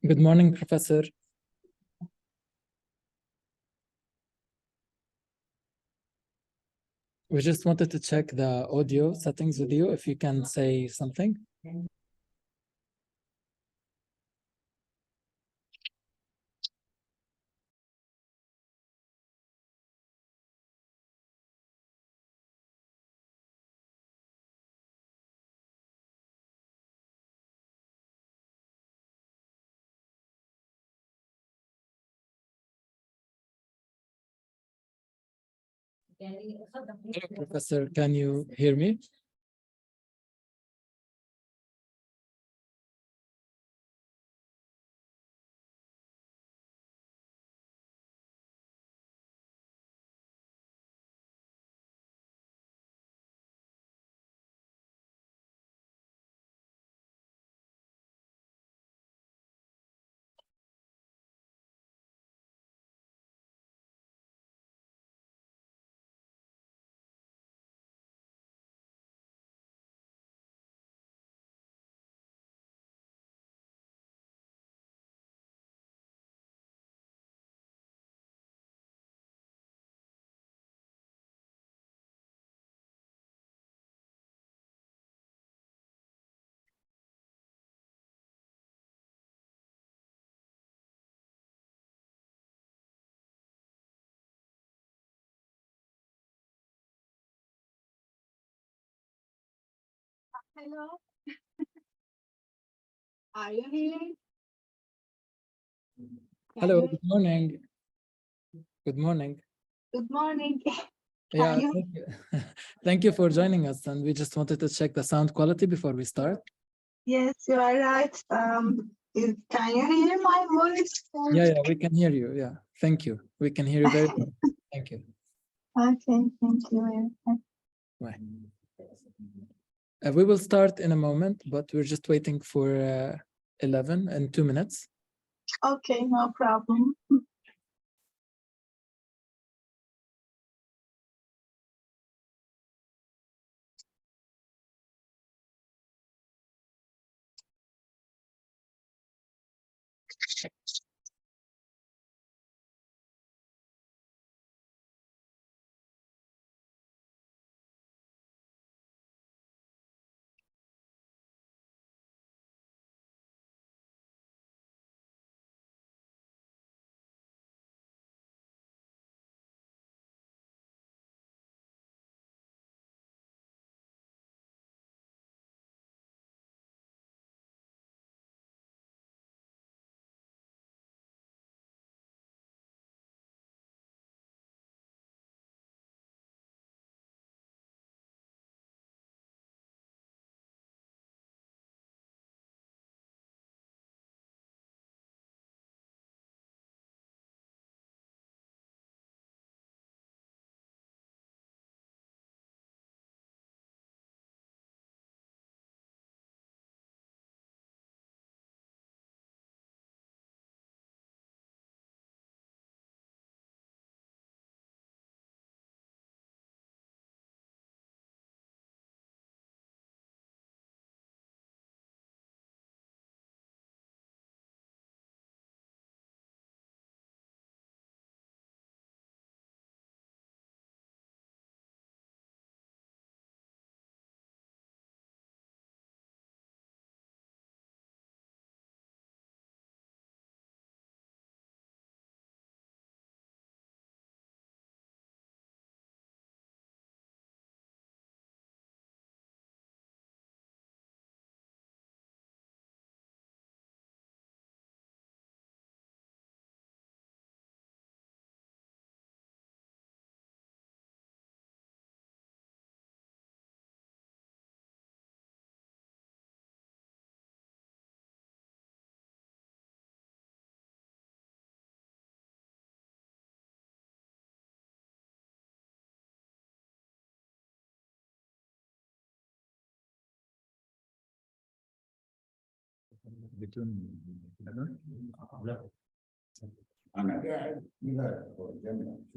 Good morning, Professor. We just wanted to check the audio settings with you, if you can say something. Hello, Professor, can you hear me? Hello. Are you here? Hello, good morning. Good morning. Good morning. Yeah, thank you. Thank you for joining us. And we just wanted to check the sound quality before we start. Yes, you are right. Can you hear my voice? Yeah, we can hear you. Yeah, thank you. We can hear you very well. Thank you. Okay, thank you. Bye. We will start in a moment, but we're just waiting for 11 and 2 minutes. Okay, no problem.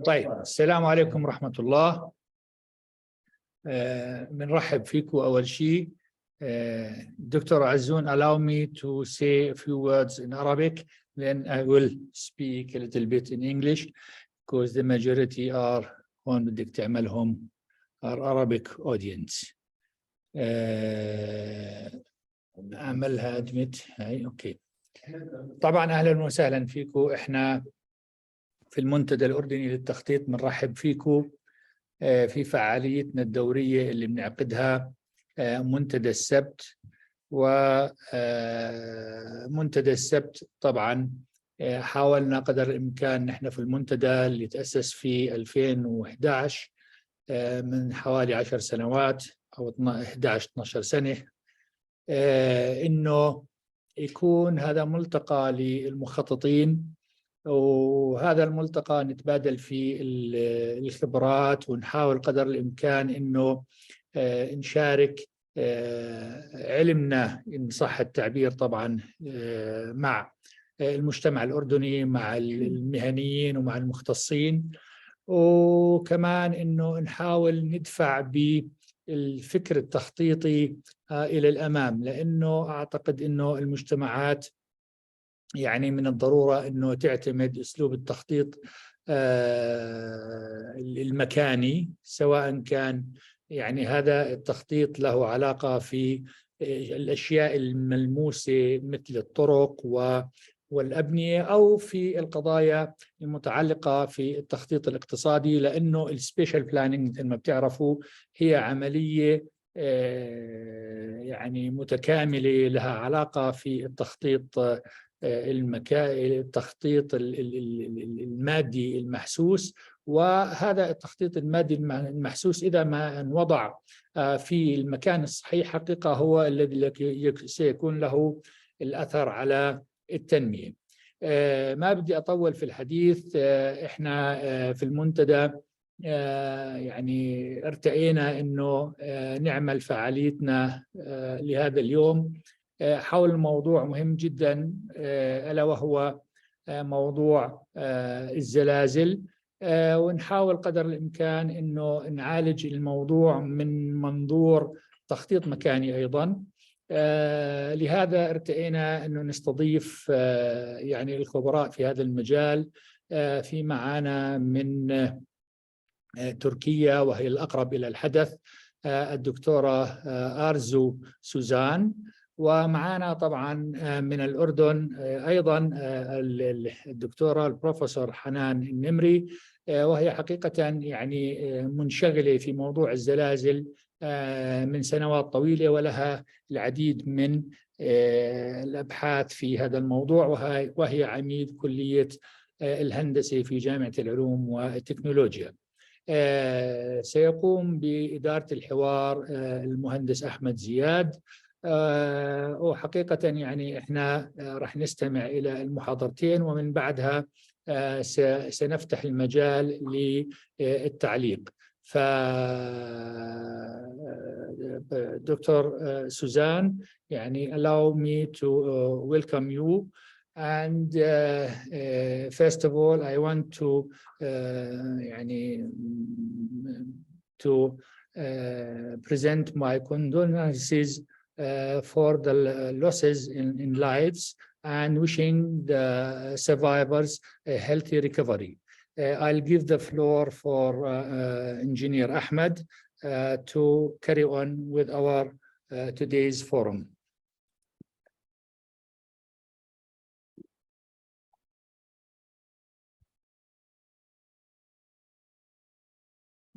طيب، السلام عليكم ورحمة الله. بنرحب فيكم أول شيء Dr. Azun, allow me to say a few words in Arabic, then I will speak a little bit in English because the majority are هون بدك تعملهم are Arabic audience. أعملها admit هاي أوكي. طبعا أهلا وسهلا فيكم. إحنا في المنتدى الأردني للتخطيط بنرحب فيكم في فعاليتنا الدورية اللي بنعقدها منتدى السبت. ومنتدى السبت طبعا حاولنا قدر الإمكان نحن في المنتدى اللي تأسس في 2011 من حوالي 10 سنوات أو 11-12 سنة إنه يكون هذا ملتقى للمخططين، وهذا الملتقى نتبادل فيه الخبرات ونحاول قدر الإمكان إنه نشارك علمنا إن صح التعبير طبعا مع المجتمع الأردني، مع المهنيين ومع المختصين، وكمان إنه نحاول ندفع بالفكر التخطيطي إلى الأمام، لأنه أعتقد إنه المجتمعات يعني من الضرورة إنه تعتمد أسلوب التخطيط المكاني، سواء كان يعني هذا التخطيط له علاقة في الأشياء الملموسة مثل الطرق والأبنية، أو في القضايا المتعلقة في التخطيط الاقتصادي، لأنه السبيشال بلانينج مثل ما بتعرفوا هي عملية يعني متكاملة لها علاقة في التخطيط التخطيط المادي المحسوس. وهذا التخطيط المادي المحسوس إذا ما انوضع في المكان الصحيح حقيقة هو الذي سيكون له الأثر على التنمية. ما بدي أطول في الحديث. إحنا في المنتدى يعني ارتئينا إنه نعمل فعاليتنا لهذا اليوم حول موضوع مهم جدا، ألا وهو موضوع الزلازل، ونحاول قدر الإمكان إنه نعالج الموضوع من منظور تخطيط مكاني أيضا. لهذا ارتئينا إنه نستضيف يعني الخبراء في هذا المجال. في معنا من تركيا وهي الأقرب إلى الحدث الدكتورة أرزو سوزان، ومعنا طبعا من الأردن أيضا الدكتورة البروفيسور حنان النمري، وهي حقيقة يعني منشغلة في موضوع الزلازل من سنوات طويلة، ولها العديد من الأبحاث في هذا الموضوع، وهي عميد كلية الهندسة في جامعة العلوم والتكنولوجيا. سيقوم بإدارة الحوار المهندس أحمد زياد، وحقيقة يعني إحنا رح نستمع إلى المحاضرتين، ومن بعدها سنفتح المجال للتعليق. دكتور سوزان يعني allow me to welcome you, and first of all I want to يعني to present my condolences for the losses in lives, and wishing the survivors a healthy recovery. I'll give the floor for Engineer Ahmed to carry on with our today's forum.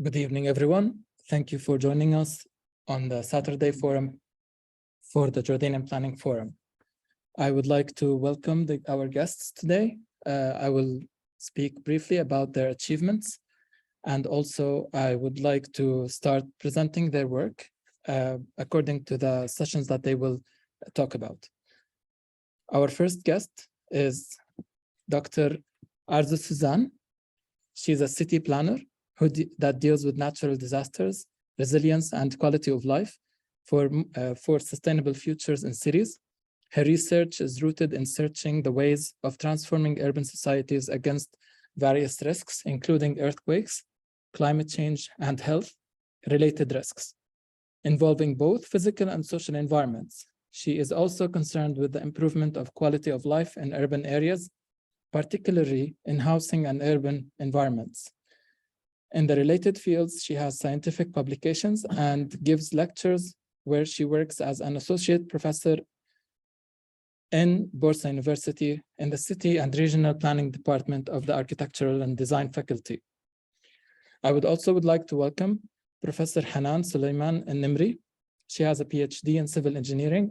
Good evening, everyone. Thank you for joining us on the Saturday forum for the Jordanian Planning Forum. I would like to welcome our guests today. I will speak briefly about their achievements, and also I would like to start presenting their work according to the sessions that they will talk about. Our first guest is Dr. Arzu Suzan. She's a city planner that deals with natural disasters, resilience, and quality of life for sustainable futures in cities. Her research is rooted in searching the ways of transforming urban societies against various risks, including earthquakes, climate change, and health-related risks. involving both physical and social environments. She is also concerned with the improvement of quality of life in urban areas, particularly in housing and urban environments. In the related fields, she has scientific publications and gives lectures where she works as an associate professor in Bursa University in the City and Regional Planning Department of the Architectural and Design Faculty. I would like to welcome Professor Hanan Al-Nimiri. She has a PhD in civil engineering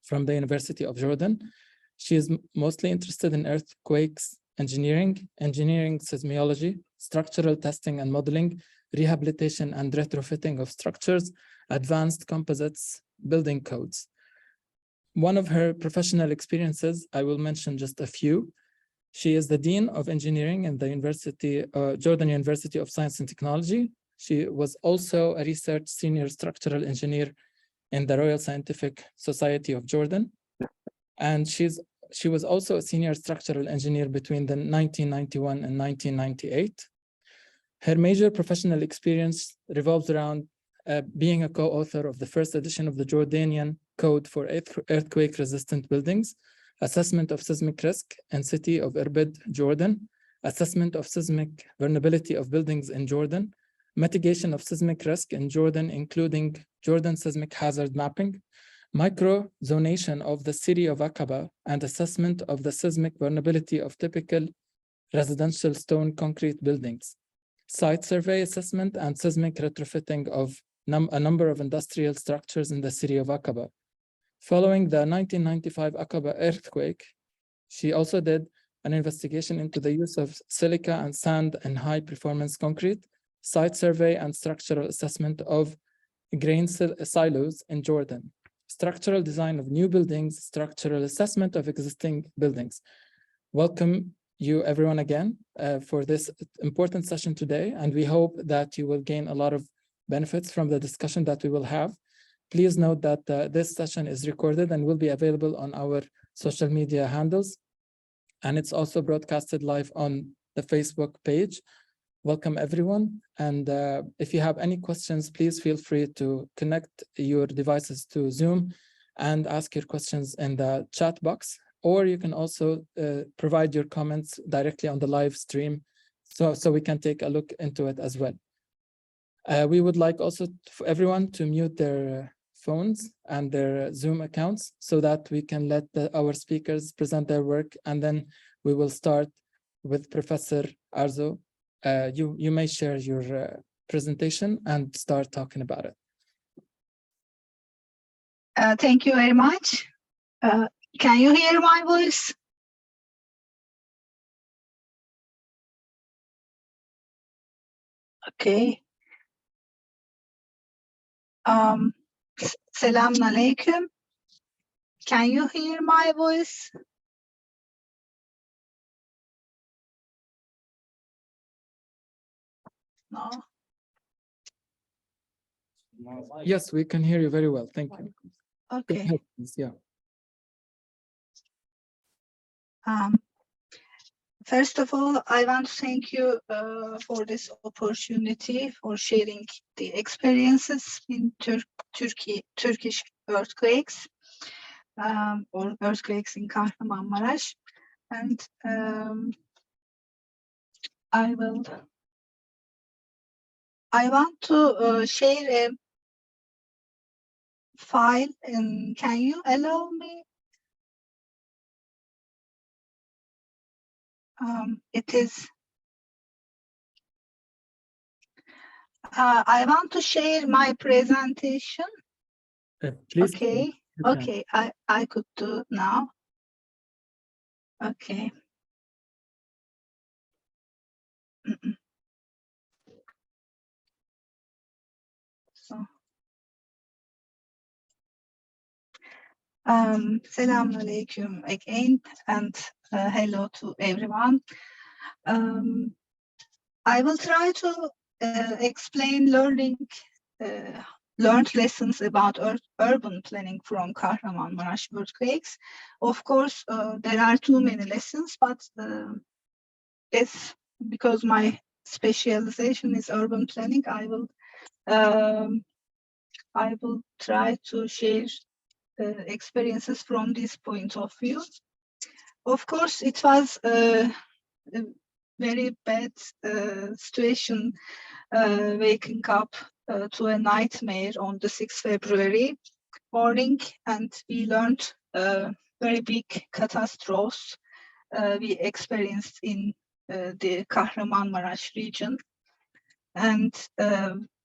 from the University of Jordan. She is mostly interested in earthquakes engineering, seismology, structural testing and modeling, rehabilitation and retrofitting of structures, advanced composites, building codes. One of her professional experiences, I will mention just a few. She is the Dean of Engineering in the Jordan University of Science and Technology. She was also a research senior structural engineer in the Royal Scientific Society of Jordan. And she was also a senior structural engineer between the 1991 and 1998. Her major professional experience revolves around being a co-author of the first edition of the Jordanian Code for Earthquake-Resistant Buildings, assessment of seismic risk in city of Irbid, Jordan, assessment of seismic vulnerability of buildings in Jordan, mitigation of seismic risk in Jordan, including Jordan seismic hazard mapping, micro-zonation of the city of Aqaba, and assessment of the seismic vulnerability of typical residential stone concrete buildings, site survey assessment and seismic retrofitting of a number of industrial structures in the city of Aqaba. Following the 1995 Aqaba earthquake, she also did an investigation into the use of silica and sand and high-performance concrete, site survey and structural assessment of grain silos in Jordan, structural design of new buildings, structural assessment of existing buildings. Welcome you everyone again for this important session today, and we hope that you will gain a lot of benefits from the discussion that we will have. Please note that this session is recorded and will be available on our social media handles, and it's also broadcasted live on the Facebook page. Welcome everyone, and if you have any questions, please feel free to connect your devices to Zoom and ask your questions in the chat box, or you can also provide your comments directly on the live stream so we can take a look into it as well. We would like also for everyone to mute their phones and their Zoom accounts so that we can let our speakers present their work, and then we will start with Professor Arzu. You may share your presentation and start talking about it. Thank you very much. Can you hear my voice? Okay. Selamun Aleyküm. Can you hear my voice? No. Yes, we can hear you very well. Thank you. Okay. Yeah. First of all, I want to thank you for this opportunity for sharing the experiences in Turkish earthquakes or earthquakes in Kahramanmaraş, and I want to share a file, and can you allow me? It is. I want to share my presentation. Please. Okay. Okay. I could do now. Okay. So. Selamun Aleyküm again, and hello to everyone. I will try to explain learned lessons about urban planning from Kahramanmaraş earthquakes. Of course, there are too many lessons, but it's because my specialization is urban planning, I will I will try to share experiences from this point of view. Of course, it was a very bad situation, waking up to a nightmare on the 6th February morning, and we learned very big catastrophes we experienced in the Kahramanmaraş region. And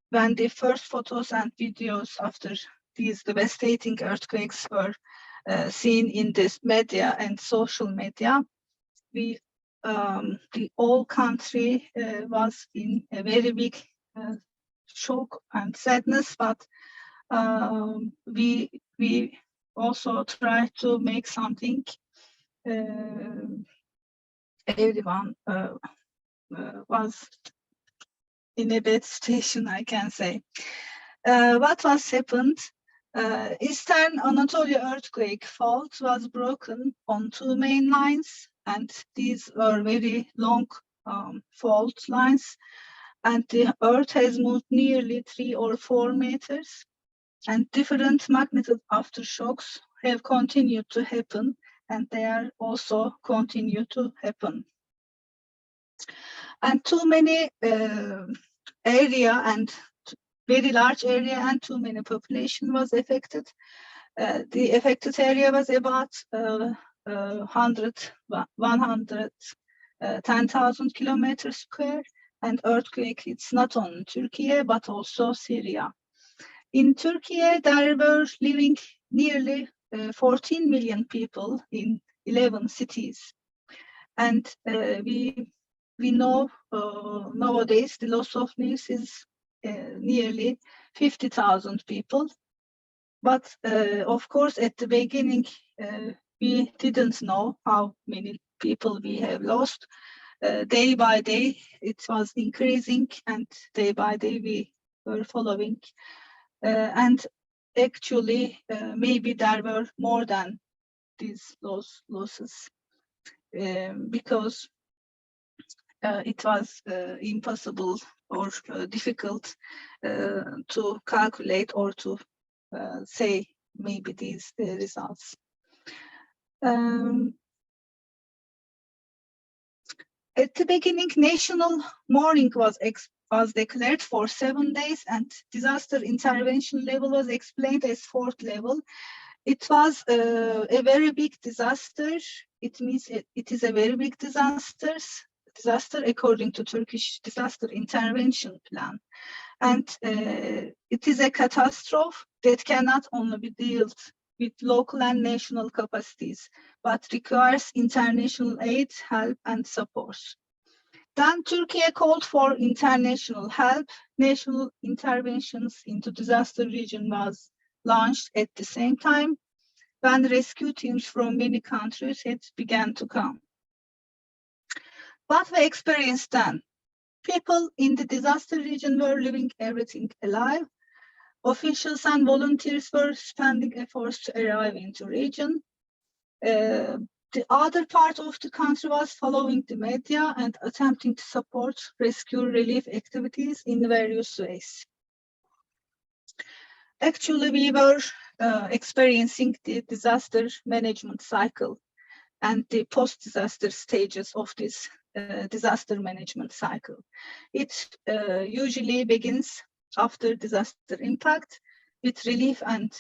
when the first photos and videos after these devastating earthquakes were seen in this media and social media, the whole country was in a very big shock and sadness, but we also tried to make something. Everyone was in a bad situation, I can say. What was happened? Eastern Anatolia earthquake fault was broken on 2 main lines, and these were very long fault lines, and the earth has moved nearly 3 or 4 meters, and different magnitude aftershocks have continued to happen, and they are also continue to happen. And too many area and very large area and too many population was affected. The affected area was about 110,000 kilometers square, and earthquake, it's not only Turkey, but also Syria. In Turkey, there were living nearly 14 million people in 11 cities. And we know nowadays the loss of lives is nearly 50,000 people. But of course, at the beginning, we didn't know how many people we have lost. Day by day, it was increasing, and day by day, we were following. And actually, maybe there were more than these losses because it was impossible or difficult to calculate or to say maybe these results. At the beginning, national mourning was declared for 7 days, and disaster intervention level was explained as 4th level. It was a very big disaster. It means it is a very big disaster according to Turkish disaster intervention plan. And it is a catastrophe that cannot only be dealt with local and national capacities, but requires international aid, help, and support. Then Turkey called for international help. National interventions into disaster region was launched at the same time when rescue teams from many countries had begun to come. What we experienced then? People in the disaster region were leaving everything alive. Officials and volunteers were spending efforts to arrive into the region. The other part of the country was following the media and attempting to support rescue relief activities in various ways. Actually, we were experiencing the disaster management cycle and the post-disaster stages of this disaster management cycle. It usually begins after disaster impact with relief and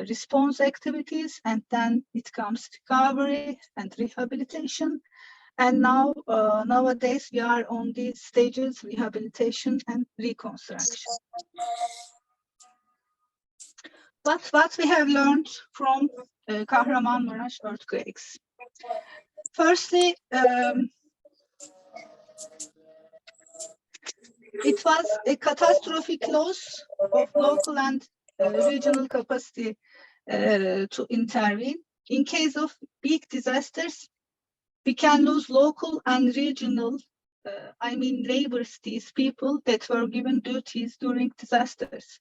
response activities, and then it comes recovery and rehabilitation. And now, nowadays, we are on these stages, rehabilitation and reconstruction. But what we have learned from Kahramanmaraş earthquakes. Firstly, it was a catastrophic loss of local and regional capacity to intervene. In case of big disasters, we can lose local and regional, labors, these people that were given duties during disasters.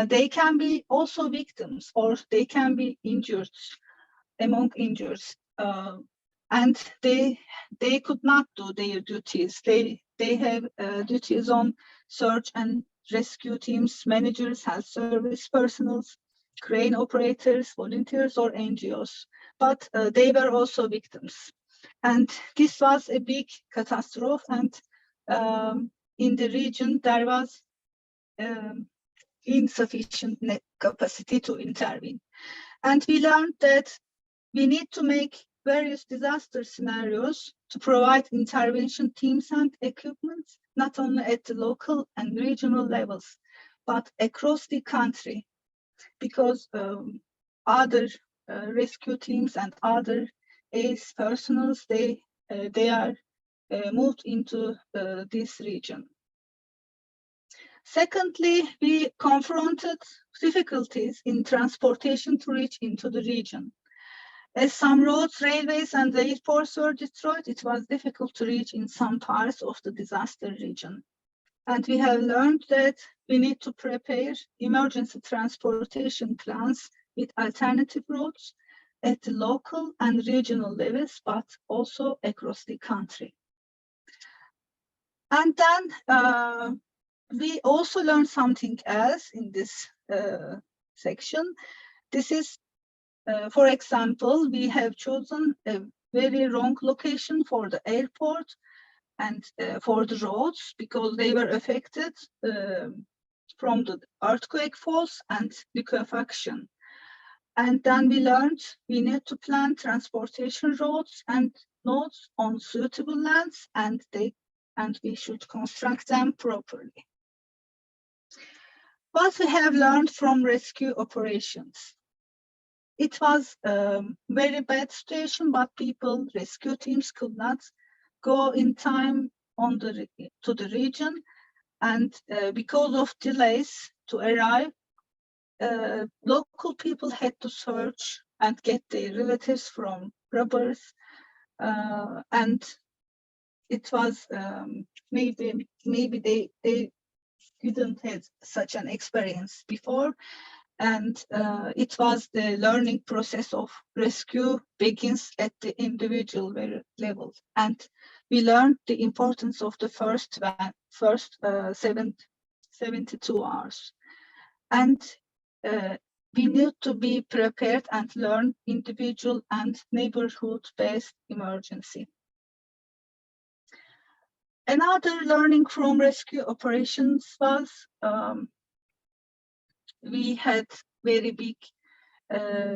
They can be also victims, or they can be injured, among injured, and they could not do their duties. They have duties on search and rescue teams, managers, health service personnel, crane operators, volunteers, or NGOs. But they were also victims. And this was a big catastrophe. And in the region, there was insufficient capacity to intervene. And we learned that we need to make various disaster scenarios to provide intervention teams and equipment, not only at the local and regional levels, but across the country, because other rescue teams and other ACE personnel, they are moved into this region. Secondly, we confronted difficulties in transportation to reach into the region. As some roads, railways, and airports were destroyed, it was difficult to reach in some parts of the disaster region. And we have learned that we need to prepare emergency transportation plans with alternative routes at the local and regional levels, but also across the country. And then we also learned something else in this section. This is, for example, we have chosen a very wrong location for the airport and for the roads because they were affected from the earthquake faults and liquefaction. And then we learned we need to plan transportation roads and nodes on suitable lands, and we should construct them properly. What we have learned from rescue operations. It was a very bad situation, but rescue teams could not go in time to the region, and because of delays to arrive, local people had to search and get their relatives from robbers, and it was maybe they didn't have such an experience before, and it was the learning process of rescue begins at the individual level, and we learned the importance of the first 72 hours, and we need to be prepared and learn individual and neighborhood-based emergency. Another learning from rescue operations was we had very big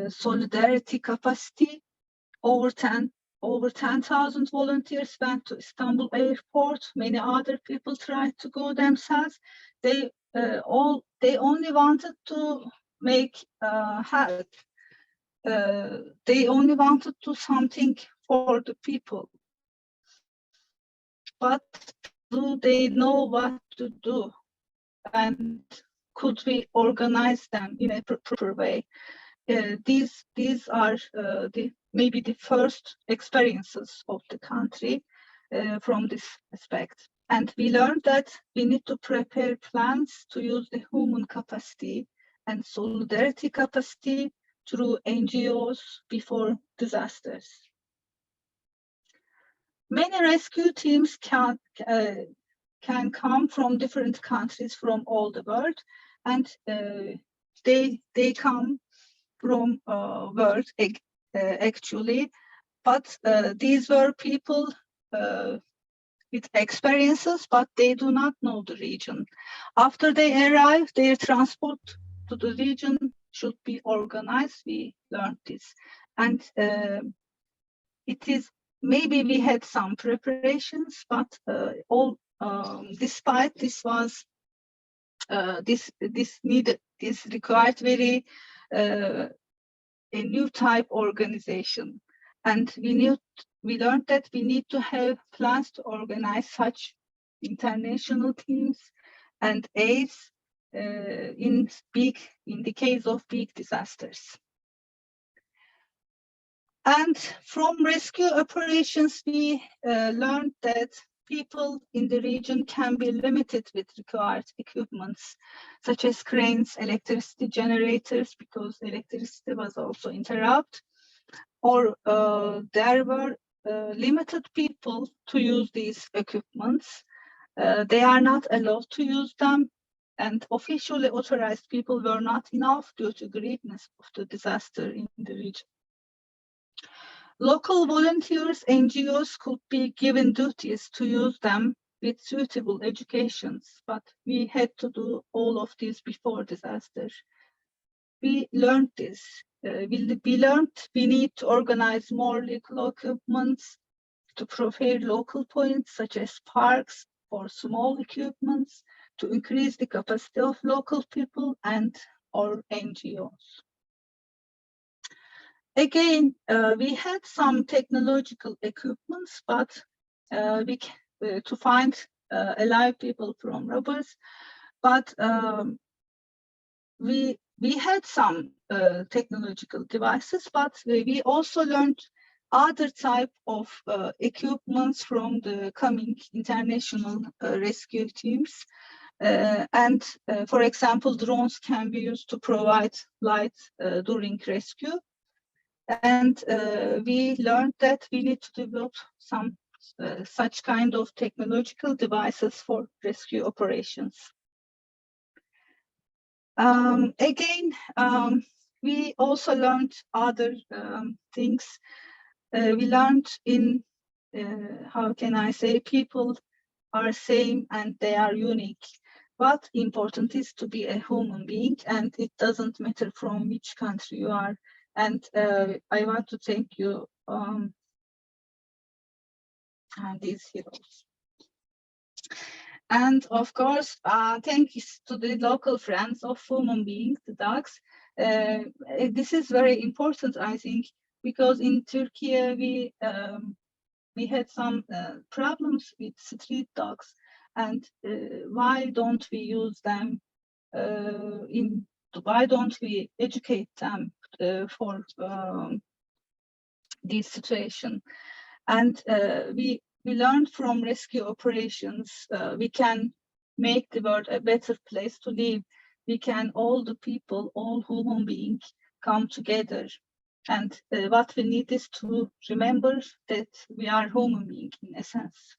solidarity capacity. Over 10,000 volunteers went to Istanbul airport. Many other people tried to go themselves. They only wanted to make help. They only wanted to do something for the people. But do they know what to do? And could we organize them in a proper way? These are maybe the first experiences of the country from this aspect. And we learned that we need to prepare plans to use the human capacity and solidarity capacity through NGOs before disasters. Many rescue teams can come from different countries from all the world, and they come from world actually, but these were people with experiences, but they do not know the region. After they arrive, their transport to the region should be organized. We learned this, and it is maybe we had some preparations, but despite this was this required very a new type organization, and we learned that we need to have plans to organize such international teams and aids in the case of big disasters. And from rescue operations, we learned that people in the region can be limited with required equipments, such as cranes, electricity generators, because electricity was also interrupted, or there were limited people to use these equipments. They are not allowed to use them and officially authorized people were not enough due to greatness of the disaster in the region. Local volunteers, NGOs could be given duties to use them with suitable educations, but we had to do all of this before disaster. We learned this. We learned we need to organize more legal equipments to prepare local points such as parks for small equipments to increase the capacity of local people and or NGOs. Again, we had some technological equipments, but to find alive people from robbers, but we had some technological devices, but we also learned other type of equipments from the coming international rescue teams. For example, drones can be used to provide light during rescue. And we learned that we need to develop some such kind of technological devices for rescue operations. Again, we also learned other things. We learned in, how can I say, people are same and they are unique. What important is to be a human being, and it doesn't matter from which country you are. And I want to thank you, these heroes. And of course, thanks to the local friends of human beings, the dogs. This is very important, I think, because in Turkey we had some problems with street dogs, and why don't we use them why don't we educate them for this situation? And we learned from rescue operations, we can make the world a better place to live. We can, all the people, all human beings come together. And what we need is to remember that we are human beings in essence.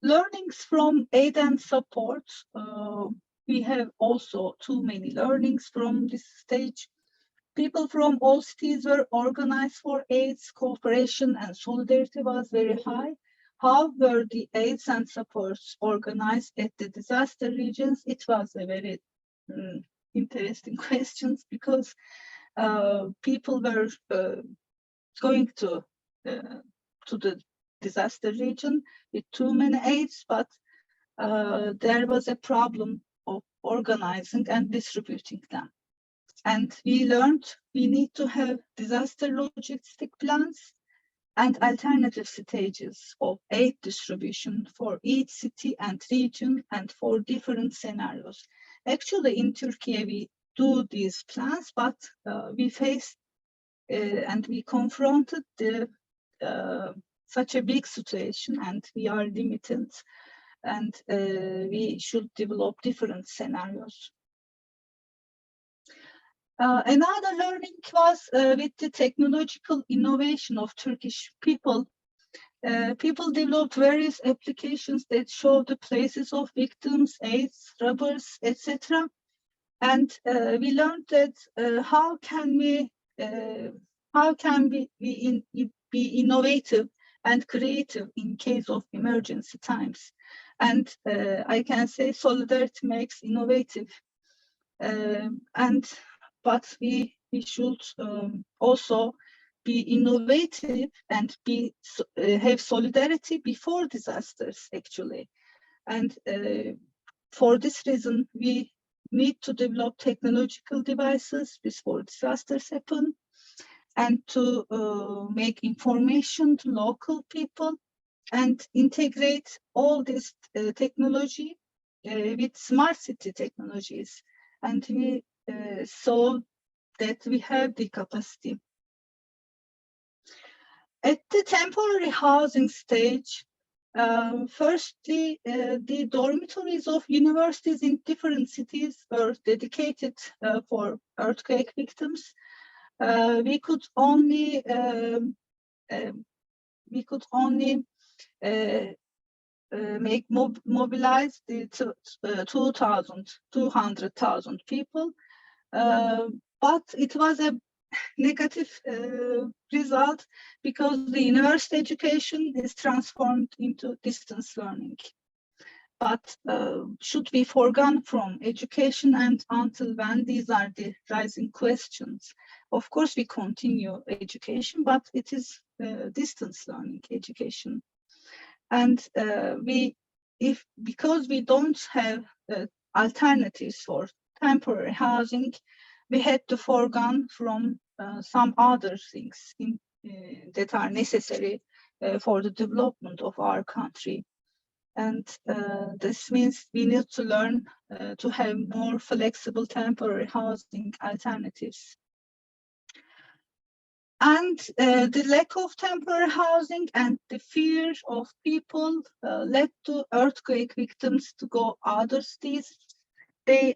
Learnings from aid and support. We have also too many learnings from this stage. People from all cities were organized for aids, cooperation, and solidarity was very high. How were the aids and supports organized at the disaster regions? It was a very interesting question, because people were going to the disaster region with too many aids, but there was a problem of organizing and distributing them. And we learned we need to have disaster logistic plans and alternative stages of aid distribution for each city and region and for different scenarios. Actually, in Turkey, we do these plans, but we faced and we confronted such a big situation, and we are limited, and we should develop different scenarios. Another learning was with the technological innovation of Turkish people. People developed various applications that show the places of victims, aids, robbers, etc. And we learned that how can we be innovative and creative in case of emergency times. And I can say solidarity makes innovative. But we should also be innovative and have solidarity before disasters, actually. And for this reason, we need to develop technological devices before disasters happen, and to make information to local people and integrate all this technology with smart city technologies. And we saw that we have the capacity. At the temporary housing stage, firstly, the dormitories of universities in different cities were dedicated for earthquake victims. We could only mobilize the 200,000 people, but it was a negative result because the university education is transformed into distance learning. But should we forgone from education, and until when? These are the rising questions. Of course, we continue education, but it is distance learning education. And because we don't have alternatives for temporary housing, we had to forgone from some other things that are necessary for the development of our country. And this means we need to learn to have more flexible temporary housing alternatives. And the lack of temporary housing and the fear of people led to earthquake victims to go other cities. They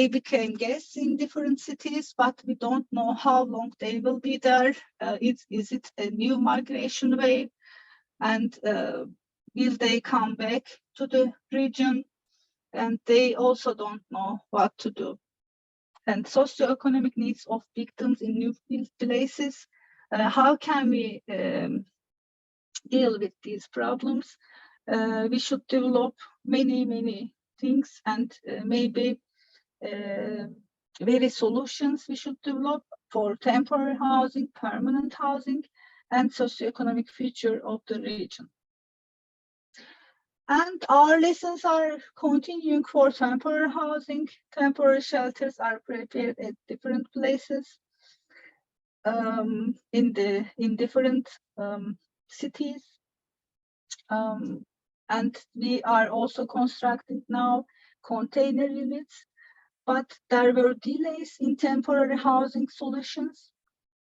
became guests in different cities, but we don't know how long they will be there. Is it a new migration wave? And will they come back to the region? And they also don't know what to do. And socioeconomic needs of victims in new places. How can we deal with these problems? We should develop many things, and maybe various solutions we should develop for temporary housing, permanent housing, and socioeconomic future of the region. And our lessons are continuing for temporary housing. Temporary shelters are prepared at different places in different cities. And we are also constructing now container units, but there were delays in temporary housing solutions.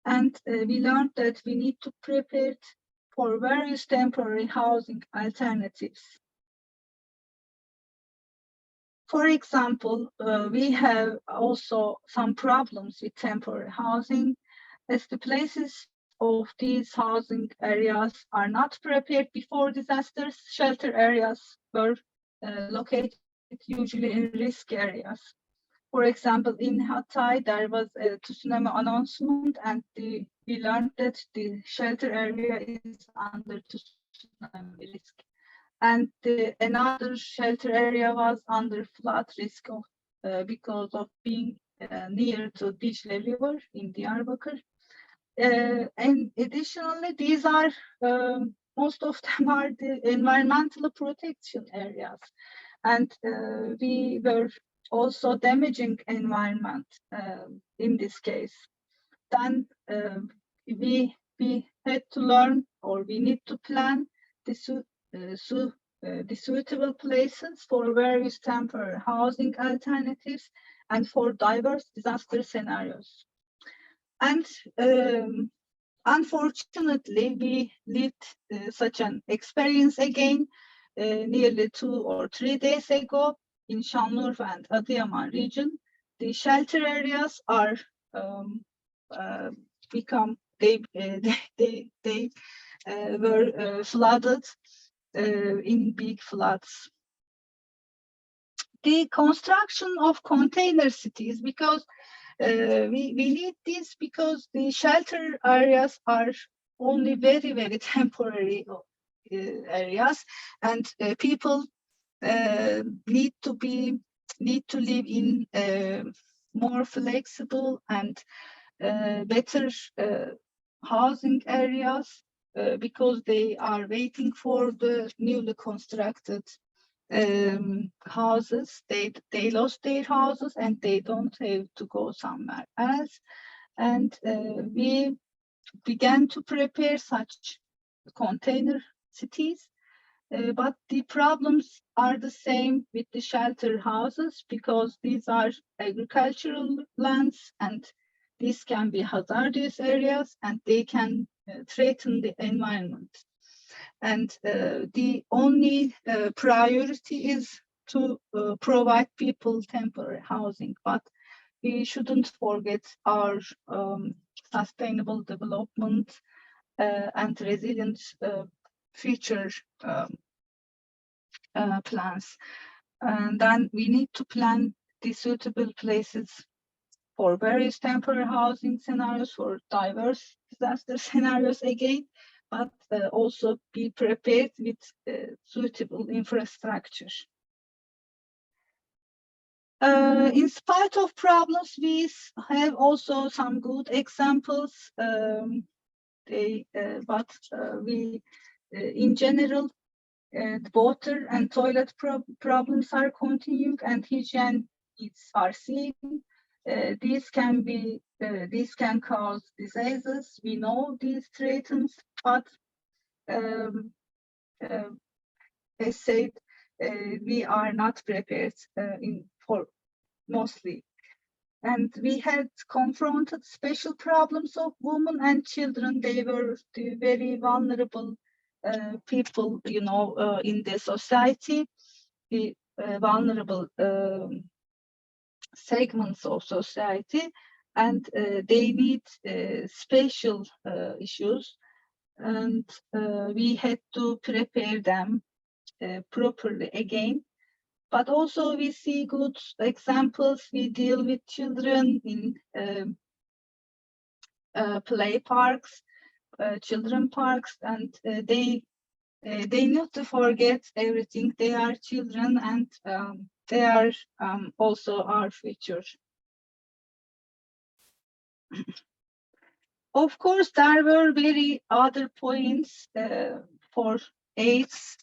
And we learned that we need to prepare for various temporary housing alternatives. For example, we have also some problems with temporary housing, as the places of these housing areas are not prepared before disasters. Shelter areas were located usually in risk areas. For example, in Hatay, there was a tsunami announcement, and we learned that the shelter area is under tsunami risk. And another shelter area was under flood risk because of being near to Dicle River in Diyarbakir. And additionally, these are, most of them are the environmental protection areas. And we were also damaging environment in this case. Then we had to learn, or we need to plan the suitable places for various temporary housing alternatives and for diverse disaster scenarios. And unfortunately, we lived such an experience again nearly 2 or 3 days ago in Şanlıurfa and Adıyaman region. The shelter areas are were flooded in big floods. The construction of container cities, because we need this because the shelter areas are only very temporary areas, and people need to live in more flexible and better housing areas because they are waiting for the newly constructed houses. They lost their houses and they don't have to go somewhere else. And we began to prepare such container cities. But the problems are the same with the shelter houses because these are agricultural lands, and these can be hazardous areas, and they can threaten the environment. And the only priority is to provide people temporary housing, but we shouldn't forget our sustainable development and resilient future plans. And then we need to plan the suitable places for various temporary housing scenarios, for diverse disaster scenarios again, but also be prepared with suitable infrastructure. In spite of problems, we have also some good examples. In general, the water and toilet problems are continuing, and hygiene needs are seen. These can cause diseases. We know these threats, but as said, we are not prepared for mostly. And we had confronted special problems of women and children. They were the very vulnerable people, in the society, the vulnerable segments of society, and they need special issues, and we had to prepare them properly again. But also we see good examples. We deal with children in play parks, children parks, and they need to forget everything. They are children, and they are also our future. Of course, there were very other points for AIDS,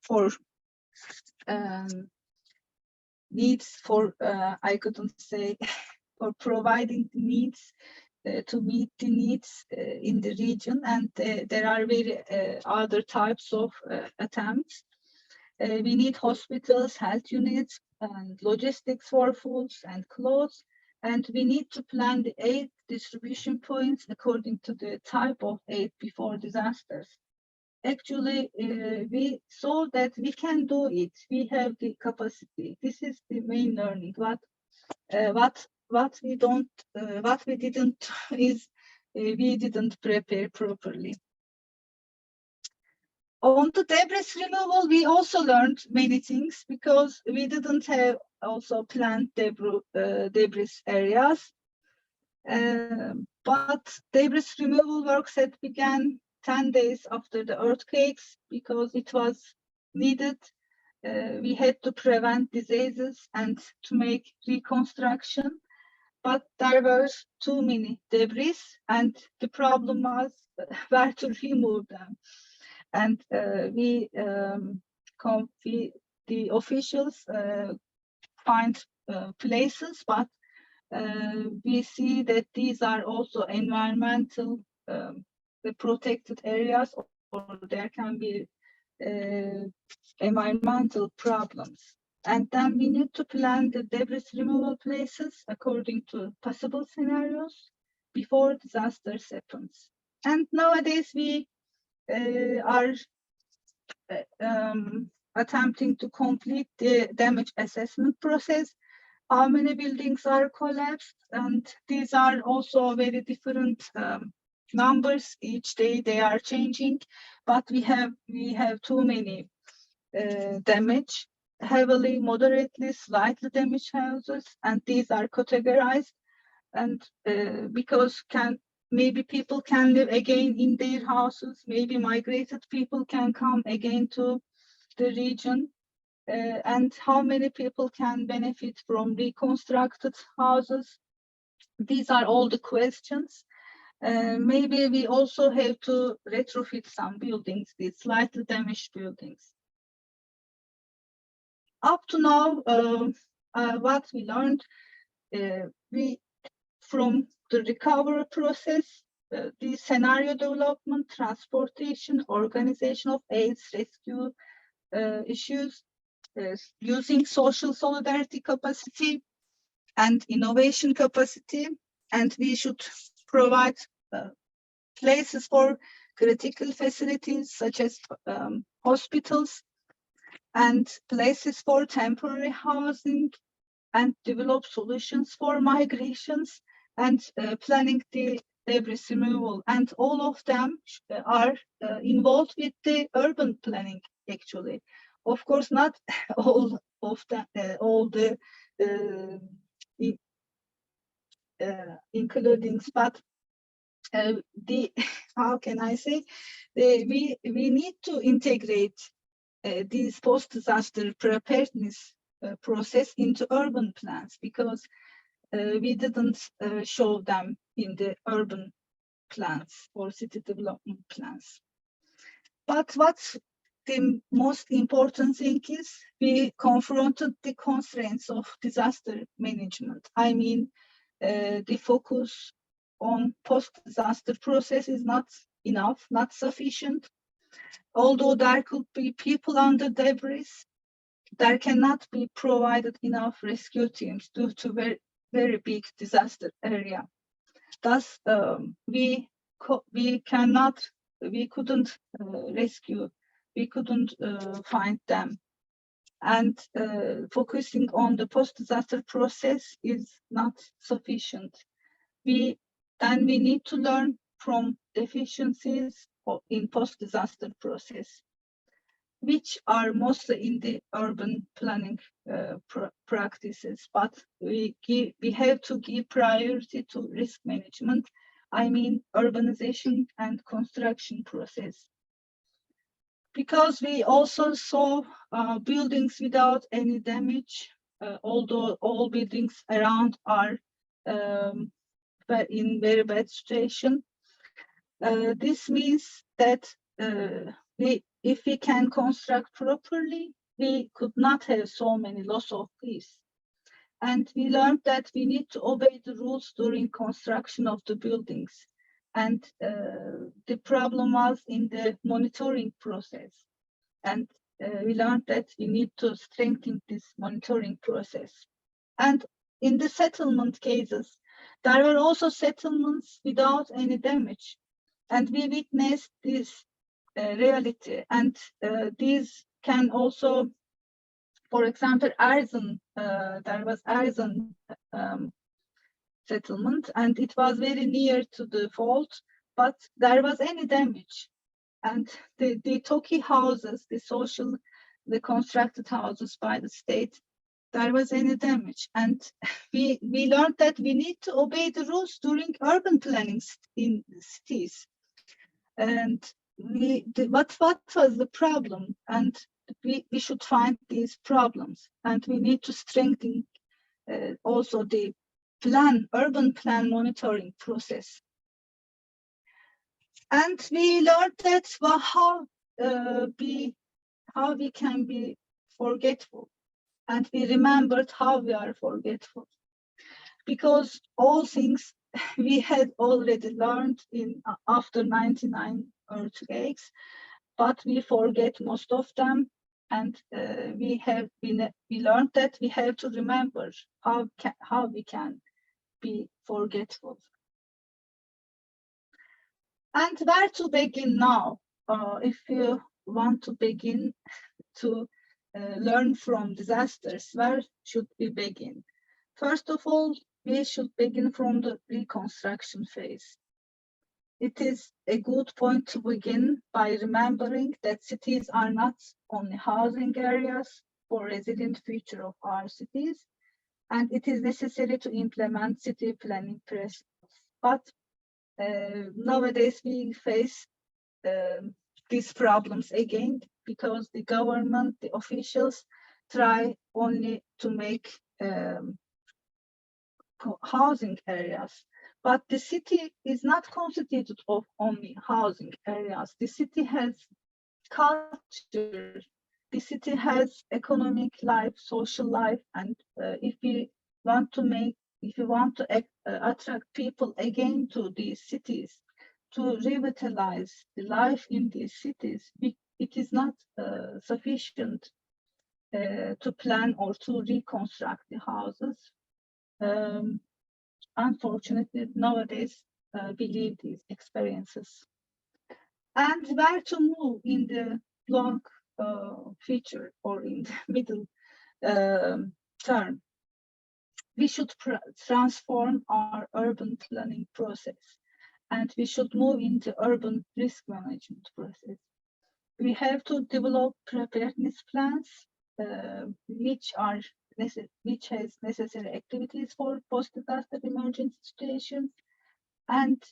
for needs, for I couldn't say, for providing the needs, to meet the needs in the region, and there are very other types of attempts. We need hospitals, health units, and logistics for foods and clothes, and we need to plan the aid distribution points according to the type of aid before disasters. Actually, we saw that we can do it. We have the capacity. This is the main learning. What we didn't is we didn't prepare properly. On the debris removal, we also learned many things because we didn't have also planned debris areas. But debris removal works had began 10 days after the earthquakes because it was needed. We had to prevent diseases and to make reconstruction, but there were too many debris, and the problem was where to remove them. And the officials find places, but we see that these are also environmental the protected areas, or there can be environmental problems. And then we need to plan the debris removal places according to possible scenarios before disasters happens. And nowadays we are attempting to complete the damage assessment process. How many buildings are collapsed, and these are also very different numbers. Each day they are changing, but we have too many damage, heavily, moderately, slightly damaged houses, and these are categorized. And because maybe people can live again in their houses, maybe migrated people can come again to the region, and how many people can benefit from reconstructed houses. These are all the questions. Maybe we also have to retrofit some buildings, these slightly damaged buildings. Up to now, what we learned, from the recovery process, the scenario development, transportation, organization of AIDS rescue issues, using social solidarity capacity and innovation capacity, and we should provide places for critical facilities such as hospitals and places for temporary housing, and develop solutions for migrations and planning the debris removal. And all of them are involved with the urban planning, actually. of course, not all of the includings, but how can I say, we need to integrate these post-disaster preparedness process into urban plans, because we didn't show them in the urban plans or city development plans. But what's the most important thing is we confronted the constraints of disaster management. I mean, the focus on post-disaster process is not enough, not sufficient. Although there could be people under debris, there cannot be provided enough rescue teams due to very big disaster area. Thus, we couldn't rescue, we couldn't find them. And focusing on the post-disaster process is not sufficient. We need to learn from deficiencies in post-disaster process, which are mostly in the urban planning practices, but we have to give priority to risk management. I mean, urbanization and construction process. Because we also saw buildings without any damage, although all buildings around are in very bad situation. This means that if we can construct properly, we could not have so many loss of peace. And we learned that we need to obey the rules during construction of the buildings. And the problem was in the monitoring process. And we learned that we need to strengthen this monitoring process. And in the settlement cases, there were also settlements without any damage. And we witnessed this reality. And these can also, for example, Arzu, there was Arzu settlement, and it was very near to the fault, but there was any damage. And the Toki houses, the constructed houses by the state, there was any damage. And we learned that we need to obey the rules during urban planning in cities. And what was the problem? And we should find these problems, and we need to strengthen also the urban plan monitoring process. And we learned that how we can be forgetful, and we remembered how we are forgetful, because all things we had already learned after 99 earthquakes, but we forget most of them. And we learned that we have to remember how we can be forgetful. And where to begin now? If you want to begin to learn from disasters, where should we begin? First of all, we should begin from the reconstruction phase. It is a good point to begin by remembering that cities are not only housing areas for resilient future of our cities, and it is necessary to implement city planning principles. But nowadays we face these problems again, because the government, the officials try only to make housing areas. But the city is not constituted of only housing areas. The city has culture, the city has economic life, social life, and if you want to attract people again to these cities, to revitalize the life in these cities, it is not sufficient to plan or to reconstruct the houses. Unfortunately, nowadays, we live these experiences. And where to move in the long future or in the middle term? We should transform our urban planning process, and we should move into urban risk management process. we have to develop preparedness plans, which has necessary activities for post-disaster emergency situations, and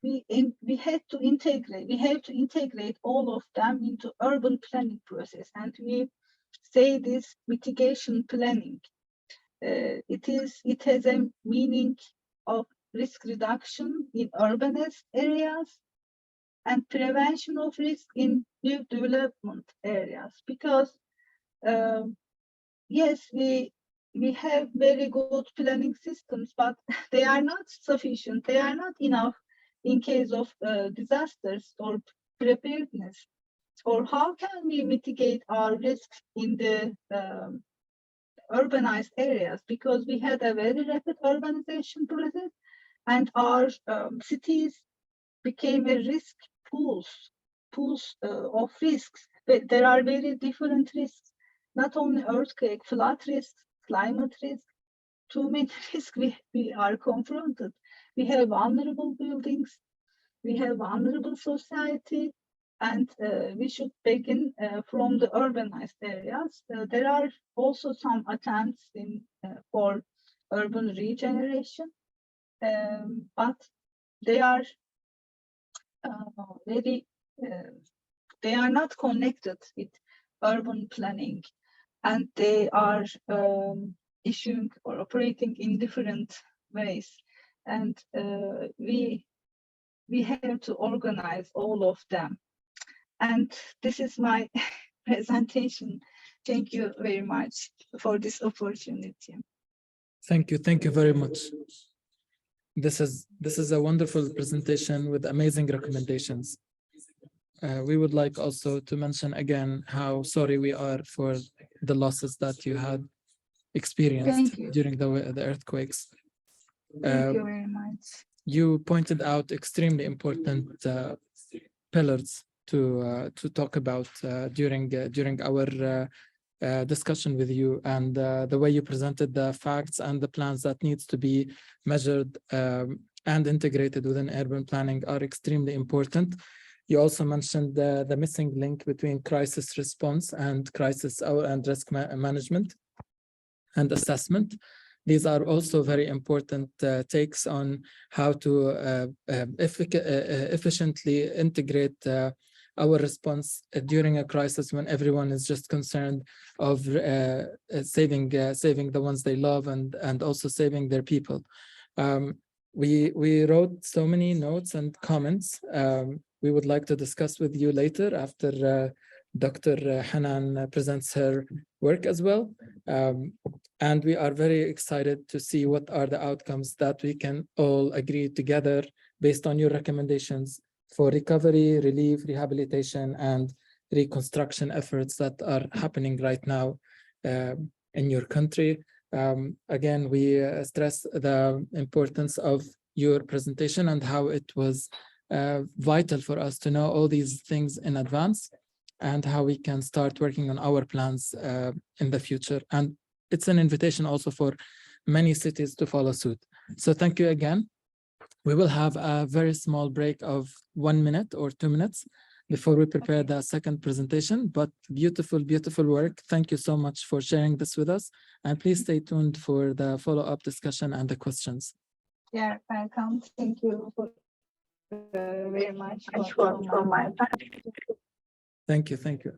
we have to integrate all of them into urban planning process, and we say this mitigation planning. It has a meaning of risk reduction in urbanized areas and prevention of risk in new development areas, because yes, we have very good planning systems, but they are not sufficient. They are not enough in case of disasters or preparedness. Or how can we mitigate our risks in the urbanized areas? Because we had a very rapid urbanization process, and our cities became a risk pools of risks. There are very different risks, not only earthquake, flood risks, climate risk, too many risks we are confronted. We have vulnerable buildings, we have vulnerable society, and we should begin from the urbanized areas. There are also some attempts for urban regeneration, but they are they are not connected with urban planning, and they are issuing or operating in different ways. And we have to organize all of them. And this is my presentation. Thank you very much for this opportunity. Thank you very much. This is a wonderful presentation with amazing recommendations. We would like also to mention again how sorry we are for the losses that you had experienced during the earthquakes. Thank you very much. You pointed out extremely important pillars to talk about during our discussion with you, and the way you presented the facts and the plans that needs to be measured and integrated within urban planning are extremely important. You also mentioned the missing link between crisis response and crisis and risk management and assessment. These are also very important takes on how to efficiently integrate our response during a crisis when everyone is just concerned of saving the ones they love and also saving their people. We wrote so many notes and comments. We would like to discuss with you later after Dr. Hanan presents her work as well. And we are very excited to see what are the outcomes that we can all agree together based on your recommendations for recovery, relief, rehabilitation, and reconstruction efforts that are happening right now in your country. Again, we stress the importance of your presentation and how it was vital for us to know all these things in advance and how we can start working on our plans in the future. And it's an invitation also for many cities to follow suit. So thank you again. We will have a very small break of 1 minute or 2 minutes before we prepare the second presentation, but beautiful, beautiful work. Thank you so much for sharing this with us. And please stay tuned for the follow-up discussion and the questions. Yeah, welcome. Thank you very much for my time. Thank you.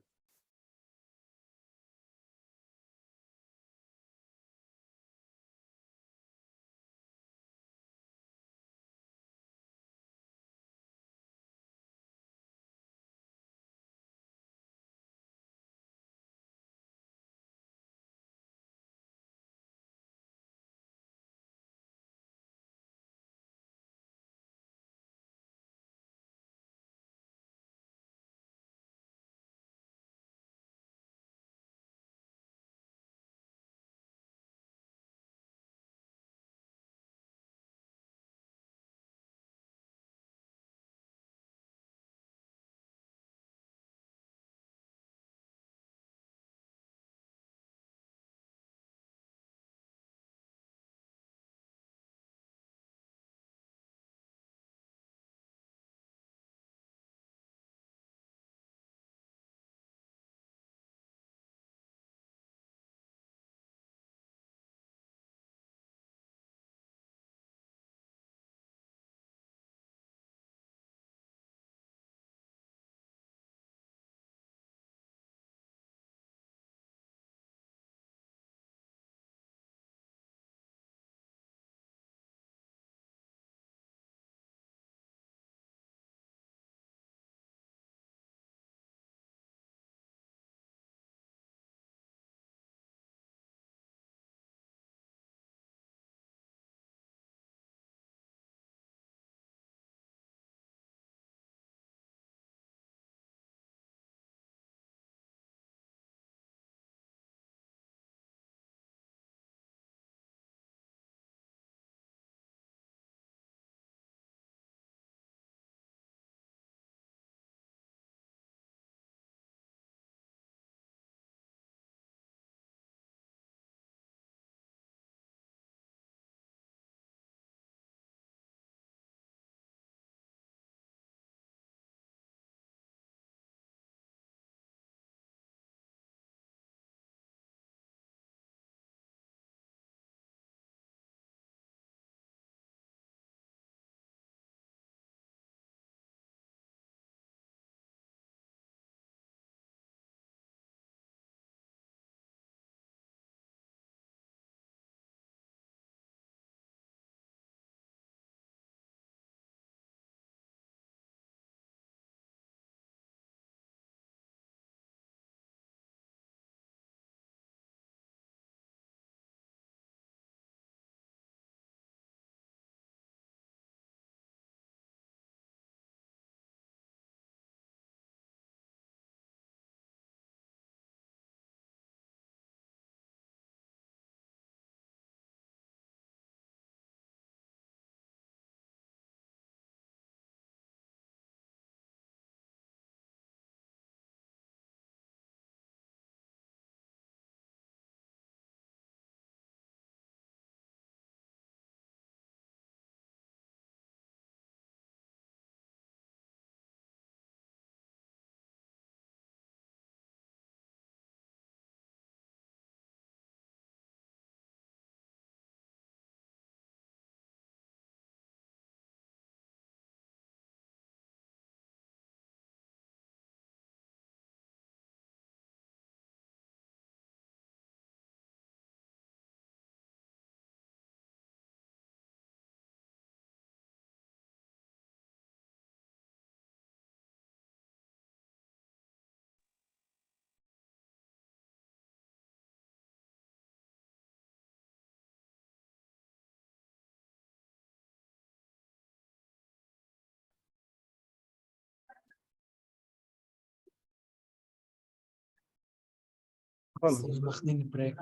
خلص واخدين بريك.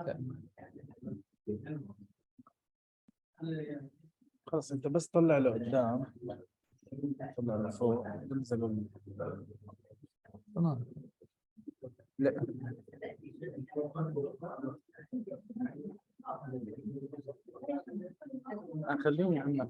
خلص انت بس طلع لقدام، طلع لفوق، انزل تمام. لا خليني عنا.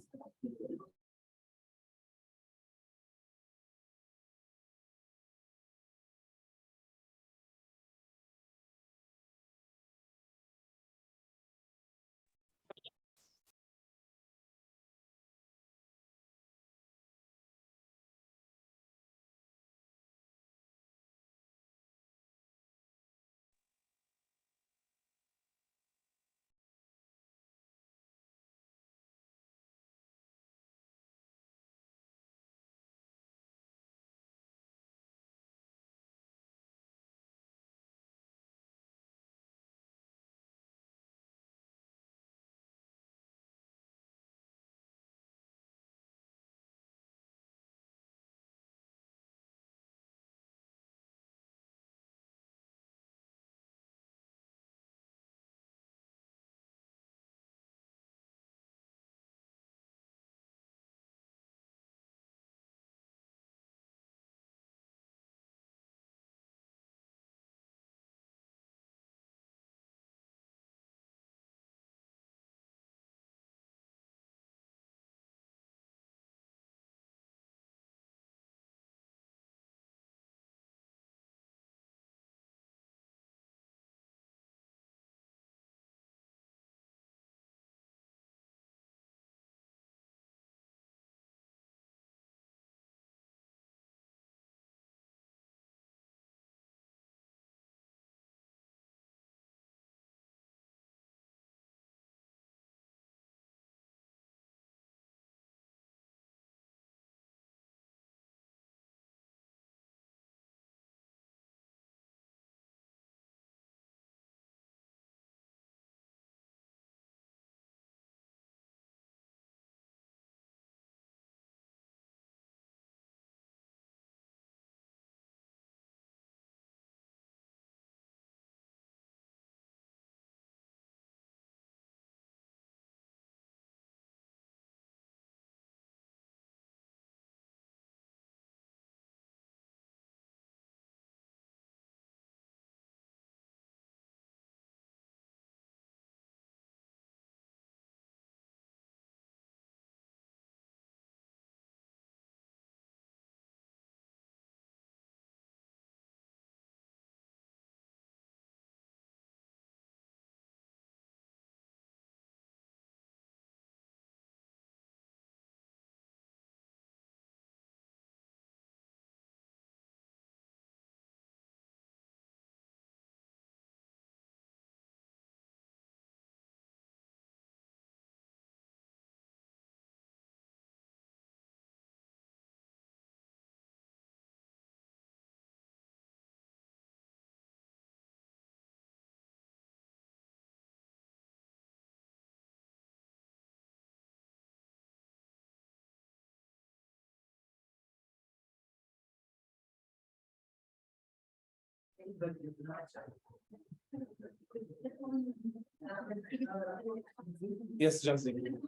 يس جاهزين.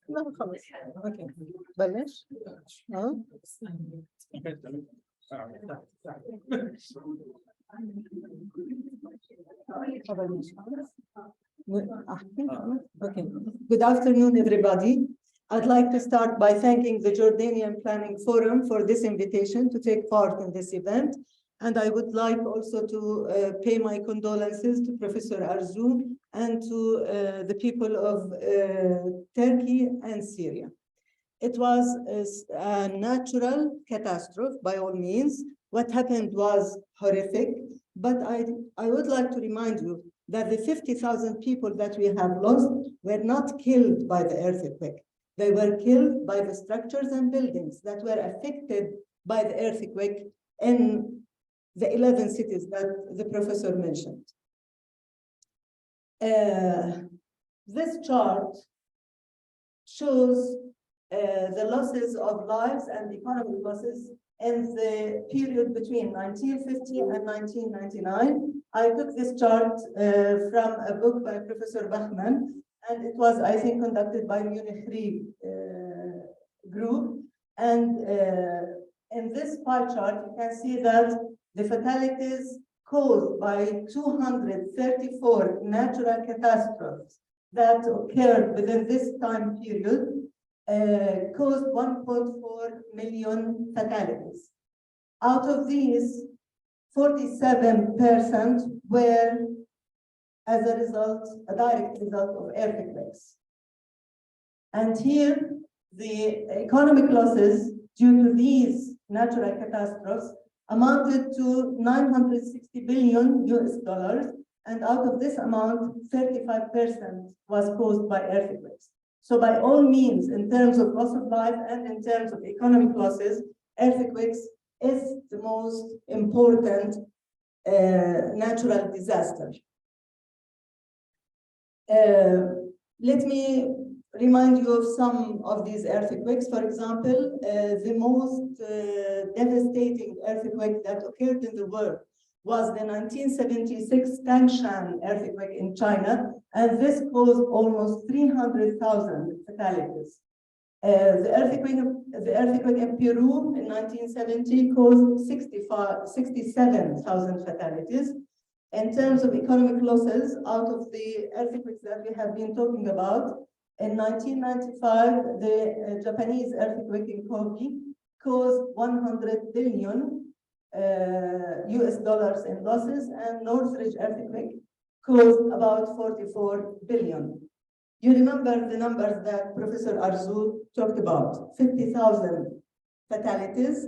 لا خلص اوكي بلش Okay. Good afternoon, everybody. I'd like to start by thanking the Jordanian Planning Forum for this invitation to take part in this event. And I would like also to pay my condolences to Professor Arzu and to the people of Turkey and Syria. It was a natural catastrophe, by all means. What happened was horrific, but I would like to remind you that the 50,000 people that we have lost were not killed by the earthquake. They were killed by the structures and buildings that were affected by the earthquake in the 11 cities that the professor mentioned. This chart shows the losses of lives and economic losses in the period between 1950 and 1999. I took this chart from a book by Professor Bachman, and it was, I think, conducted by Munich Re group. And in this pie chart, you can see that the fatalities caused by 234 natural catastrophes that occurred within this time period caused 1.4 million fatalities. Out of these, 47% were as a result, a direct result of earthquakes. And here, the economic losses due to these natural catastrophes amounted to 960 billion US dollars. And out of this amount, 35% was caused by earthquakes. So by all means, in terms of loss of life and in terms of economic losses, earthquakes is the most important natural disaster. Let me remind you of some of these earthquakes. For example, the most devastating earthquake that occurred in the world was the 1976 Tangshan earthquake in China, and this caused almost 300,000 fatalities. The earthquake in Peru in 1970 caused 67,000 fatalities. In terms of economic losses, out of the earthquakes that we have been talking about, in 1995, the Japanese earthquake in Kobe caused 100 billion US dollars in losses, and Northridge earthquake caused about 44 billion. You remember the numbers that Professor Arzu talked about, 50,000 fatalities,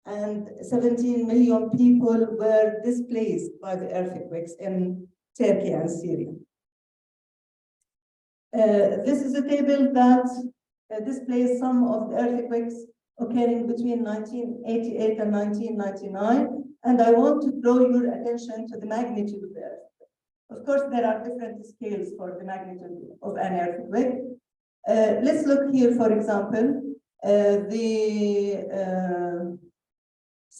and 17 million people were displaced by the earthquakes in Turkey and Syria. This is a table that displays some of the earthquakes occurring between 1988 and 1999, and I want to draw your attention to the magnitude of the earthquake. Of course, there are different scales for the magnitude of an earthquake. Let's look here, for example, the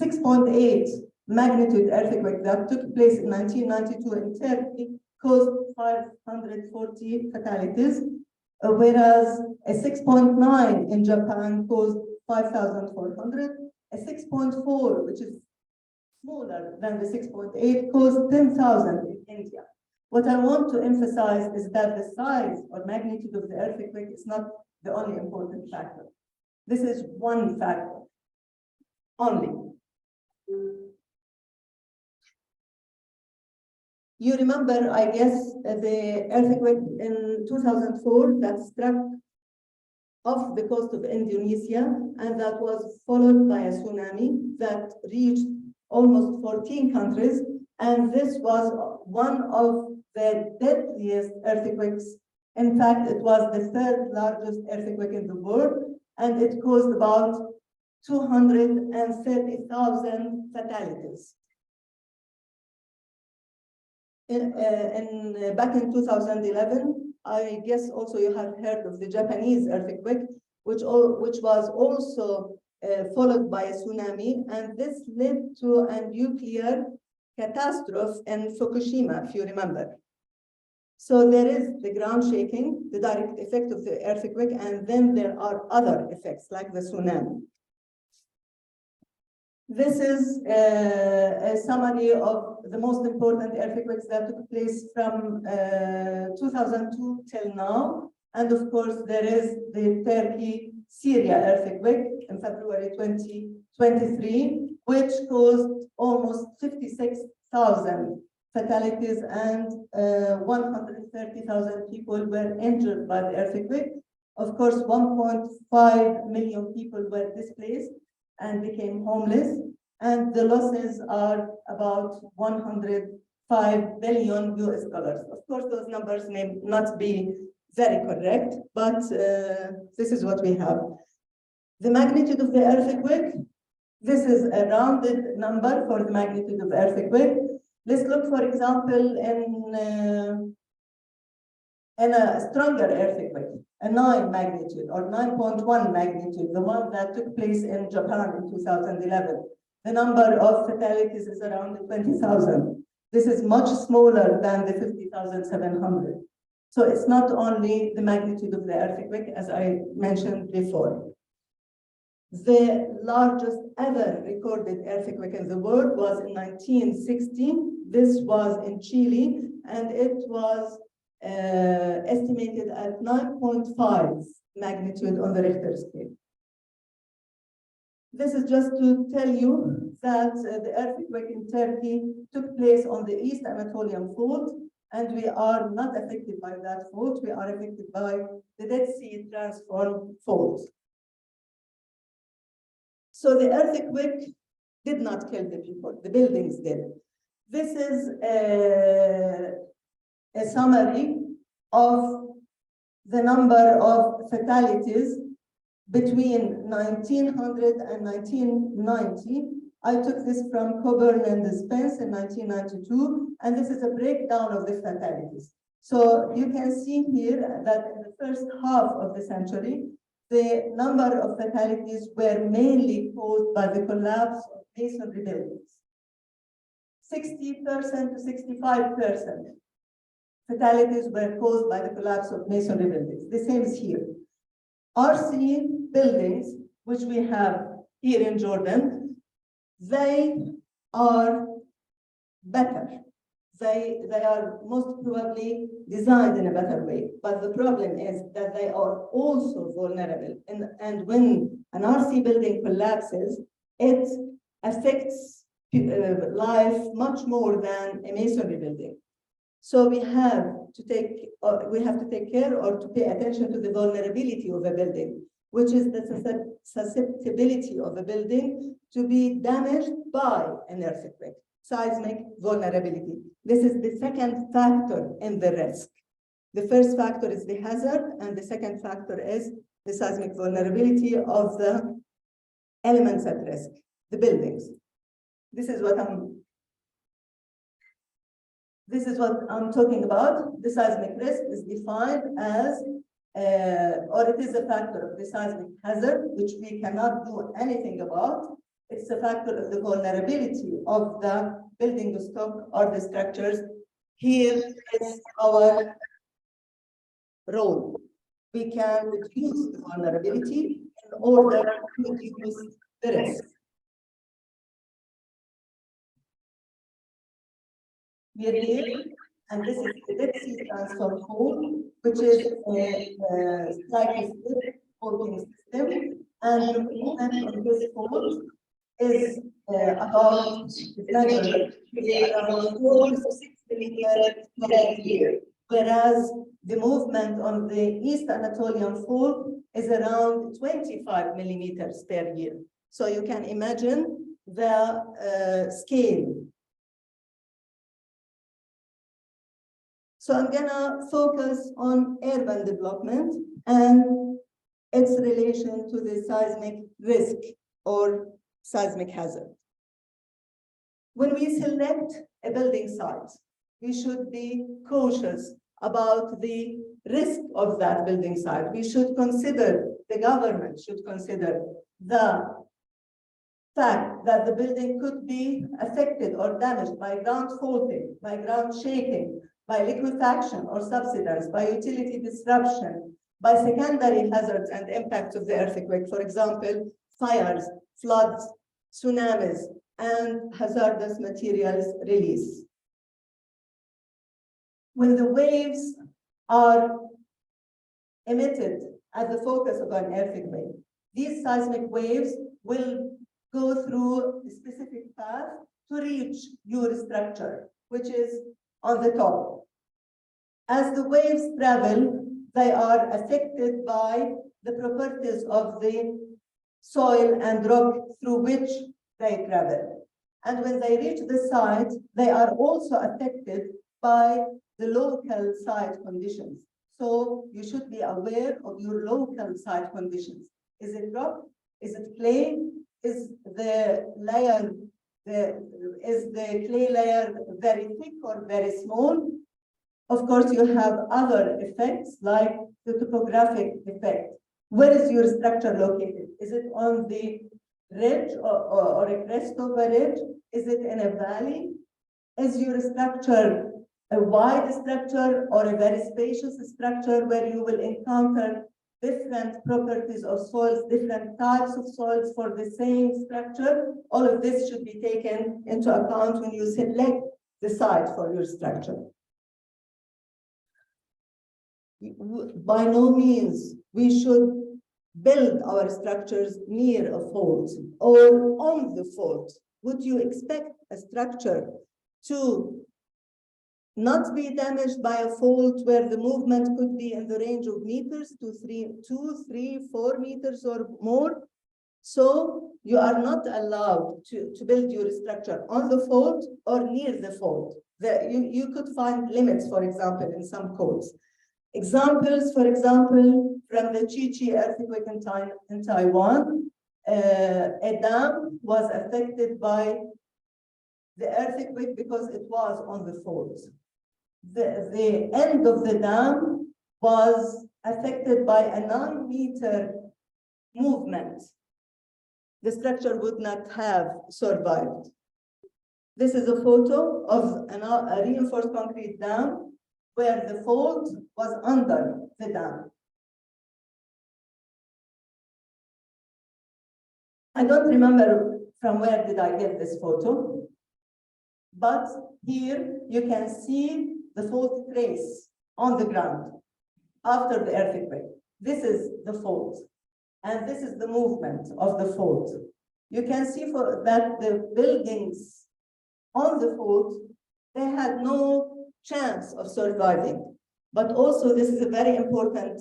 6.8 magnitude earthquake that took place in 1992 in Turkey caused 540 fatalities, whereas a 6.9 in Japan caused 5,400, a 6.4, which is smaller than the 6.8, caused 10,000 in India. What I want to emphasize is that the size or magnitude of the earthquake is not the only important factor. This is one factor only. You remember, I guess, the earthquake in 2004 that struck off the coast of Indonesia, and that was followed by a tsunami that reached almost 14 countries. And this was one of the deadliest earthquakes. In fact, it was the third largest earthquake in the world, and it caused about 230,000 fatalities. Back in 2011, I guess also you have heard of the Japanese earthquake, which was also followed by a tsunami, and this led to a nuclear catastrophe in Fukushima, if you remember. So there is the ground shaking, the direct effect of the earthquake, and then there are other effects like the tsunami. This is a summary of the most important earthquakes that took place from 2002 till now. And of course, there is the Turkey-Syria earthquake in February 2023, which caused almost 56,000 fatalities and 130,000 people were injured by the earthquake. Of course, 1.5 million people were displaced and became homeless, and the losses are about 105 billion US dollars. Of course, those numbers may not be very correct, but this is what we have. The magnitude of the earthquake, this is a rounded number for the magnitude of the earthquake. Let's look, for example, in a stronger earthquake, a 9 magnitude or 9.1 magnitude, the one that took place in Japan in 2011. The number of fatalities is around 20,000. This is much smaller than the 50,700. So it's not only the magnitude of the earthquake, as I mentioned before. The largest ever recorded earthquake in the world was in 1916. This was in Chile, and it was estimated at 9.5 magnitude on the Richter scale. This is just to tell you that the earthquake in Turkey took place on the East Anatolian Fault, and we are not affected by that fault. We are affected by the Dead Sea Transform Fault. So the earthquake did not kill the people, the buildings did. This is a summary of the number of fatalities between 1900 and 1990. I took this from Coburn and Spence in 1992, and this is a breakdown of the fatalities. So you can see here that in the first half of the century, the number of fatalities were mainly caused by the collapse of masonry buildings. 60% to 65% fatalities were caused by the collapse of masonry buildings. The same is here. RC buildings, which we have here in Jordan, they are better. They are most probably designed in a better way. But the problem is that they are also vulnerable. And when an RC building collapses, it affects life much more than a masonry building. So we have to take care or to pay attention to the vulnerability of a building, which is the susceptibility of a building to be damaged by an earthquake, seismic vulnerability. This is the second factor in the risk. The first factor is the hazard, and the second factor is the seismic vulnerability of the elements at risk, the buildings. This is what I'm talking about. The seismic risk is defined as, or it is a factor of the seismic hazard, which we cannot do anything about. It's a factor of the vulnerability of the building stock or the structures. Here is our role. We can reduce the vulnerability in order to reduce the risk. We are here, and this is the Dead Sea Transform Fault, which is a slightly split faulting system, and the movement on this fault is about around 4 to 6 millimeters per year, whereas the movement on the East Anatolian Fault is around 25 millimeters per year. So you can imagine the scale. So I'm gonna focus on urban development and its relation to the seismic risk or seismic hazard. When we select a building site, we should be cautious about the risk of that building site. We should consider, the government should consider the fact that the building could be affected or damaged by ground faulting, by ground shaking, by liquefaction or subsidence, by utility disruption, by secondary hazards and impacts of the earthquake, for example, fires, floods, tsunamis, and hazardous materials release. When the waves are emitted at the focus of an earthquake, these seismic waves will go through a specific path to reach your structure, which is on the top. As the waves travel, they are affected by the properties of the soil and rock through which they travel. And when they reach the site, they are also affected by the local site conditions. So you should be aware of your local site conditions. Is it rock? Is it clay? Is the clay layer very thick or very small? Of course, you have other effects like the topographic effect. Where is your structure located? Is it on the ridge or a crest of a ridge? Is it in a valley? Is your structure a wide structure or a very spacious structure where you will encounter different properties of soils, different types of soils for the same structure? All of this should be taken into account when you select the site for your structure. By no means we should build our structures near a fault or on the fault. Would you expect a structure to not be damaged by a fault where the movement could be in the range of meters to 2, 3, 4 meters or more? So you are not allowed to build your structure on the fault or near the fault. You could find limits, for example, in some codes. Examples, for example, from the Chi earthquake in Taiwan, a dam was affected by the earthquake because it was on the fault. The end of the dam was affected by a 9-meter movement. The structure would not have survived. This is a photo of a reinforced concrete dam where the fault was under the dam. I don't remember from where did I get this photo, but here you can see the fault trace on the ground after the earthquake. This is the fault, and this is the movement of the fault. You can see that the buildings on the fault, they had no chance of surviving. But also this is a very important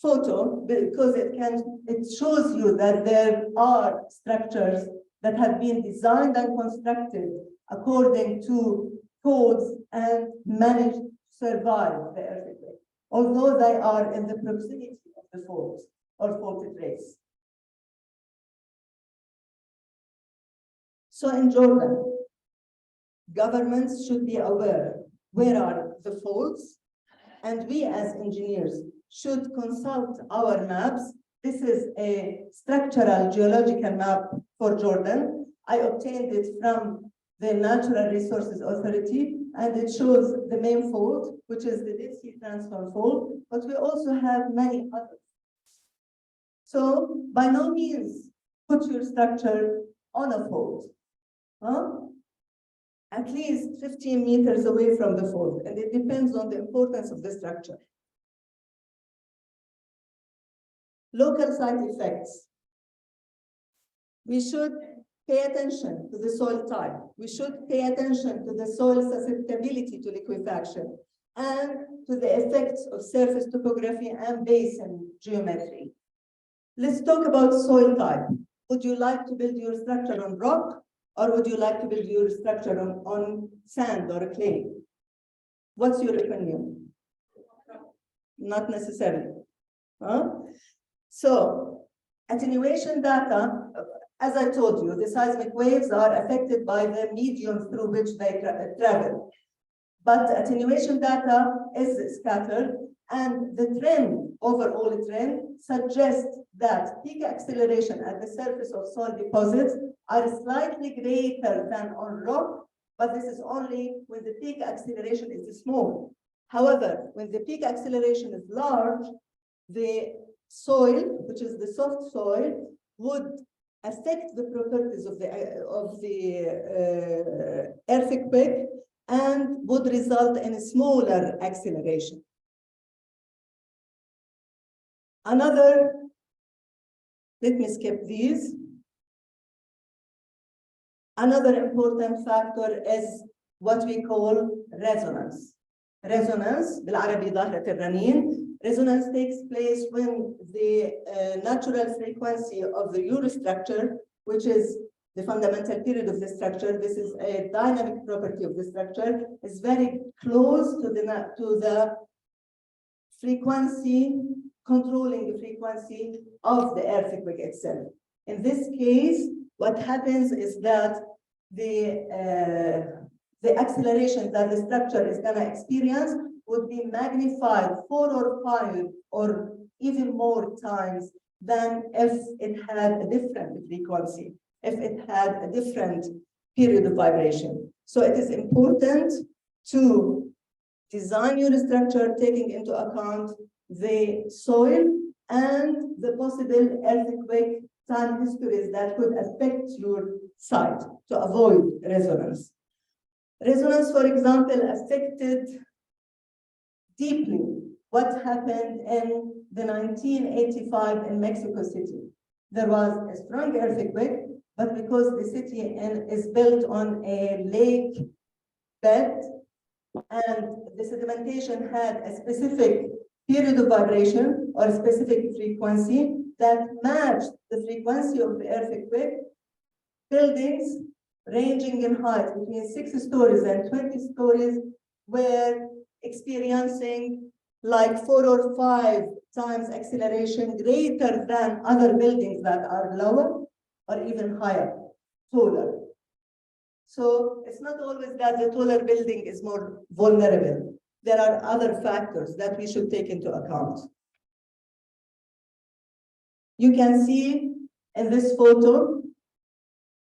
photo because it shows you that there are structures that have been designed and constructed according to codes and managed to survive the earthquake, although they are in the proximity of the fault or faulted trace. So in Jordan, governments should be aware where are the faults, and we as engineers should consult our maps. This is a structural geological map for Jordan. I obtained it from the Natural Resources Authority, and it shows the main fault, which is the Dead Sea Transfer fault, but we also have many others. So by no means put your structure on a fault. At least 15 meters away from the fault, and it depends on the importance of the structure. Local site effects. We should pay attention to the soil type. We should pay attention to the soil susceptibility to liquefaction and to the effects of surface topography and basin geometry. Let's talk about soil type. Would you like to build your structure on rock, or would you like to build your structure on sand or clay? What's your opinion? Not necessarily. So, attenuation data, as I told you, the seismic waves are affected by the medium through which they travel. But attenuation data is scattered, and the trend, overall trend, suggests that peak acceleration at the surface of soil deposits are slightly greater than on rock, but this is only when the peak acceleration is small. However, when the peak acceleration is large, the soil, which is the soft soil, would affect the properties of the earthquake and would result in a smaller acceleration. Another, let me skip these. Another important factor is what we call resonance. Resonance, بالعربي ظاهرة الرنين. Resonance takes place when the natural frequency of the Eurostructure, which is the fundamental period of the structure, this is a dynamic property of the structure, is very close to the frequency, controlling the frequency of the earthquake itself. In this case, what happens is that the the acceleration that the structure is going to experience would be magnified 4 or 5 or even more times than if it had a different frequency, if it had a different period of vibration. So it is important to design your structure taking into account the soil and the possible earthquake time histories that could affect your site to avoid resonance. Resonance, for example, affected deeply what happened in the 1985 in Mexico City. There was a strong earthquake, but because the city is built on a lake bed and the sedimentation had a specific period of vibration or a specific frequency that matched the frequency of the earthquake, buildings ranging in height between 6 stories and 20 stories were experiencing like 4 or 5 times acceleration greater than other buildings that are lower or even higher, taller. So it's not always that the taller building is more vulnerable. There are other factors that we should take into account. You can see in this photo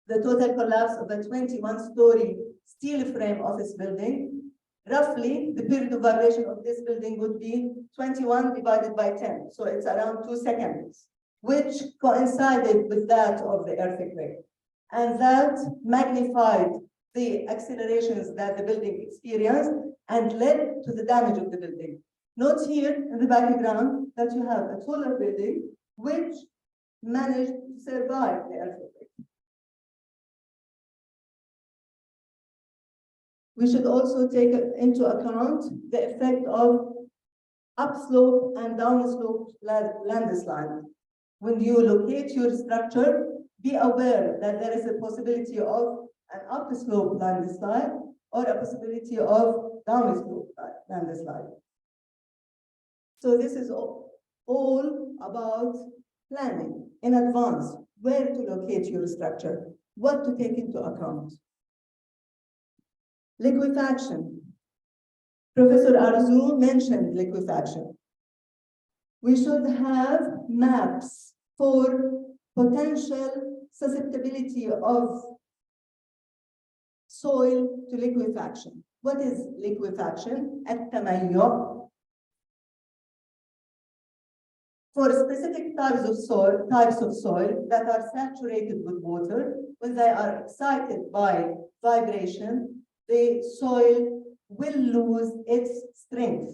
the total collapse of a 21-story steel frame office building. Roughly, the period of vibration of this building would be 21 divided by 10. So it's around 2 seconds, which coincided with that of the earthquake. And that magnified the accelerations that the building experienced and led to the damage of the building. Note here in the background that you have a taller building which managed to survive the earthquake. We should also take into account the effect of upslope and downslope landslide. When you locate your structure, be aware that there is a possibility of an upslope landslide or a possibility of downslope landslide. So this is all about planning in advance, where to locate your structure, what to take into account. Liquefaction. Professor Arzu mentioned liquefaction. We should have maps for potential susceptibility of soil to liquefaction. What is liquefaction? التميع. For specific types of soil that are saturated with water, when they are excited by vibration, the soil will lose its strength.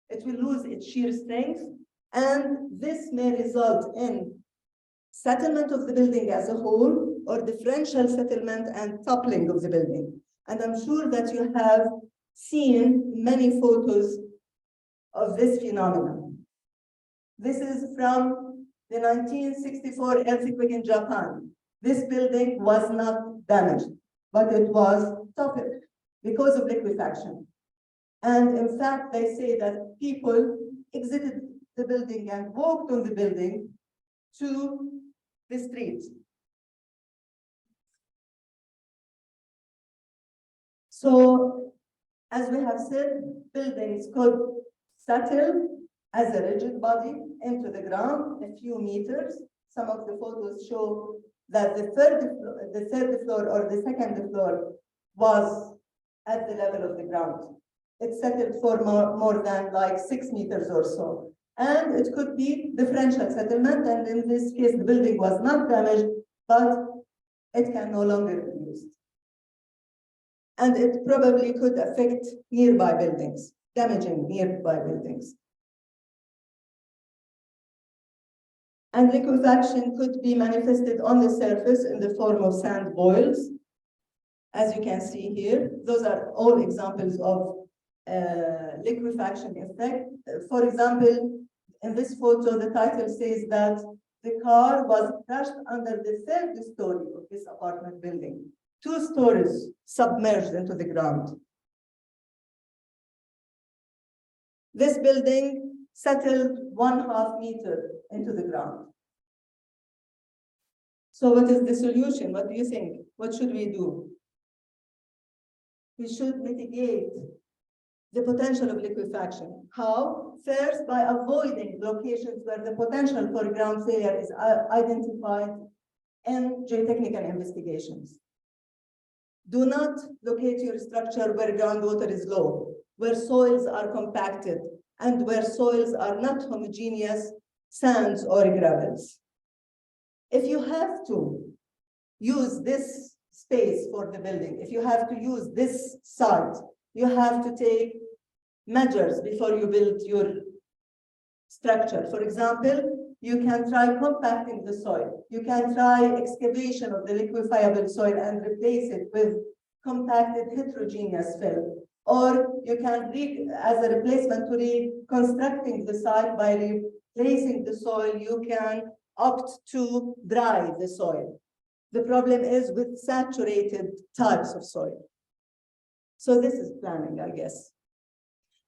It will lose its shear strength, and this may result in settlement of the building as a whole or differential settlement and toppling of the building. And I'm sure that you have seen many photos of this phenomenon. This is from the 1964 earthquake in Japan. This building was not damaged, but it was toppled because of liquefaction. And in fact, they say that people exited the building and walked on the building to the street. So, as we have said, buildings could settle as a rigid body into the ground a few meters. Some of the photos show that the third floor or the second floor was at the level of the ground. It settled for more than like 6 meters or so. And it could be differential settlement, and in this case, the building was not damaged, but it can no longer be used. And it probably could affect nearby buildings, damaging nearby buildings. And liquefaction could be manifested on the surface in the form of sand boils. As you can see here, those are all examples of liquefaction effect. For example, in this photo, the title says that the car was crushed under the 3rd story of this apartment building. 2 stories submerged into the ground. This building settled 1/2 meter into the ground. So what is the solution? What do you think? What should we do? we should mitigate the potential of liquefaction. How? First, by avoiding locations where the potential for ground failure is identified in geotechnical investigations. Do not locate your structure where groundwater is low, where soils are compacted, and where soils are not homogeneous sands or gravels. If you have to use this space for the building, if you have to use this site, you have to take measures before you build your structure. For example, you can try compacting the soil. You can try excavation of the liquefiable soil and replace it with compacted heterogeneous fill. Or you can, as a replacement to reconstructing the site by replacing the soil, you can opt to dry the soil. The problem is with saturated types of soil. So this is planning, I guess.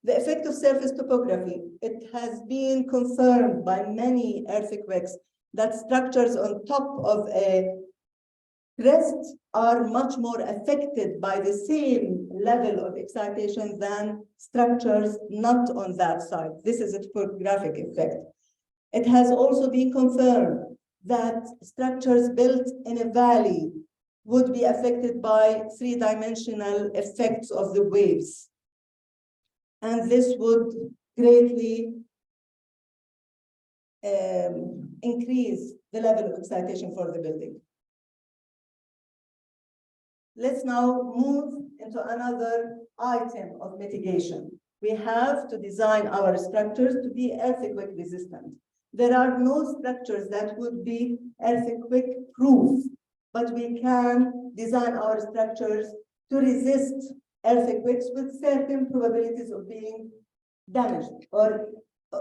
The effect of surface topography, it has been confirmed by many earthquakes that structures on top of a crest are much more affected by the same level of excitation than structures not on that side. This is a topographic effect. It has also been confirmed that structures built in a valley would be affected by three-dimensional effects of the waves. And this would greatly increase the level of excitation for the building. Let's now move into another item of mitigation. We have to design our structures to be earthquake resistant. There are no structures that would be earthquake proof, but we can design our structures to resist earthquakes with certain probabilities of being damaged, or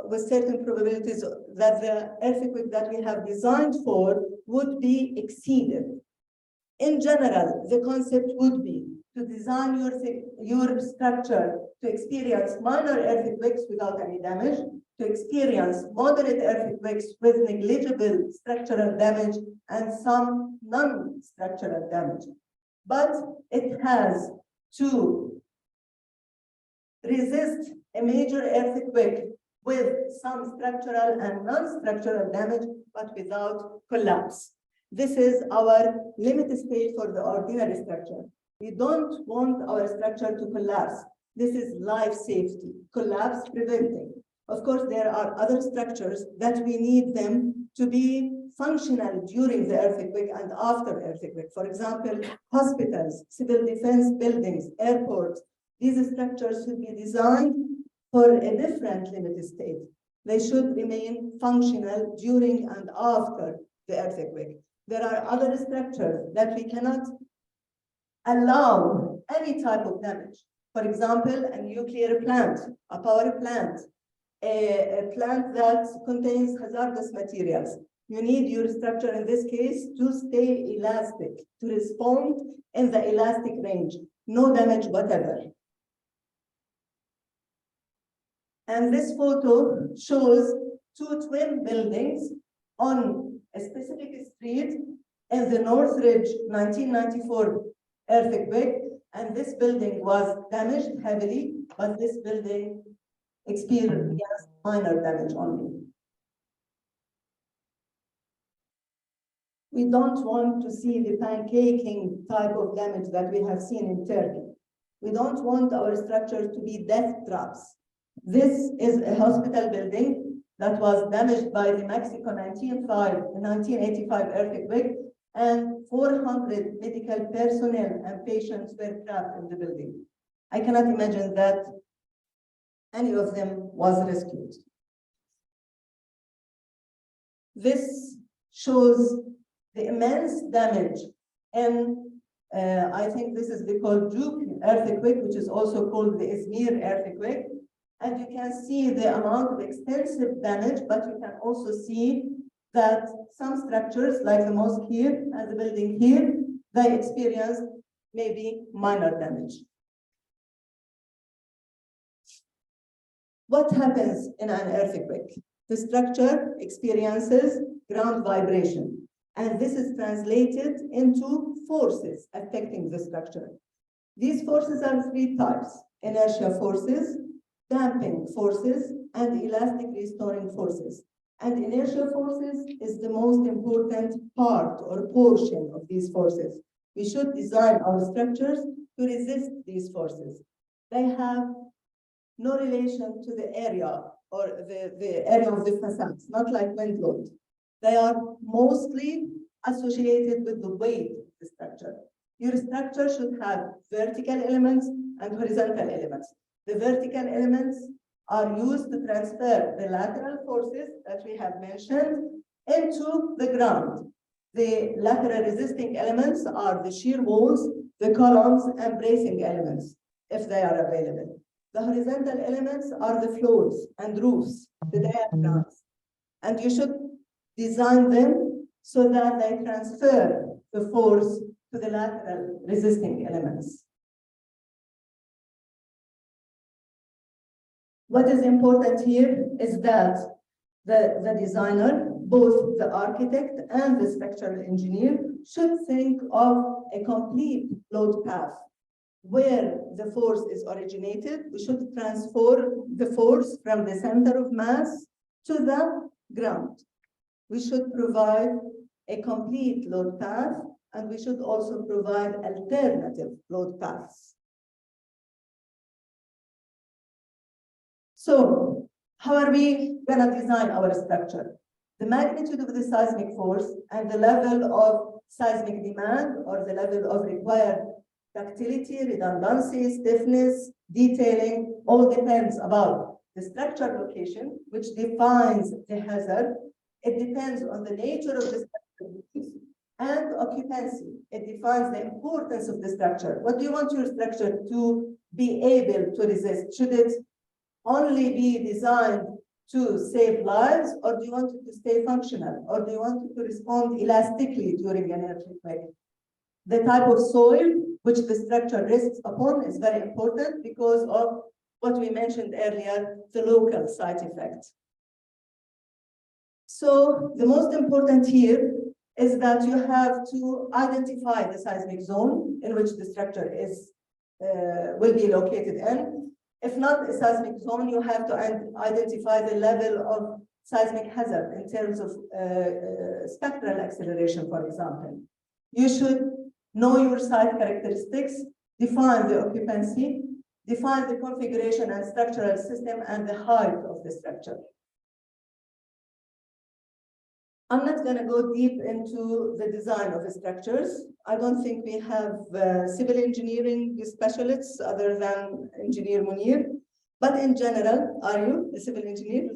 with certain probabilities that the earthquake that we have designed for would be exceeded. In general, the concept would be to design your structure to experience minor earthquakes without any damage, to experience moderate earthquakes with negligible structural damage and some non-structural damage. But it has to resist a major earthquake with some structural and non-structural damage, but without collapse. This is our limit state for the ordinary structure. We don't want our structure to collapse. This is life safety, collapse preventing. Of course, there are other structures that we need them to be functional during the earthquake and after earthquake. For example, hospitals, civil defense buildings, airports. These structures should be designed for a different limit state. They should remain functional during and after the earthquake. There are other structures that we cannot allow any type of damage. For example, a nuclear plant, a power plant, a plant that contains hazardous materials. You need your structure in this case to stay elastic, to respond in the elastic range, no damage whatever. And this photo shows two twin buildings on a specific street in the Northridge 1994 earthquake. And this building was damaged heavily, but this building experienced minor damage only. We don't want to see the pancaking type of damage that we have seen in Turkey. We don't want our structures to be death traps. This is a hospital building that was damaged by the Mexico 1985 earthquake, and 400 medical personnel and patients were trapped in the building. I cannot imagine that any of them was rescued. This shows the immense damage in, I think this is the Koljuk earthquake, which is also called the Izmir earthquake. And you can see the amount of extensive damage, but you can also see that some structures, like the mosque here and the building here, they experienced maybe minor damage. What happens in an earthquake? The structure experiences ground vibration, and this is translated into forces affecting the structure. These forces are three types: inertia forces, damping forces, and elastic restoring forces. And inertia forces is the most important part or portion of these forces. We should design our structures to resist these forces. They have no relation to the area or the area of the facades, not like wind load. They are mostly associated with the weight of the structure. Your structure should have vertical elements and horizontal elements. The vertical elements are used to transfer the lateral forces that we have mentioned into the ground. The lateral resisting elements are the shear walls, the columns, and bracing elements, if they are available. The horizontal elements are the floors and roofs, the diaphragms. And you should design them so that they transfer the force to the lateral resisting elements. What is important here is that the designer, both the architect and the structural engineer, should think of a complete load path. Where the force is originated, we should transfer the force from the center of mass to the ground. We should provide a complete load path, and we should also provide alternative load paths. So, how are we going to design our structure? The magnitude of the seismic force and the level of seismic demand, or the level of required ductility, redundancy, stiffness, detailing, all depends about the structure location, which defines the hazard. It depends on the nature of the structure and occupancy. It defines the importance of the structure. What do you want your structure to be able to resist? Should it only be designed to save lives, or do you want it to stay functional, or do you want it to respond elastically during an earthquake? The type of soil which the structure rests upon is very important because of what we mentioned earlier, the local site effect. So the most important here is that you have to identify the seismic zone in which the structure will be located in. If not a seismic zone, you have to identify the level of seismic hazard in terms of spectral acceleration, for example. You should know your site characteristics, define the occupancy, define the configuration and structural system, and the height of the structure. I'm not going to go deep into the design of the structures. I don't think we have civil engineering specialists other than Engineer Munir. But in general, are you a civil engineer?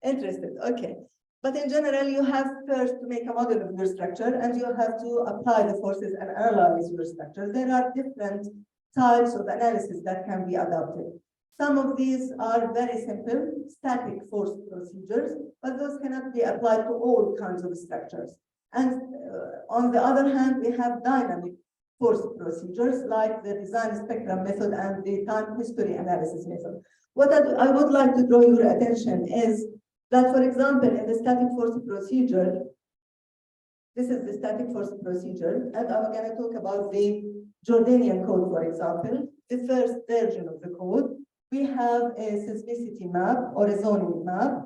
Interested, okay. But in general, you have first to make a model of your structure, and you have to apply the forces and analyze your structure. There are different types of analysis that can be adopted. Some of these are very simple, static force procedures, but those cannot be applied to all kinds of structures. And on the other hand, we have dynamic force procedures like the design spectrum method and the time history analysis method. What I would like to draw your attention is that, for example, in the static force procedure, this is the static force procedure, and I'm going to talk about the Jordanian code, for example, the first version of the code. We have a seismicity map or a zoning map.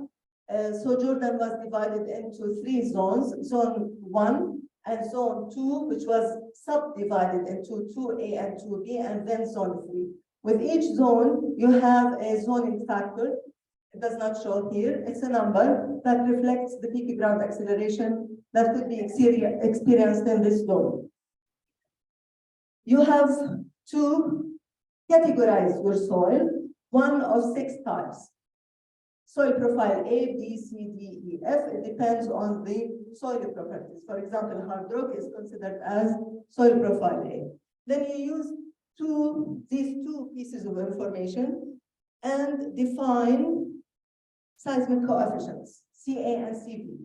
So Jordan was divided into 3 zones, zone 1 and zone 2, which was subdivided into 2A and 2B, and then zone 3. With each zone, you have a zoning factor. It does not show here. It's a number that reflects the peak ground acceleration that could be experienced in this zone. You have to categorize your soil, one of 6 types. Soil profile A, B, C, D, E, F. It depends on the soil properties. For example, hard rock is considered as soil profile A. Then you use these two pieces of information and define seismic coefficients, CA and CB.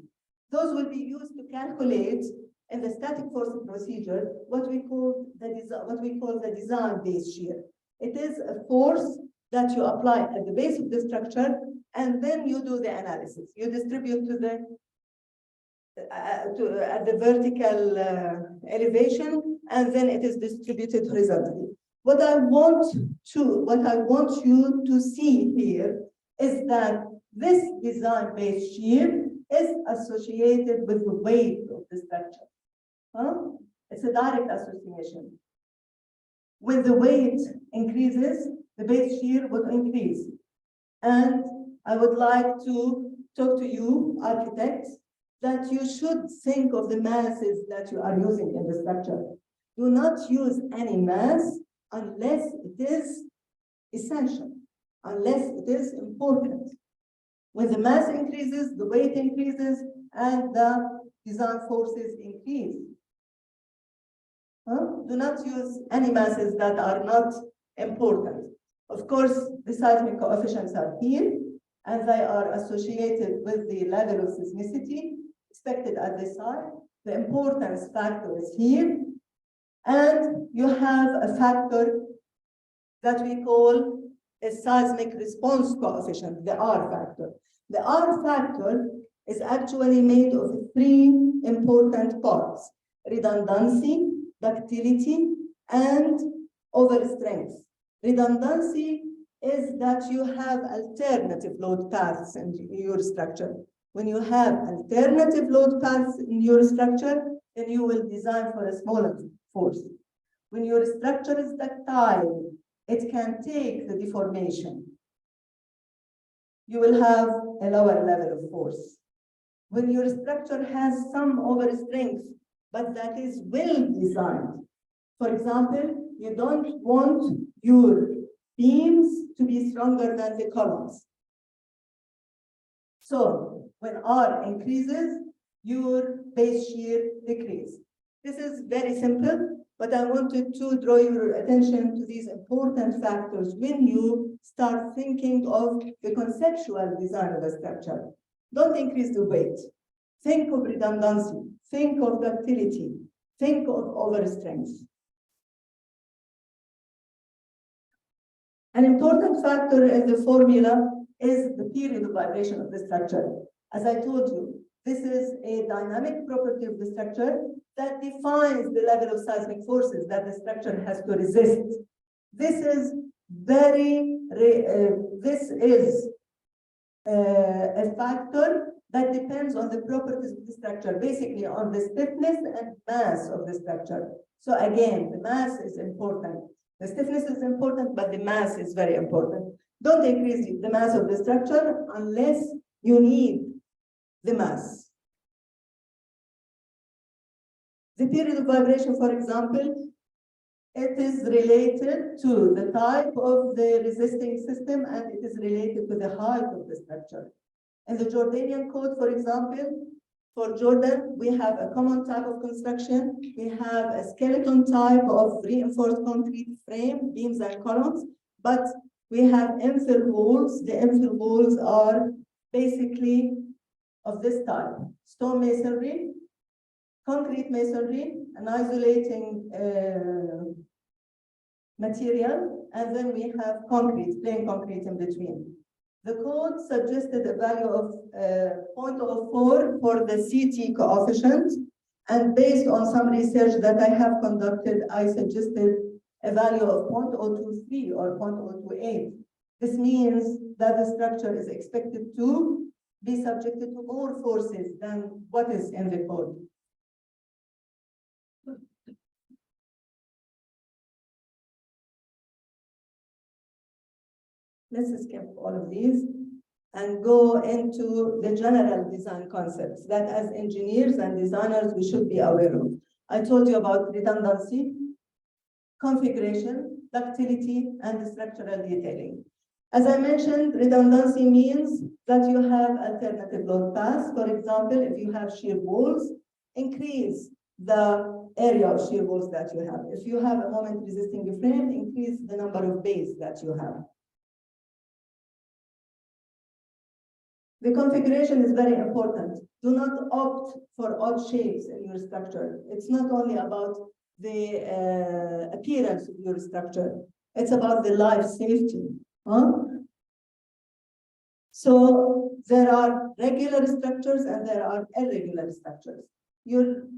Those will be used to calculate in the static force procedure what we call the design base shear. It is a force that you apply at the base of the structure, and then you do the analysis. You distribute at the vertical elevation, and then it is distributed horizontally. What I want you to see here is that this design-based shear is associated with the weight of the structure. It's a direct association. When the weight increases, the base shear will increase. And I would like to talk to you, architects, that you should think of the masses that you are using in the structure. Do not use any mass unless it is essential, unless it is important. When the mass increases, the weight increases, and the design forces increase. Do not use any masses that are not important. Of course, the seismic coefficients are here, and they are associated with the level of seismicity expected at this site. The importance factor is here, and you have a factor that we call a seismic response coefficient, the R factor. The R factor is actually made of three important parts: redundancy, ductility, and overstrength. Redundancy is that you have alternative load paths in your structure. When you have alternative load paths in your structure, then you will design for a smaller force. When your structure is ductile, it can take the deformation. You will have a lower level of force. When your structure has some overstrength, but that is well designed. For example, you don't want your beams to be stronger than the columns. So when R increases, your base shear decreases. This is very simple, but I wanted to draw your attention to these important factors when you start thinking of the conceptual design of a structure. Don't increase the weight. Think of redundancy. Think of ductility. Think of overstrength. An important factor in the formula is the period of vibration of the structure. As I told you, this is a dynamic property of the structure that defines the level of seismic forces that the structure has to resist. This is a factor that depends on the properties of the structure, basically on the stiffness and mass of the structure. So again, the mass is important. The stiffness is important, but the mass is very important. Don't increase the mass of the structure unless you need the mass. The period of vibration, for example, it is related to the type of the resisting system, and it is related to the height of the structure. In the Jordanian code, for example, for Jordan, we have a common type of construction. We have a skeleton type of reinforced concrete frame, beams and columns, but we have infill walls. The infill walls are basically of this type: stone masonry, concrete masonry, an isolating material, and then we have concrete, plain concrete in between. The code suggested a value of 0.04 for the CT coefficient, and based on some research that I have conducted, I suggested a value of 0.023 or 0.028. This means that the structure is expected to be subjected to more forces than what is in the code. Let's skip all of these and go into the general design concepts that as engineers and designers we should be aware of. I told you about redundancy, configuration, ductility, and structural detailing. As I mentioned, redundancy means that you have alternative load paths. For example, if you have shear walls, increase the area of shear walls that you have. If you have a moment resisting a frame, increase the number of bays that you have. The configuration is very important. Do not opt for odd shapes in your structure. It's not only about the appearance of your structure. It's about the life safety. So there are regular structures and there are irregular structures. You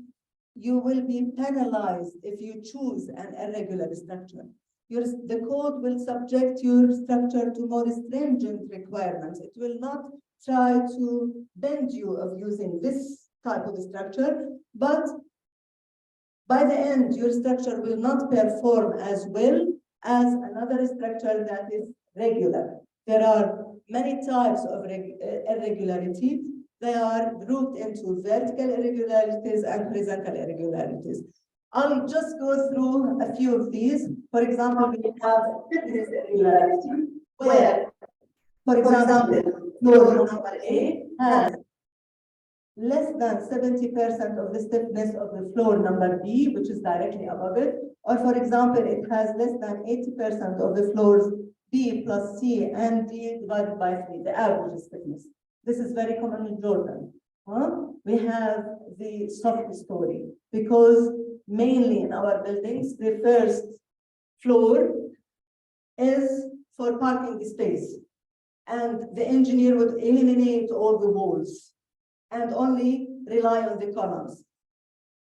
will be penalized if you choose an irregular structure. the code will subject your structure to more stringent requirements. It will not try to bend you of using this type of structure, but by the end, your structure will not perform as well as another structure that is regular. There are many types of irregularity. They are grouped into vertical irregularities and horizontal irregularities. I'll just go through a few of these. For example, we have stiffness irregularity, where, for example, floor number A has less than 70% of the stiffness of the floor number B, which is directly above it. Or for example, it has less than 80% of the floors B plus C and D divided by 3, the average stiffness. This is very common in Jordan. We have the soft story because mainly in our buildings, the first floor is for parking space. And the engineer would eliminate all the walls and only rely on the columns.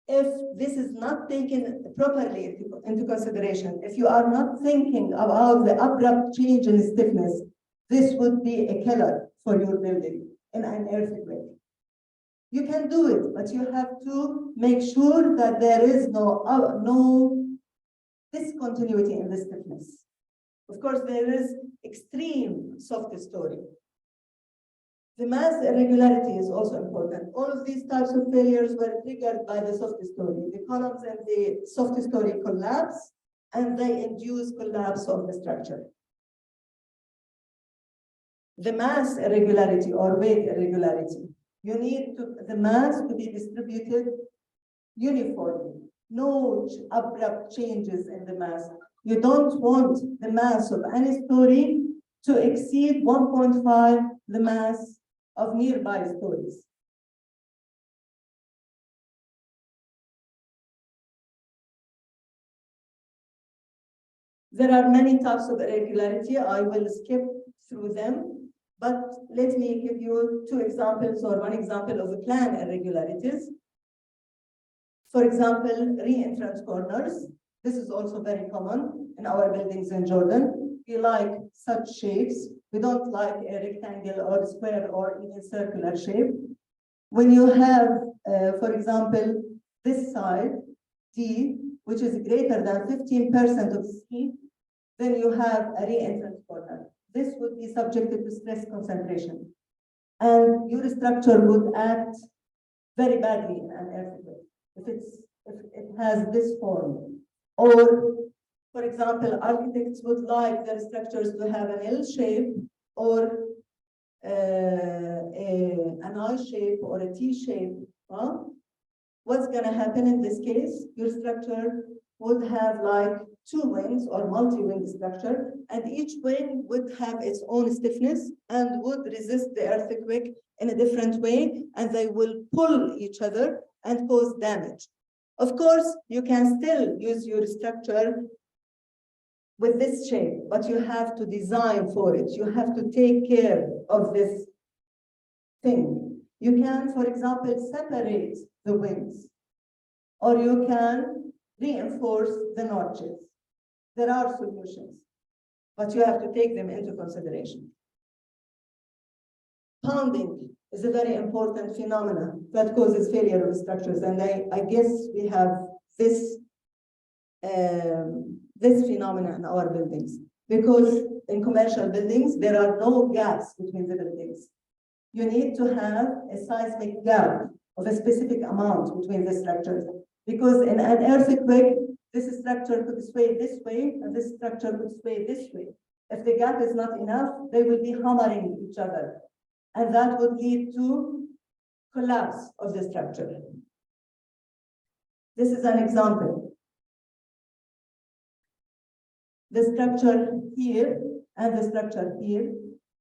If this is not taken properly into consideration, if you are not thinking about the abrupt change in stiffness, this would be a killer for your building in an earthquake. You can do it, but you have to make sure that there is no discontinuity in the stiffness. Of course, there is extreme soft story. The mass irregularity is also important. All of these types of failures were triggered by the soft story. The columns and the soft story collapse, and they induce collapse of the structure. The mass irregularity or weight irregularity. You need the mass to be distributed uniformly. No abrupt changes in the mass. You don't want the mass of any story to exceed 1.5 the mass of nearby stories. There are many types of irregularity. I will skip through them, but let me give you two examples or one example of the plan irregularities. For example, re-entrance corners. This is also very common in our buildings in Jordan. We like such shapes. We don't like a rectangle or a square or even circular shape. When you have, for example, this side, D, which is greater than 15% of C, then you have a re-entrance corner. This would be subjected to stress concentration. And your structure would act very badly in an earthquake if it has this form. Or, for example, architects would like their structures to have an L shape or an I shape or a T shape. What's going to happen in this case? Your structure would have like two wings or multi-wing structure, and each wing would have its own stiffness and would resist the earthquake in a different way, and they will pull each other and cause damage. Of course, you can still use your structure with this shape, but you have to design for it. You have to take care of this thing. You can, for example, separate the wings, or you can reinforce the notches. There are solutions, but you have to take them into consideration. Pounding is a very important phenomenon that causes failure of structures, and I guess we have this phenomenon in our buildings, because in commercial buildings there are no gaps between the buildings. You need to have a seismic gap of a specific amount between the structures, because in an earthquake, this structure could sway this way and this structure could sway this way. If the gap is not enough, they will be hammering each other, and that would lead to collapse of the structure. This is an example. The structure here and the structure here,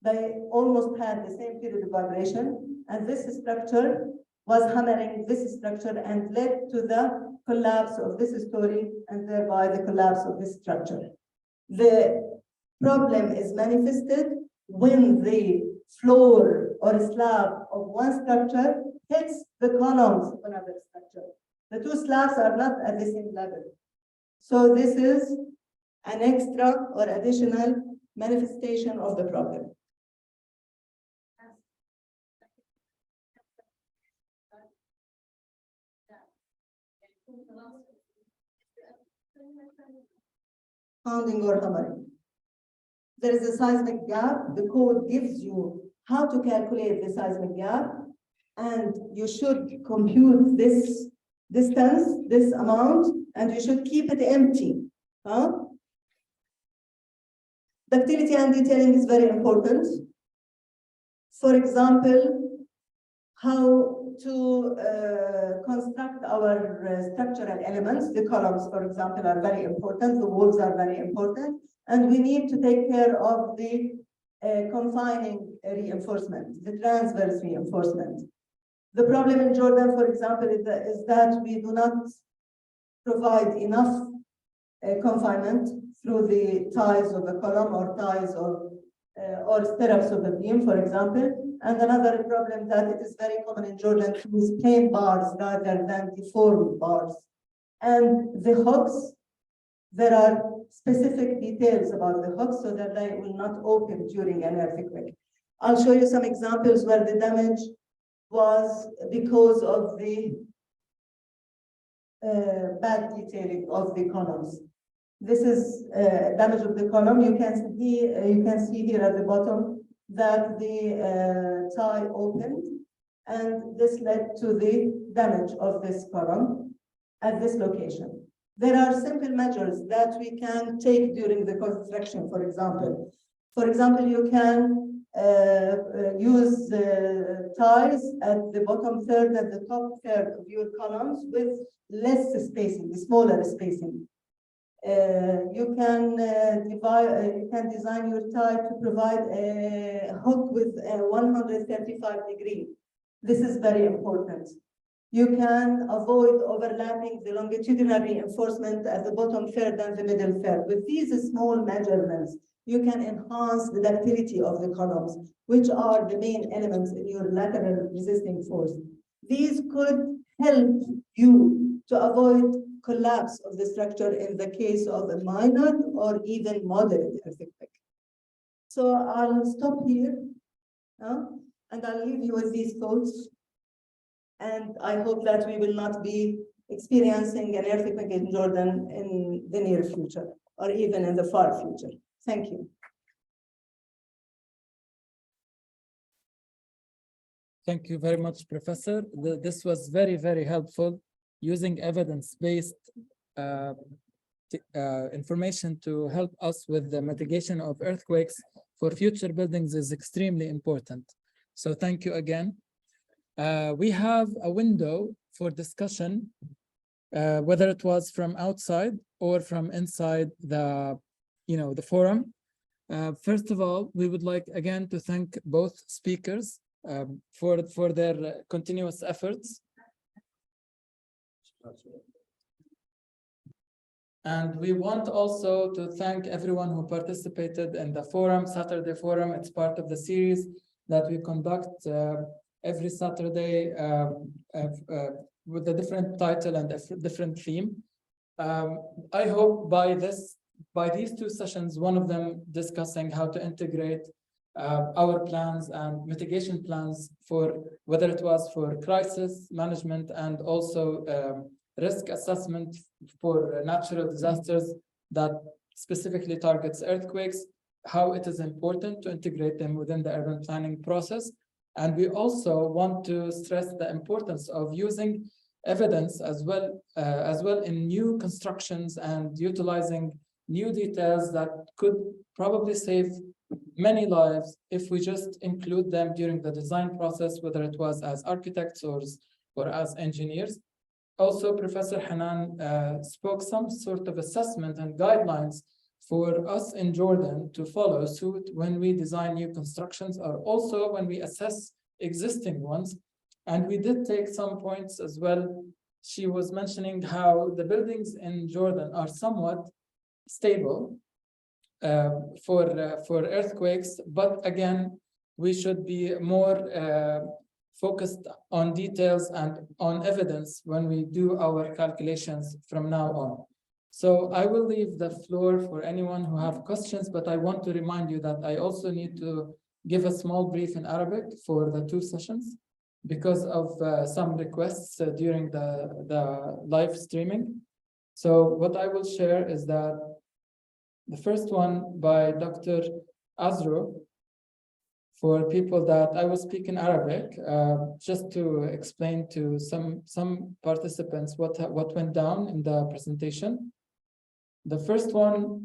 they almost had the same period of vibration, and this structure was hammering this structure and led to the collapse of this story and thereby the collapse of this structure. The problem is manifested when the floor or slab of one structure hits the columns of another structure. The two slabs are not at the same level. So this is an extra or additional manifestation of the problem. Pounding or hammering. There is a seismic gap. The code gives you how to calculate the seismic gap, and you should compute this distance, this amount, and you should keep it empty. Ductility and detailing is very important. For example, how to construct our structural elements. The columns, for example, are very important. The walls are very important. And we need to take care of the confining reinforcement, the transverse reinforcement. The problem in Jordan, for example, is that we do not provide enough confinement through the ties of the column or ties of or stirrups of the beam, for example. And another problem that it is very common in Jordan to use plain bars rather than deformed bars. And the hooks, there are specific details about the hooks so that they will not open during an earthquake. I'll show you some examples where the damage was because of the bad detailing of the columns. This is damage of the column. You can see here at the bottom that the tie opened, and this led to the damage of this column at this location. There are simple measures that we can take during the construction, for example. For example, you can use ties at the bottom third and the top third of your columns with less spacing, smaller spacing. You can design your tie to provide a hook with a 135 degree. This is very important. You can avoid overlapping the longitudinal reinforcement at the bottom third and the middle third. With these small measurements, you can enhance the ductility of the columns, which are the main elements in your lateral resisting force. These could help you to avoid collapse of the structure in the case of a minor or even moderate earthquake. So I'll stop here, and I'll leave you with these thoughts. And I hope that we will not be experiencing an earthquake in Jordan in the near future, or even in the far future. Thank you. Thank you very much, Professor. This was very, very helpful. Using evidence-based information to help us with the mitigation of earthquakes for future buildings is extremely important. So thank you again. We have a window for discussion, whether it was from outside or from inside the forum. First of all, we would like again to thank both speakers for their continuous efforts. And we want also to thank everyone who participated in the forum, Saturday Forum. It's part of the series that we conduct every Saturday with a different title and a different theme. I hope by these two sessions, one of them discussing how to integrate our plans and mitigation plans for whether it was for crisis management and also risk assessment for natural disasters that specifically targets earthquakes, how it is important to integrate them within the urban planning process. And we also want to stress the importance of using evidence as well in new constructions and utilizing new details that could probably save many lives if we just include them during the design process, whether it was as architects or as engineers. Also, Professor Hanan spoke some sort of assessment and guidelines for us in Jordan to follow suit when we design new constructions, or also when we assess existing ones. And we did take some points as well. She was mentioning how the buildings in Jordan are somewhat stable for earthquakes, but again, we should be more focused on details and on evidence when we do our calculations from now on. So I will leave the floor for anyone who have questions, but I want to remind you that I also need to give a small brief in Arabic for the 2 sessions because of some requests during the live streaming. So what I will share is that the first one by Dr. Arzu, for people that I will speak in Arabic, just to explain to some participants what went down in the presentation. The first one,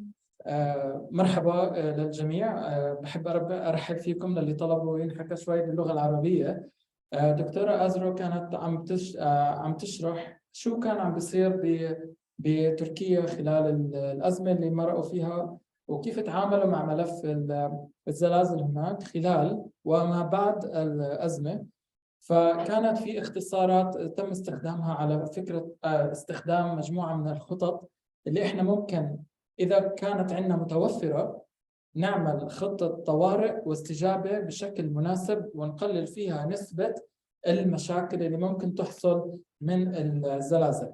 مرحبا للجميع. بحب أرحب فيكم للي طلبوا ينحكى شوي باللغة العربية. دكتورة أزرو كانت عم تشرح شو كان عم بيصير بتركيا خلال الأزمة اللي مرقوا فيها وكيف تعاملوا مع ملف الزلازل هناك خلال وما بعد الأزمة. فكانت في اختصارات تم استخدامها على فكرة استخدام مجموعة من الخطط اللي احنا ممكن إذا كانت عندنا متوفرة نعمل خطة طوارئ واستجابة بشكل مناسب ونقلل فيها نسبة المشاكل اللي ممكن تحصل من الزلازل.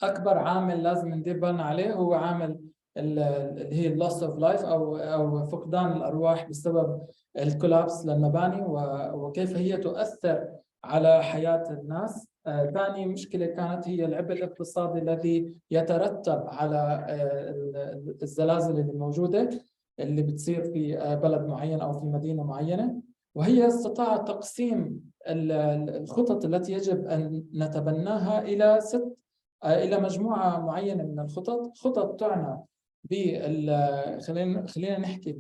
أكبر عامل لازم ندير بالنا عليه هو عامل اللي هي loss of life أو فقدان الأرواح بسبب الكولابس للمباني وكيف هي تؤثر على حياة الناس. ثاني مشكلة كانت هي العبء الاقتصادي الذي يترتب على الزلازل اللي موجودة اللي بتصير في بلد معين أو في مدينة معينة. وهي استطاعت تقسيم الخطط التي يجب أن نتبناها إلى مجموعة معينة من الخطط. خطط تعنى خلينا نحكي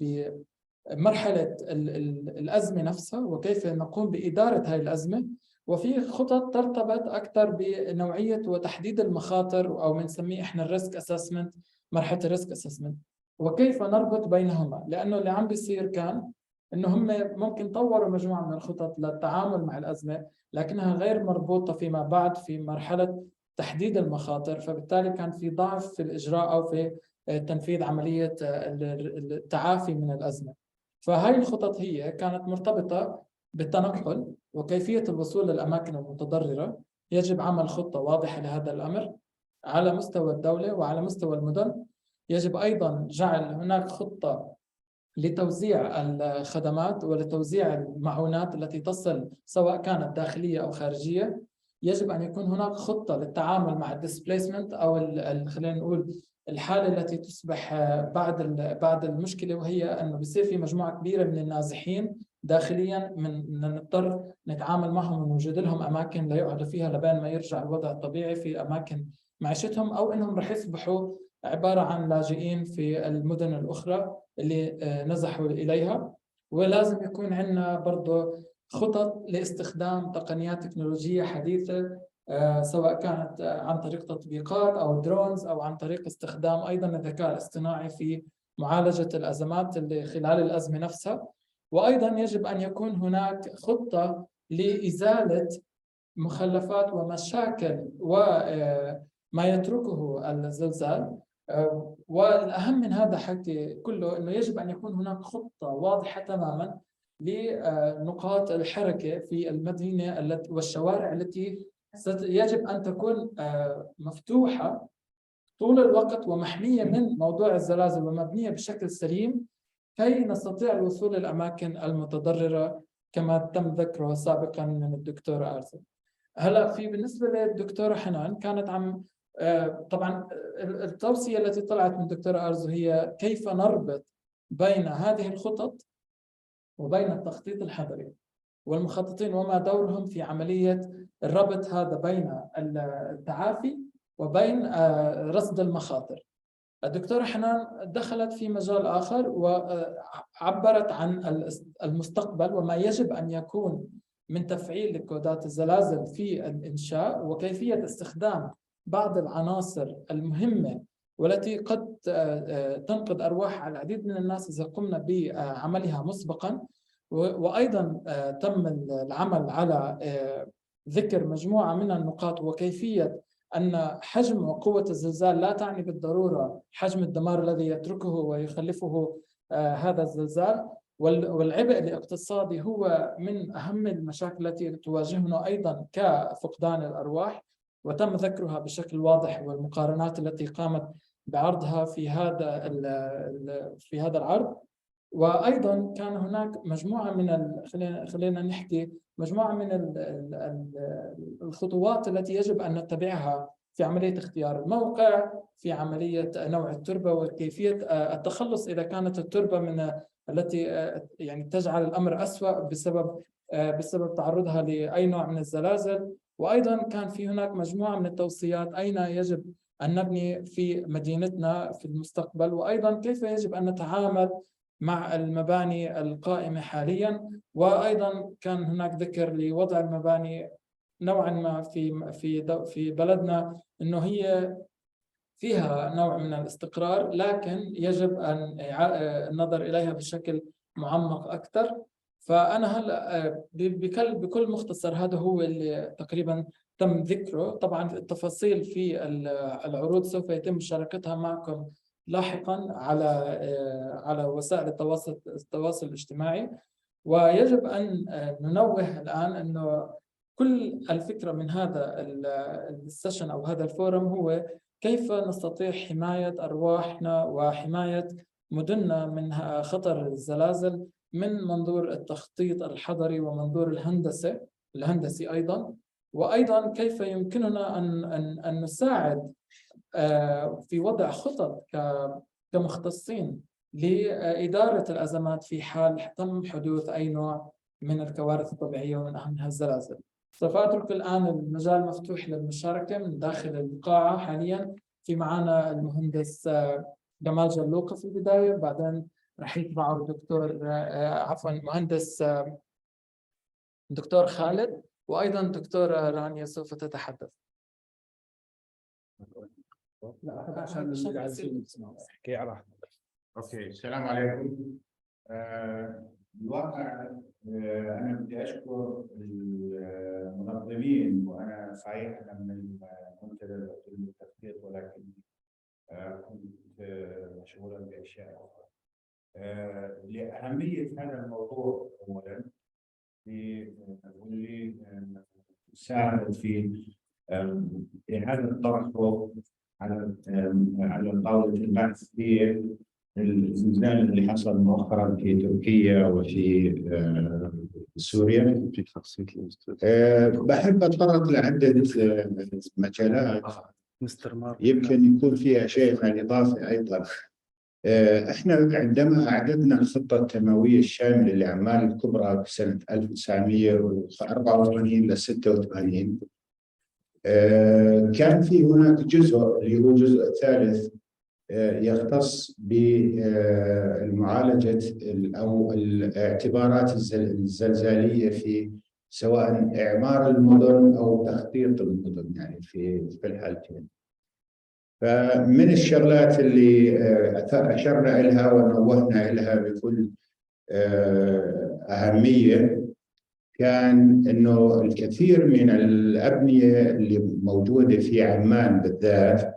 بمرحلة الأزمة نفسها وكيف نقوم بإدارة هذه الأزمة، وفي خطط ترتبط أكثر بنوعية وتحديد المخاطر أو بنسميه إحنا الريسك أسسمنت، مرحلة الريسك أسسمنت، وكيف نربط بينهما. لأنه اللي عم بيصير كان إنه هم ممكن طوروا مجموعة من الخطط للتعامل مع الأزمة لكنها غير مربوطة فيما بعد في مرحلة تحديد المخاطر، فبالتالي كان في ضعف في الإجراء أو في تنفيذ عملية التعافي من الأزمة. فهاي الخطط هي كانت مرتبطة بالتنقل وكيفية الوصول للأماكن المتضررة. يجب عمل خطة واضحة لهذا الأمر على مستوى الدولة وعلى مستوى المدن. يجب أيضا جعل هناك خطة لتوزيع الخدمات ولتوزيع المعونات التي تصل سواء كانت داخلية أو خارجية. يجب أن يكون هناك خطة للتعامل مع الديسبليسمنت أو خلينا نقول الحالة التي تصبح بعد المشكلة، وهي أنه بيصير في مجموعة كبيرة من النازحين داخليا من نضطر نتعامل معهم ونوجد لهم أماكن ليقعدوا فيها لبين ما يرجع الوضع الطبيعي في أماكن معيشتهم، أو أنهم رح يصبحوا عبارة عن لاجئين في المدن الأخرى اللي نزحوا إليها. ولازم يكون عندنا برضو خطط لاستخدام تقنيات تكنولوجية حديثة سواء كانت عن طريق تطبيقات أو درونز أو عن طريق استخدام أيضا الذكاء الاصطناعي في معالجة الأزمات اللي خلال الأزمة نفسها. وأيضا يجب أن يكون هناك خطة لإزالة مخلفات ومشاكل وما يتركه الزلزال. والأهم من هذا حكي كله أنه يجب أن يكون هناك خطة واضحة تماما لنقاط الحركة في المدينة والشوارع التي يجب أن تكون مفتوحة طول الوقت ومحمية من موضوع الزلازل ومبنية بشكل سليم كي نستطيع الوصول للأماكن المتضررة كما تم ذكره سابقا من الدكتورة أرزو. هلا بالنسبة للدكتورة حنان كانت طبعا التوصية التي طلعت من الدكتورة أرزو هي كيف نربط بين هذه الخطط وبين التخطيط الحضري والمخططين وما دورهم في عملية الربط هذا بين التعافي وبين رصد المخاطر. الدكتورة حنان دخلت في مجال آخر وعبرت عن المستقبل وما يجب أن يكون من تفعيل كودات الزلازل في الإنشاء وكيفية استخدام بعض العناصر المهمة والتي قد تنقذ أرواح العديد من الناس إذا قمنا بعملها مسبقا. وأيضا تم العمل على ذكر مجموعة من النقاط وكيفية أن حجم وقوة الزلزال لا تعني بالضرورة حجم الدمار الذي يتركه ويخلفه هذا الزلزال. والعبء الاقتصادي هو من أهم المشاكل التي تواجهنا أيضا كفقدان الأرواح. وتم ذكرها بشكل واضح، والمقارنات التي قامت بعرضها في هذا العرض. وأيضا كان هناك مجموعة من خلينا نحكي مجموعة من الخطوات التي يجب أن نتبعها في عملية اختيار الموقع، في عملية نوع التربة، وكيفية التخلص إذا كانت التربة من التي يعني تجعل الأمر أسوأ بسبب تعرضها لأي نوع من الزلازل. وأيضا كان في هناك مجموعة من التوصيات أين يجب أن نبني في مدينتنا في المستقبل، وأيضا كيف يجب أن نتعامل مع المباني القائمة حاليا. وأيضا كان هناك ذكر لوضع المباني نوعا ما في بلدنا أنه هي فيها نوع من الاستقرار، لكن يجب أن النظر إليها بشكل معمق أكثر. فأنا هلا بكل مختصر هذا هو اللي تقريبا تم ذكره. طبعا التفاصيل في العروض سوف يتم مشاركتها معكم لاحقا على وسائل التواصل الاجتماعي. ويجب أن ننوه الآن أنه كل الفكرة من هذا السيشن أو هذا الفورم هو كيف نستطيع حماية أرواحنا وحماية مدننا من خطر الزلازل من منظور التخطيط الحضري ومنظور الهندسي أيضا. وأيضا كيف يمكننا أن نساعد في وضع خطط كمختصين لإدارة الأزمات في حال تم حدوث أي نوع من الكوارث الطبيعية ومن أهمها الزلازل. سوف أترك الآن المجال مفتوح للمشاركة من داخل القاعة. حاليا في معنا المهندس جمال جلوقة في البداية، بعدين رح يتبعه مهندس دكتور خالد، وأيضا دكتورة رانيا سوف تتحدث. لا عشان اللي عايزين يسمعوا احكي على راحتك. اوكي، السلام عليكم. الواقع انا بدي اشكر المنظمين، وانا صحيح انا من المنتدى التخطيط، ولكن كنت مشغولا باشياء اخرى. لاهميه هذا الموضوع اولا واللي ساعد في إعادة الترقب على طاولة البحث في الزلزال اللي حصل مؤخرا في تركيا وفي سوريا. بحب أتطرق لعدة مجالات يمكن يكون فيها شيء من الإضافة أيضا. احنا عندما أعددنا الخطة التنموية الشاملة للأعمال الكبرى في سنة 1984 ل 86 كان في هناك جزء اللي هو الجزء الثالث يختص بالمعالجة أو الاعتبارات الزلزالية في سواء إعمار المدن أو تخطيط المدن، يعني في الحالتين. فمن الشغلات اللي أشرنا إلها ونوهنا إلها بكل أهمية كان إنه الكثير من الأبنية اللي موجودة في عمان بالذات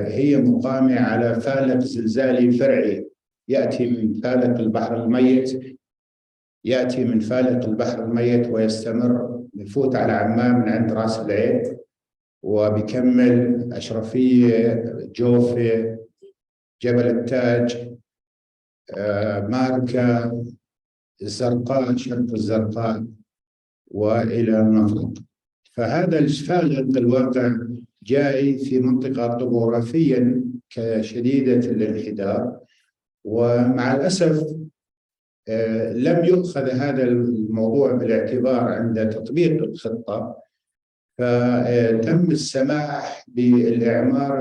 هي مقامة على فالق زلزالي فرعي يأتي من فالق البحر الميت ويستمر، يفوت على عمان من عند راس العين وبيكمل أشرفية، جوفة، جبل التاج، ماركة، الزرقاء، شرق الزرقاء وإلى النفق. فهذا الفالق الواقع جاي في منطقة طبوغرافيا شديدة الانحدار، ومع الأسف لم يؤخذ هذا الموضوع بالاعتبار عند تطبيق الخطة، فتم السماح بالإعمار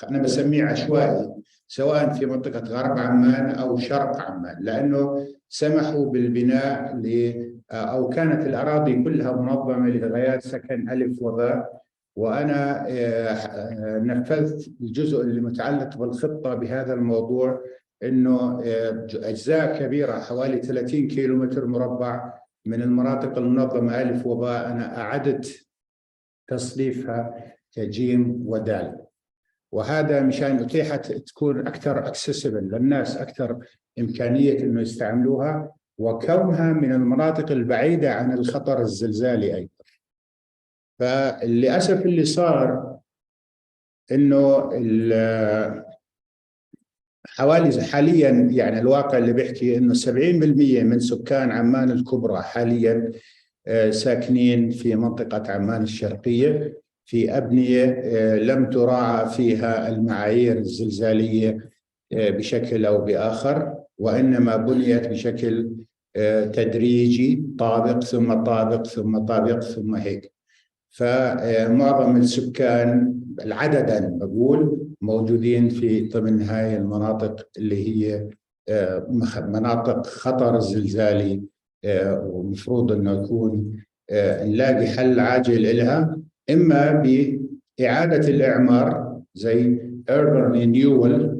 أنا بسميه عشوائي، سواء في منطقة غرب عمان أو شرق عمان، لأنه سمحوا بالبناء أو كانت الأراضي كلها منظمة لغايات سكن ألف وباء. وأنا نفذت الجزء اللي متعلق بالخطة بهذا الموضوع، إنه أجزاء كبيرة حوالي 30 كيلومتر مربع من المناطق المنظمة ألف وباء أنا أعدت تصنيفها كجيم ودال، وهذا مشان أتيحت تكون أكثر أكسسبل للناس، أكثر إمكانية إنه يستعملوها، وكونها من المناطق البعيدة عن الخطر الزلزالي أيضا. فللأسف اللي صار إنه حاليا يعني الواقع اللي بيحكي إنه 70% من سكان عمان الكبرى حاليا ساكنين في منطقة عمان الشرقية في أبنية لم تراعى فيها المعايير الزلزالية بشكل أو بآخر، وإنما بنيت بشكل تدريجي، طابق ثم طابق ثم طابق ثم هيك. فمعظم السكان عددا بقول موجودين في ضمن هاي المناطق اللي هي مناطق خطر الزلزالي، ومفروض انه يكون نلاقي حل عاجل لها، اما بإعادة الإعمار زي urban renewal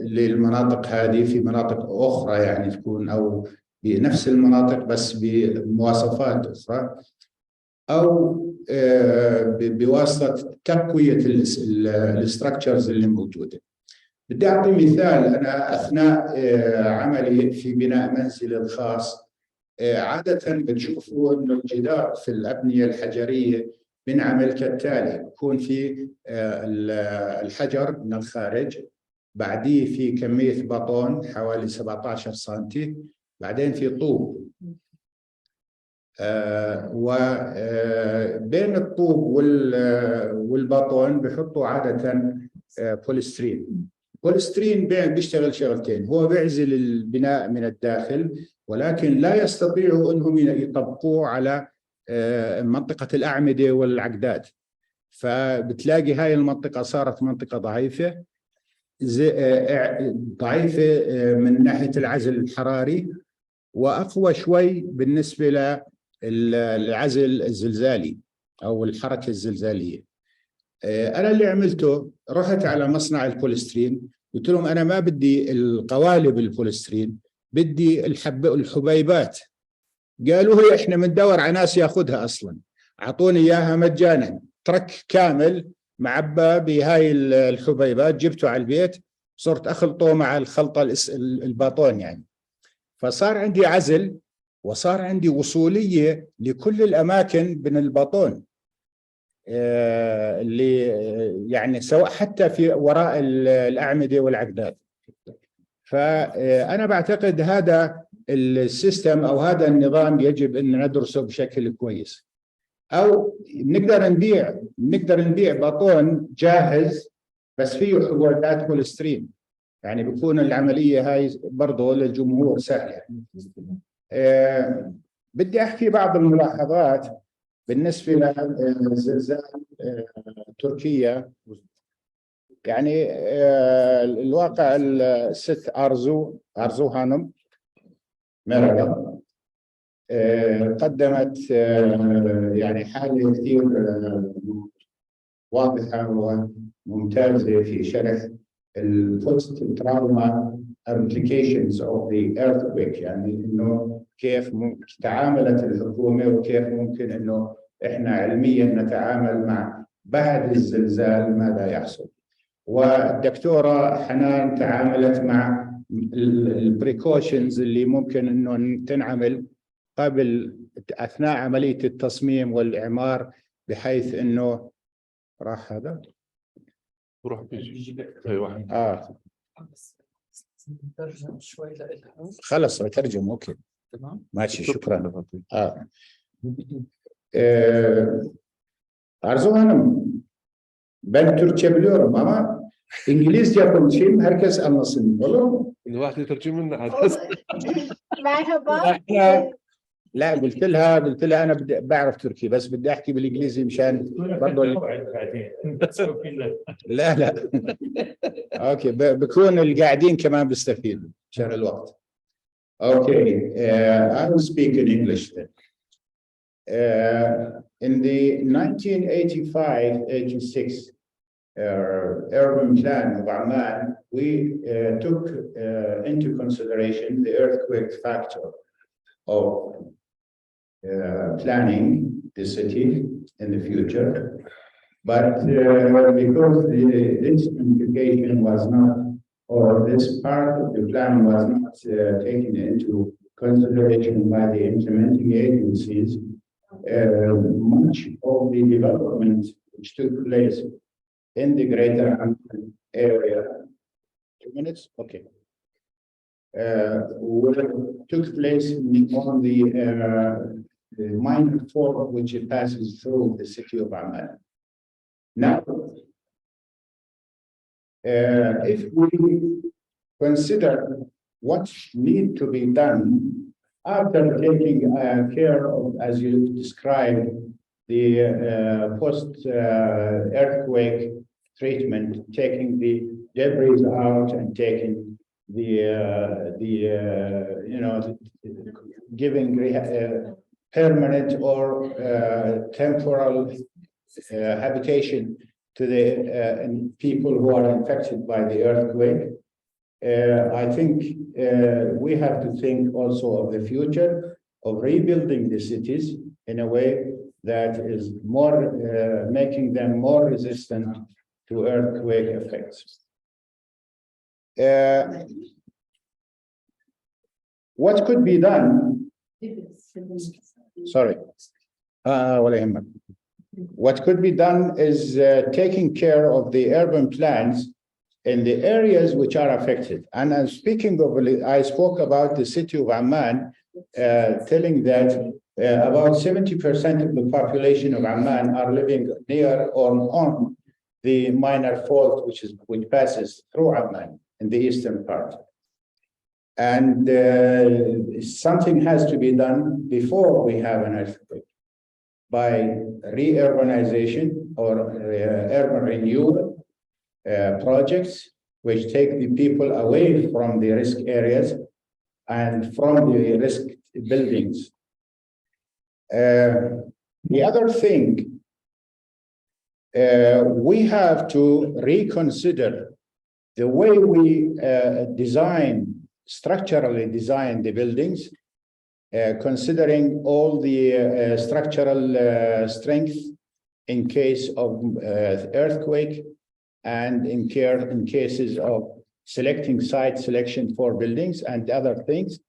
للمناطق هذه في مناطق أخرى يعني تكون، أو بنفس المناطق بس بمواصفات أخرى، أو بواسطة تقوية الاستراكشرز اللي موجودة. بدي أعطي مثال. أنا أثناء عملي في بناء منزلي الخاص عادة بتشوفوا إنه الجدار في الأبنية الحجرية بنعمل كالتالي: بكون في الحجر من الخارج، بعديه في كمية بطون حوالي 17 سنتي، بعدين في طوب، وبين الطوب والبطون بحطوا عادة بوليسترين. بوليسترين بيشتغل شغلتين: هو بيعزل البناء من الداخل، ولكن لا يستطيعوا انهم يطبقوه على منطقة الأعمدة والعقدات، فبتلاقي هاي المنطقة صارت منطقة ضعيفة من ناحية العزل الحراري، وأقوى شوي بالنسبة للعزل الزلزالي أو الحركة الزلزالية. أنا اللي عملته رحت على مصنع البوليسترين، قلت لهم أنا ما بدي القوالب البوليسترين، بدي الحبيبات. قالوا لي إحنا بندور على ناس ياخذها أصلا، أعطوني إياها مجانا، ترك كامل معبى بهاي الحبيبات، جبته على البيت، صرت أخلطه مع الخلطة الباطون يعني، فصار عندي عزل وصار عندي وصولية لكل الأماكن من الباطون اللي يعني سواء حتى في وراء الأعمدة والعقدات. فأنا بعتقد هذا السيستم أو هذا النظام يجب أن ندرسه بشكل كويس، أو نقدر نبيع باطون جاهز بس فيه حبوبات بوليسترين، يعني بكون العملية هاي برضو للجمهور سهلة. بدي أحكي بعض الملاحظات بالنسبة لزلزال تركيا. يعني الواقع الست أرزو هانم مرة قدمت يعني حالة كثير واضحة وممتازة في شرح البوست تراوما implications of the earthquake، يعني إنه كيف تعاملت الحكومة وكيف ممكن إنه إحنا علميا نتعامل مع بعد الزلزال ماذا يحصل. والدكتورة حنان تعاملت مع البريكوشنز اللي ممكن إنه تنعمل قبل أثناء عملية التصميم والإعمار، بحيث إنه راح هذا روح بيجي ايوه نترجم شوي لها. خلص بترجم. اوكي تمام ماشي شكرا. Arzu Hanım, ben Türkçe biliyorum ama İngilizce konuşayım, herkes anlasın, olur mu? الواحد يترجم لنا عاد. مرحبا. لا قلت لها انا بعرف تركي بس بدي احكي بالانجليزي مشان برضه لا اوكي بكون القاعدين كمان بيستفيدوا عشان الوقت. اوكي I will speak in English then. In the 1985-86 urban plan of Amman, we took into consideration the earthquake factor of planning the city in the future, but because this implication was not, or this part of the plan was not taken into consideration by the implementing agencies, much of the development which took place in the greater Amman area. 2 minutes? Okay. Took place on the minor fault which passes through the city of Amman. Now, if we consider what needs to be done after taking care of, as you described, the post-earthquake treatment, taking the debris out and taking giving permanent or temporal habitation to the people who are infected by the earthquake. I think we have to think also of the future of rebuilding the cities in a way that is more making them more resistant to earthquake effects. What could be done? Sorry. What could be done is taking care of the urban plans in the areas which are affected. And I'm speaking of, I spoke about the city of Amman, telling that about 70% of the population of Amman are living near or on the minor fault which passes through Amman in the eastern part. And something has to be done before we have an earthquake by re-urbanization or urban renewal projects which take the people away from the risk areas and from the risk buildings. The other thing, we have to reconsider the way we structurally design the buildings, considering all the structural strength in case of earthquake and in cases of selecting site selection for buildings and other things,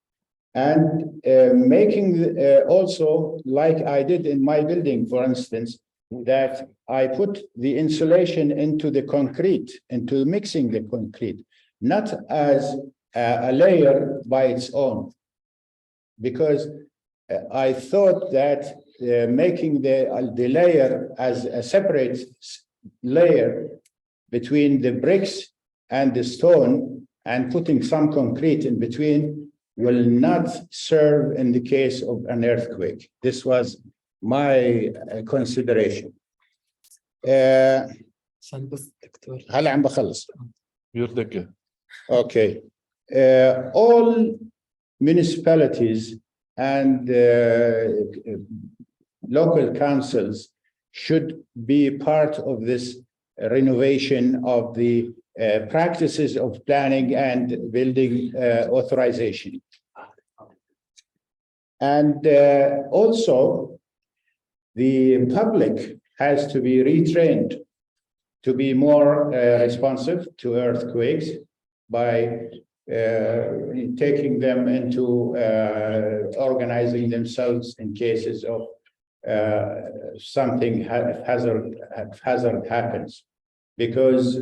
and making also, like I did in my building, for instance, that I put the insulation into the concrete, into mixing the concrete, not as a layer by its own, because I thought that making the layer as a separate layer between the bricks and the stone and putting some concrete in between will not serve in the case of an earthquake. This was my consideration. هلا عم بخلص. يرضيك. Okay. All municipalities and local councils should be part of this renovation of the practices of planning and building authorization. And also, the public has to be retrained to be more responsive to earthquakes by taking them into organizing themselves in cases of something hazard happens, because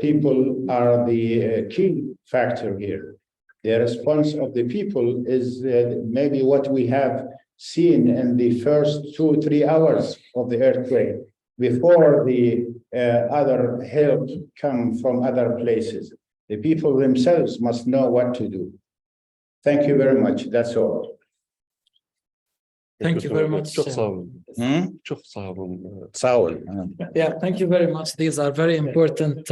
people are the key factor here. The response of the people is maybe what we have seen in the first 2 or 3 hours of the earthquake before the other help come from other places. The people themselves must know what to do. Thank you very much. That's all. Thank you very much. Yeah, thank you very much. These are very important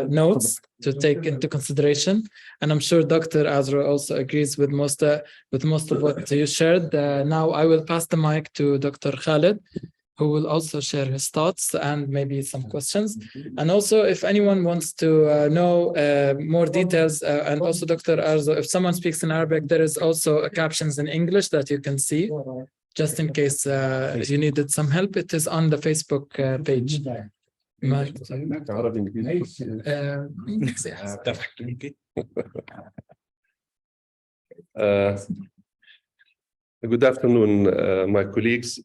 notes to take into consideration, and I'm sure Dr. Azra also agrees with most of what you shared. Now I will pass the mic to Dr. Khalid, who will also share his thoughts and maybe some questions. And also, if anyone wants to know more details, and also Dr. Arzu, if someone speaks in Arabic, there is also captions in English that you can see, just in case you needed some help. It is on the Facebook page. Good afternoon, my colleagues.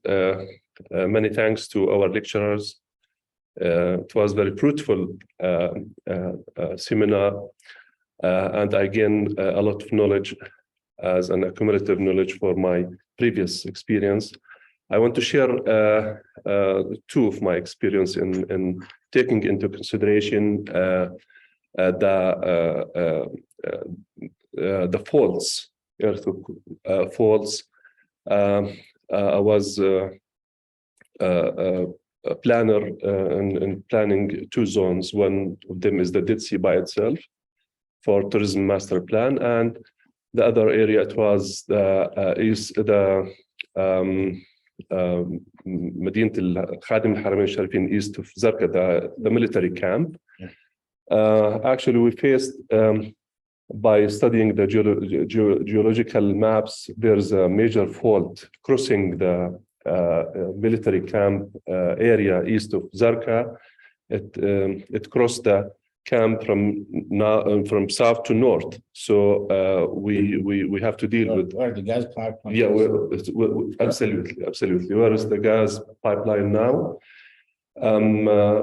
Many thanks to our lecturers. It was very fruitful seminar, and I gained a lot of knowledge as an accumulative knowledge for my previous experience. I want to share two of my experience in taking into consideration the faults, earthquake faults. I was a planner in planning two zones. One of them is the Dead Sea by itself for tourism master plan, and the other area it was the Medinat al-Khadim al-Haramain al-Sharifin east of Zarqa, the military camp. Actually, we faced by studying the geological maps, there's a major fault crossing the military camp area east of Zarqa. It crossed the camp from south to north. So we have to deal with where the gas pipeline. Yeah, absolutely. Where is the gas pipeline now?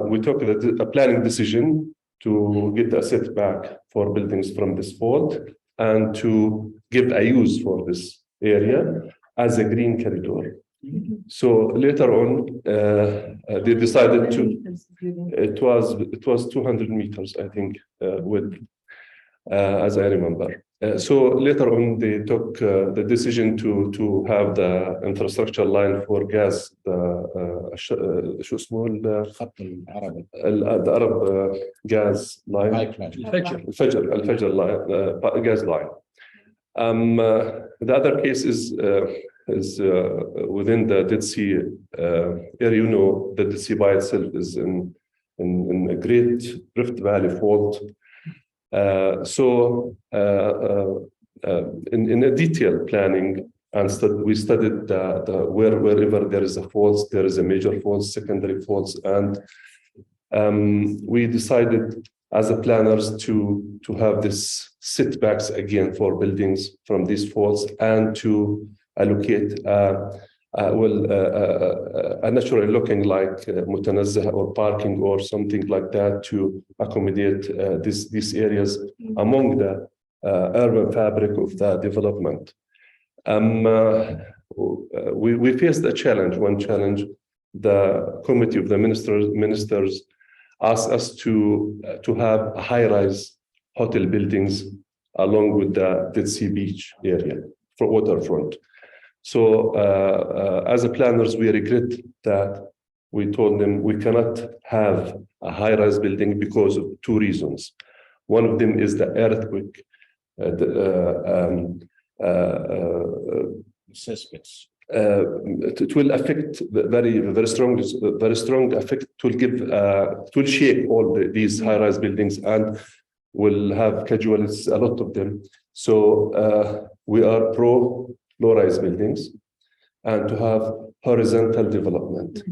We took a planning decision to get a setback for buildings from this fault and to give a use for this area as a green corridor. So later on, they decided to. It was 200 meters, I think, width, as I remember. So later on, they took the decision to have the infrastructure line for gas, شو اسمه الخط العربي. the Arab gas line. Pipeline. Al-Fajr line, gas line. The other case is within the Dead Sea area. You know, the Dead Sea by itself is in a great Rift Valley fault. So in a detailed planning, and we studied wherever there is a fault, there is a major fault, secondary faults, and we decided as a planners to have this setbacks again for buildings from these faults and to allocate a natural looking like mutanazzah or parking or something like that to accommodate these areas among the urban fabric of the development. We faced a challenge. One challenge, the committee of the ministers asked us to have high-rise hotel buildings along with the Dead Sea Beach area for waterfront. So as a planners, we regret that we told them we cannot have a high-rise building because of two reasons. One of them is the earthquake. Suspects. It will affect very strong effect. It will shake all these high-rise buildings and will have casualties, a lot of them. So we are pro low-rise buildings and to have horizontal development.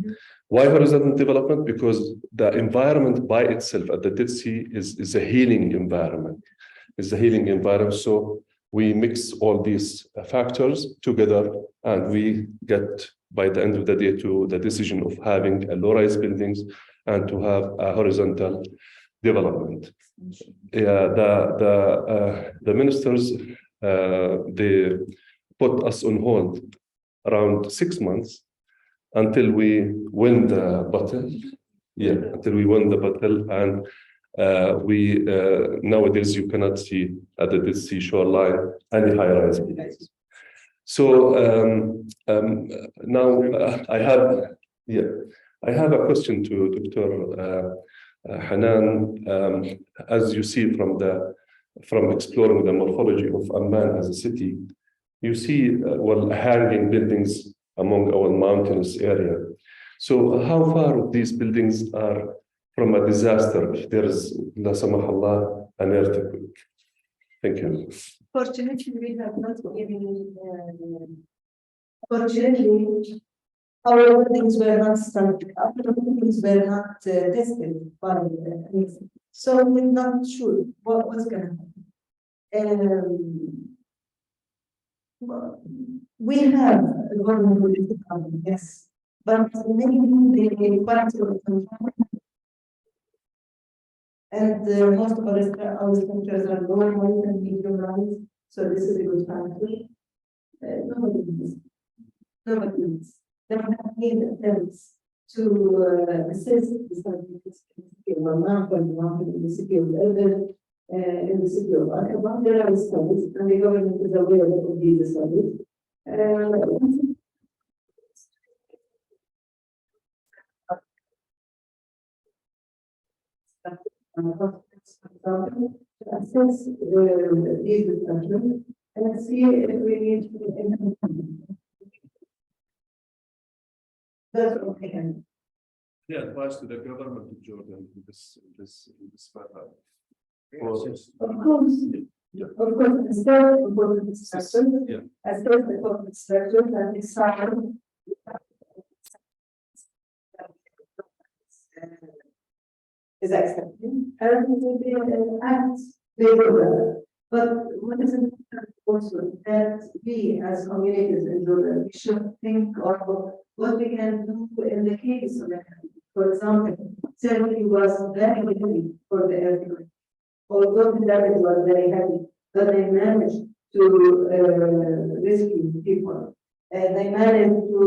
Why horizontal development? Because the environment by itself at the Dead Sea is a healing environment. It's a healing environment. So we mix all these factors together and we get, by the end of the day, to the decision of having a low-rise buildings and to have a horizontal development. The ministers, they put us on hold around 6 months until we win the battle. Yeah, until we won the battle, and we nowadays you cannot see at the Dead Sea shoreline any high-rise buildings. So now I have a question to Dr. Hanan. As you see from exploring the morphology of Amman as a city, you see hanging buildings among our mountainous area. So how far these buildings are from a disaster if there is, la samahallah, an earthquake? Thank you. Fortunately, we have not even. Fortunately, our buildings were not started. Our buildings were not tested by. So we're not sure what was going to happen. We have a government department, yes, but maybe the quality of control. And most of our structures are lower rise and medium rise, so this is a good factor. Nobody needs. They have made attempts to assist the city of Amman, for example, in the city of Erbil, in the city of Aqaba. There are studies, and the government is aware of these studies. To assess these discussions and see if we need to implement. That's okay. The advice to the government of Jordan in this matter. Of course, instead of government structure, Yeah. as the government structure that is signed. Is accepting, and will be an act favorable. But what is important also that we as communities in Jordan, we should think of what we can do in the case of it. For example, Turkey was very heavy for the earthquake. Although the damage was very heavy, but they managed to rescue people. And they managed to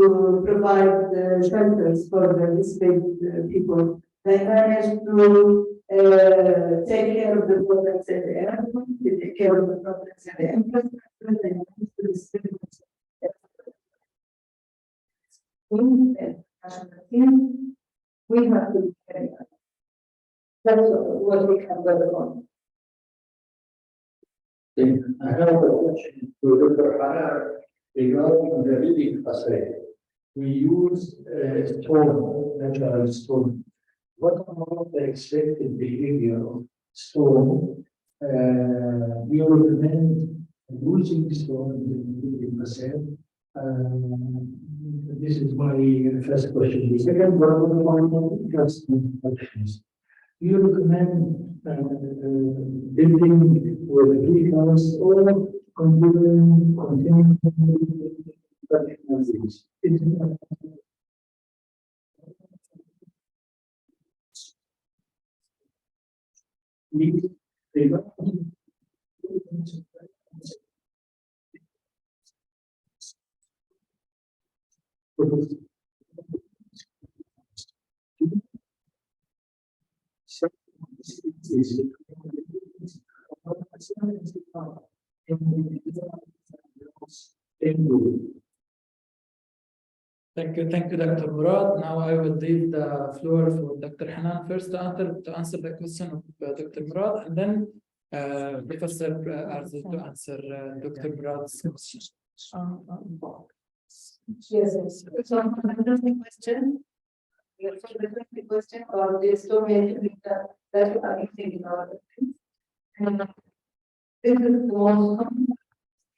provide shelters for the displaced people. They managed to take care of the problems in the airport, to take care of the problems in the infrastructure, they managed to distribute we have to carry on. That's what we can work on. I have a question to Dr. Hanan regarding the building facade. We use stone, natural stone. What about the expected behavior of stone? Do you recommend using stone in the building facade? This is my first question. The second one, just questions. Do you recommend building with vehicles or continuing technologies? Thank you, Dr. Murad. Now I will leave the floor for Dr. Hanan first to answer the question of Dr. Murad, and then Professor Arzu to answer Dr. Murad's question. Yes. So another question. The question or the story that you are thinking about. And this is the most common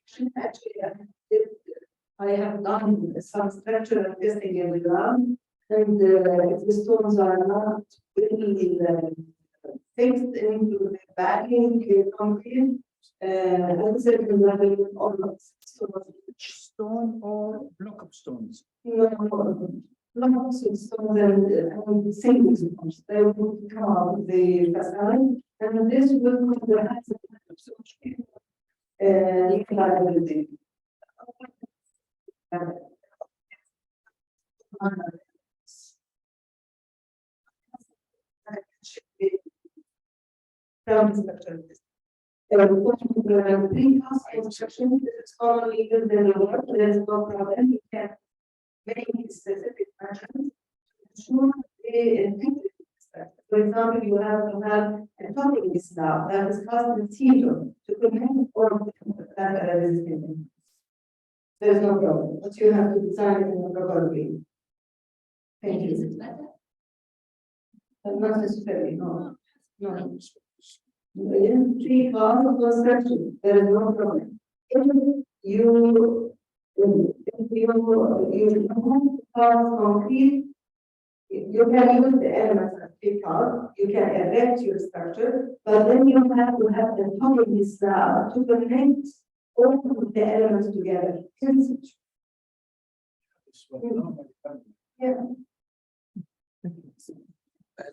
question. Actually, I have done some structural testing in the ground, and if the stones are not really fixed into the backing concrete, at a certain level, almost Stone or block of stones? Blocks of stones and single stones. They will come out of the facade, and this will compromise the absorption. Everything. Precast construction is commonly used in the world. There is no problem. You can make specific measures to ensure the integrity. For example, you have to have a topping slab that is cast in steel to prevent or resistance. There is no problem, but you have to design it in a proper way. Thank you. Not necessarily, no. Precast construction, there is no problem. If you cast concrete, you can use the elements of precast, you can erect your structure, but then you have to have the topping slab to connect all of the elements together.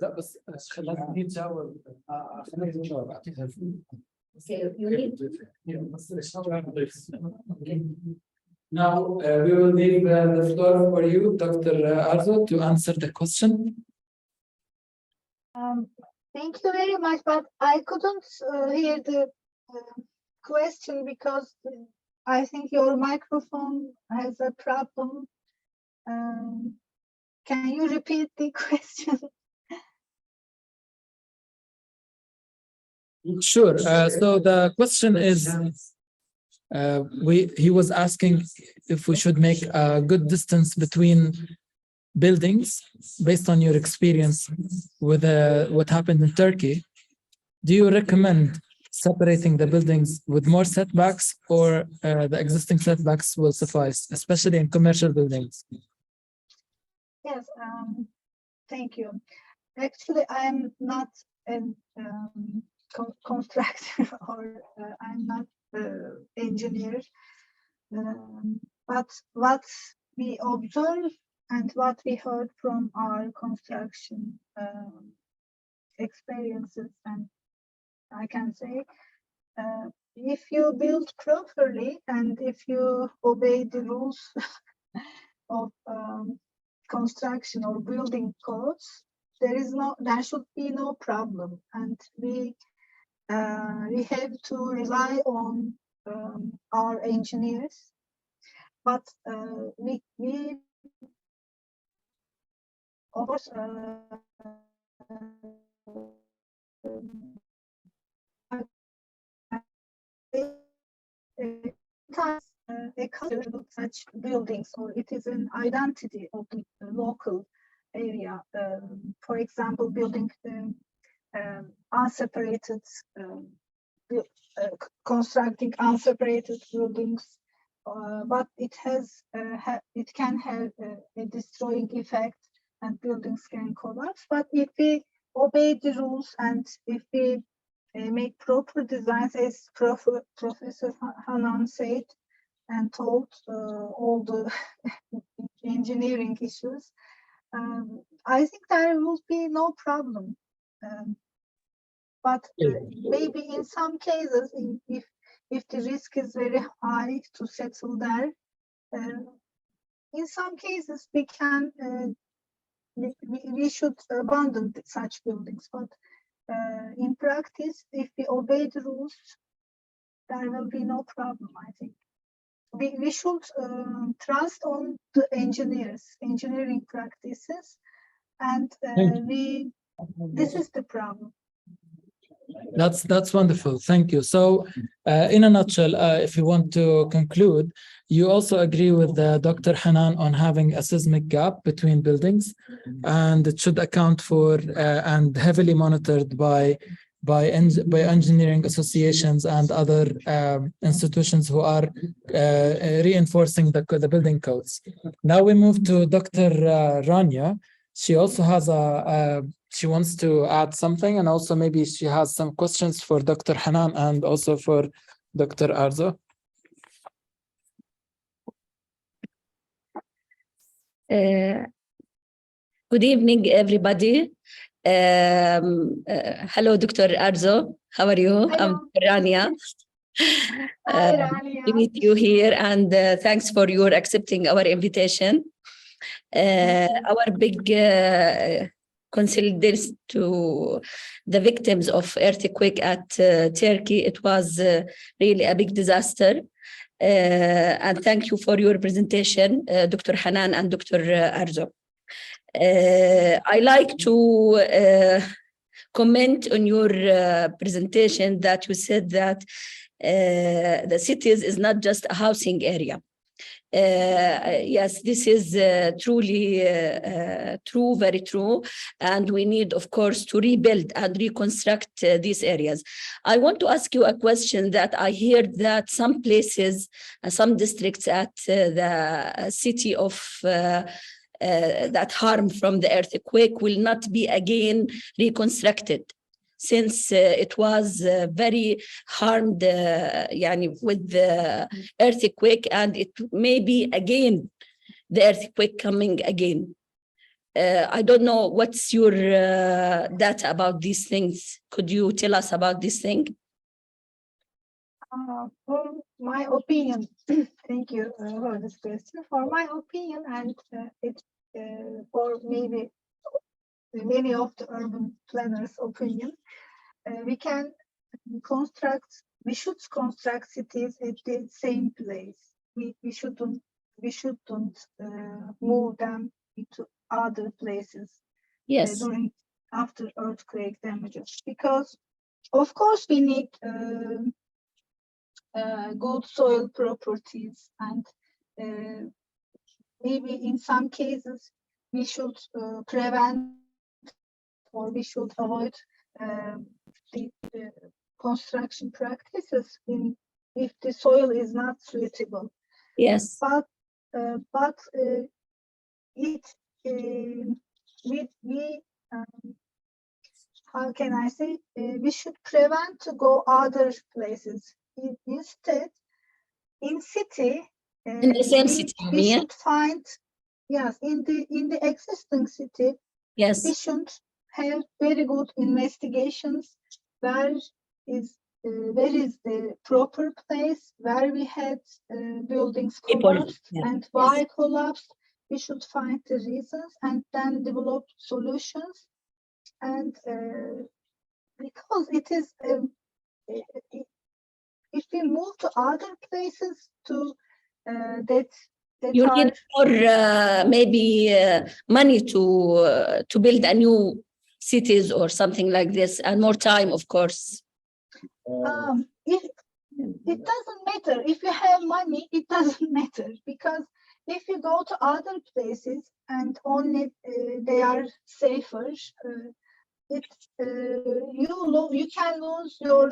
لا بس لازم دي تجاوب خلينا نجاوب اعطيها Now we will leave the floor for you, Dr. Arzu, to answer the question. Thank you very much, but I couldn't hear the question because I think your microphone has a problem. Can you repeat the question? Sure. So the question is, he was asking if we should make a good distance between buildings based on your experience with what happened in Turkey. Do you recommend separating the buildings with more setbacks, or the existing setbacks will suffice, especially in commercial buildings? Yes, thank you. Actually, I'm not an constructor or I'm not engineer, but what we observe and what we heard from our construction experiences, and I can say, if you build properly and if you obey the rules of construction or building codes, there should be no problem, and we have to rely on our engineers, but we of course a culture of such buildings, or it is an identity of the local area. For example, building unseparated, constructing unseparated buildings, but it can have a destroying effect, and buildings can collapse. But if we obey the rules and if we make proper designs, as Professor Hanan said and told all the engineering issues, I think there will be no problem. But maybe in some cases, if the risk is very high to settle there, in some cases we should abandon such buildings. But in practice, if we obey the rules, there will be no problem, I think. We should trust on the engineering practices, and this is the problem. That's wonderful. Thank you. So, in a nutshell, if you want to conclude, you also agree with Dr. Hanan on having a seismic gap between buildings, and it should account for and heavily monitored by engineering associations and other institutions who are reinforcing the building codes. Now we move to Dr. Rania. She also has she wants to add something, and also maybe she has some questions for Dr. Hanan and also for Dr. Arzu. Good evening, everybody. Hello, Dr. Arzu. How are you? Hello. I'm Rania. Hi, Rania. To meet you here, and thanks for your accepting our invitation. Our big condolences to the victims of earthquake at Turkey. It was really a big disaster. And thank you for your presentation, Dr. Hanan and Dr. Arzu. I like to comment on your presentation that you said that the cities is not just a housing area. Yes, this is truly true, very true. And we need, of course, to rebuild and reconstruct these areas. I want to ask you a question that I heard that some places, some districts at the city of that harm from the earthquake will not be again reconstructed, since it was very harmed with the earthquake, and it may be again the earthquake coming again. I don't know what's your data about these things. Could you tell us about this thing? For my opinion, thank you for this question. For my opinion, and it's for maybe many of the urban planners' opinion, we should construct cities at the same place. We shouldn't move them into other places. Yes. After earthquake damages, because of course we need good soil properties, and maybe in some cases we should prevent or we should avoid the construction practices if the soil is not suitable. Yes. But how can I say? We should prevent to go other places. Instead, in city, in the same city, we should find, yes, in the existing city. Yes. We should have very good investigations. Where is the proper place where we had buildings collapsed, and why collapsed? We should find the reasons and then develop solutions. And because it is, if we move to other places that you need more maybe money to build a new cities or something like this, and more time, of course. It doesn't matter if you have money. It doesn't matter, because if you go to other places and only they are safer, you can lose your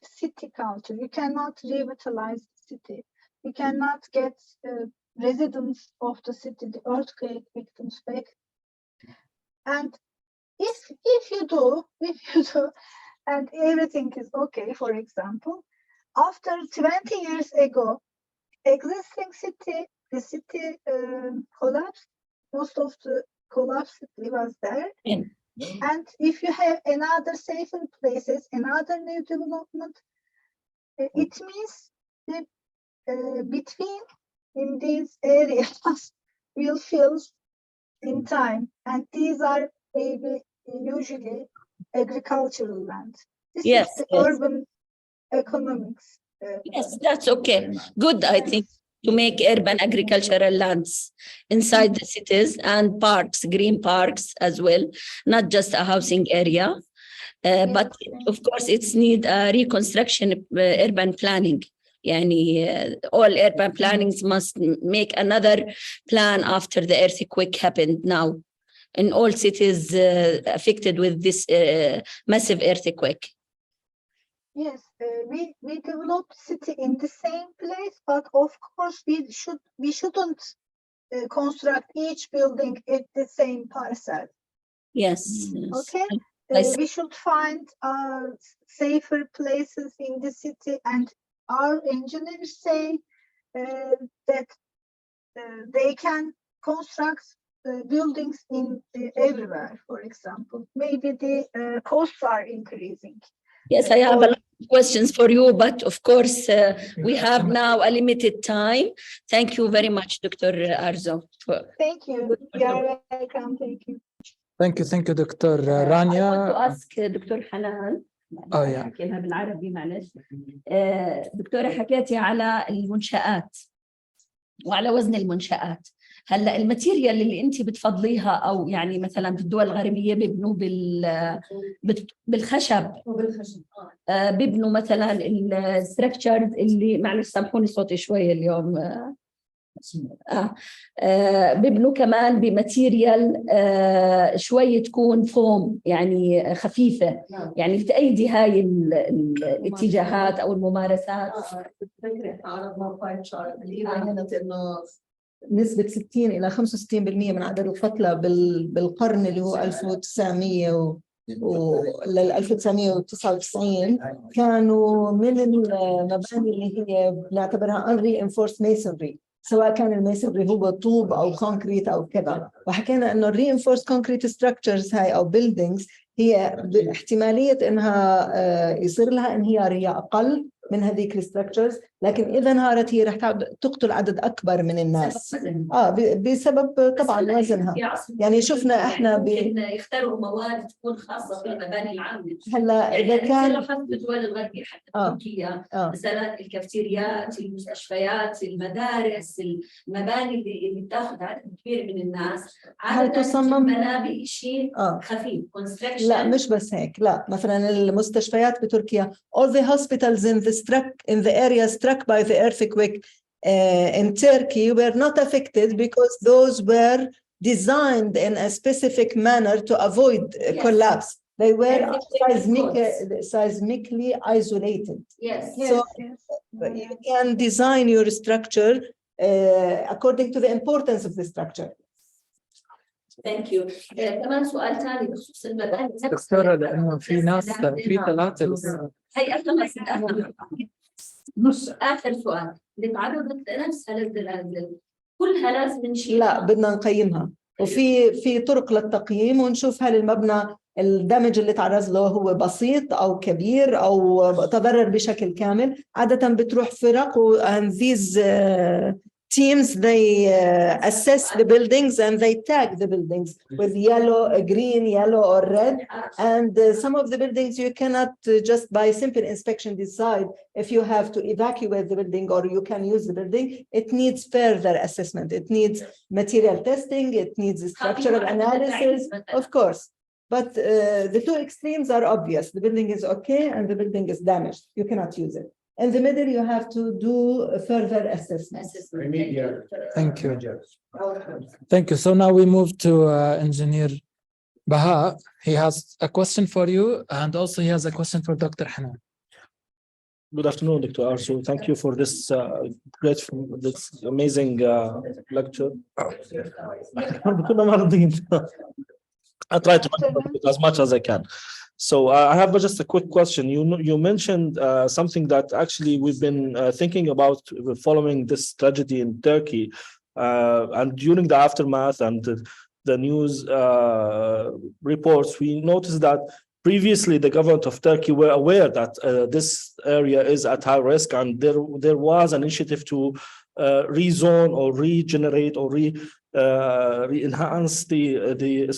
city culture. You cannot revitalize the city. You cannot get residents of the city, the earthquake victims back. And if you do, and everything is okay, for example, after 20 years ago, existing the city collapsed. Most of the collapsed city was there. And if you have another safer places, another new development, it means the between in these areas will fill in time, and these are maybe usually agricultural land. This is the urban economics. Yes, that's okay. Good, I think, to make urban agricultural lands inside the cities and parks, green parks as well, not just a housing area. But of course, it's need a reconstruction urban planning. All urban plannings must make another plan after the earthquake happened now in all cities affected with this massive earthquake. Yes, we develop city in the same place, but of course we shouldn't construct each building at the same parcel. Yes. Okay. We should find safer places in the city, and our engineers say that they can construct buildings in everywhere. For example, maybe the costs are increasing. Yes, I have a lot of questions for you, but of course, we have now a limited time. Thank you very much, Dr. Arzu. Thank you. You're welcome. Thank you. Thank you, Dr. Rania. I want to ask Dr. Hanan. yeah. بالعربي معلش. دكتورة حكيتي على المنشآت وعلى وزن المنشآت. هلا الماتيريال اللي انت بتفضليها، او مثلا في الدول الغربيه بيبنوا بالخشب، بيبنوا مثلا الستراكشرز اللي معلش سامحوني صوتي شويه اليوم، بيبنوا كمان بماتيريال شويه تكون فوم خفيفه، بتأيدي هاي الاتجاهات او الممارسات. نسبة 60 إلى 65% من عدد القتلى بالقرن اللي هو 1900 لل 1999 كانوا من المباني اللي هي بنعتبرها unreinforced masonry. سواء كان الميسنري هو طوب أو كونكريت أو كذا. وحكينا إنه reinforced concrete structures هاي أو buildings هي احتمالية إنها يصير لها انهيار هي أقل من هذيك الستراكشرز، لكن إذا انهارت هي رح تقتل عدد أكبر من الناس. بسبب طبعا وزنها. يعني شفنا إحنا يختاروا مواد تكون خاصة في المباني العامة. هلا إذا كان لاحظت بالدول الغربية حتى تركيا مثلا الكافتيريات، المستشفيات، المدارس، المباني اللي بتاخذ عدد كبير من الناس عادة تصمم بشيء خفيف construction. لا مش بس هيك، لا مثلا المستشفيات بتركيا all the hospitals in the area struck by the earthquake in Turkey were not affected because those were designed in a specific manner to avoid collapse. They were seismically isolated. Yes. So you can design your structure according to the importance of the structure. Thank you. كمان سؤال ثاني بخصوص المباني. دكتورة لأنه في ناس في ثلاثة هي آخر سؤال اللي تعرضت لنفس الزلازل كلها لازم نشيل؟ لا بدنا نقيمها، وفي طرق للتقييم ونشوف هل المبنى الدمج اللي تعرض له هو بسيط أو كبير أو تضرر بشكل كامل. عادة بتروح فرق and these teams they assess the buildings and they tag the buildings with yellow, green, yellow or red. And some of the buildings you cannot just by simple inspection decide if you have to evacuate the building or you can use the building. It needs further assessment. It needs material testing. It needs structural analysis, of course. But the two extremes are obvious. The building is okay and the building is damaged. You cannot use it. In the middle, you have to do further assessment. Thank you. Thank you. So now we move to Engineer Baha. He has a question for you and also he has a question for Dr. Hanan. Good afternoon, Dr. Arzu. Thank you for this this amazing lecture. I try to as much as I can. So I have just a quick question. You mentioned something that actually we've been thinking about following this tragedy in Turkey, and during the aftermath and the news reports, we noticed that previously the government of Turkey were aware that this area is at high risk, and there was an initiative to rezone or regenerate or re-enhance the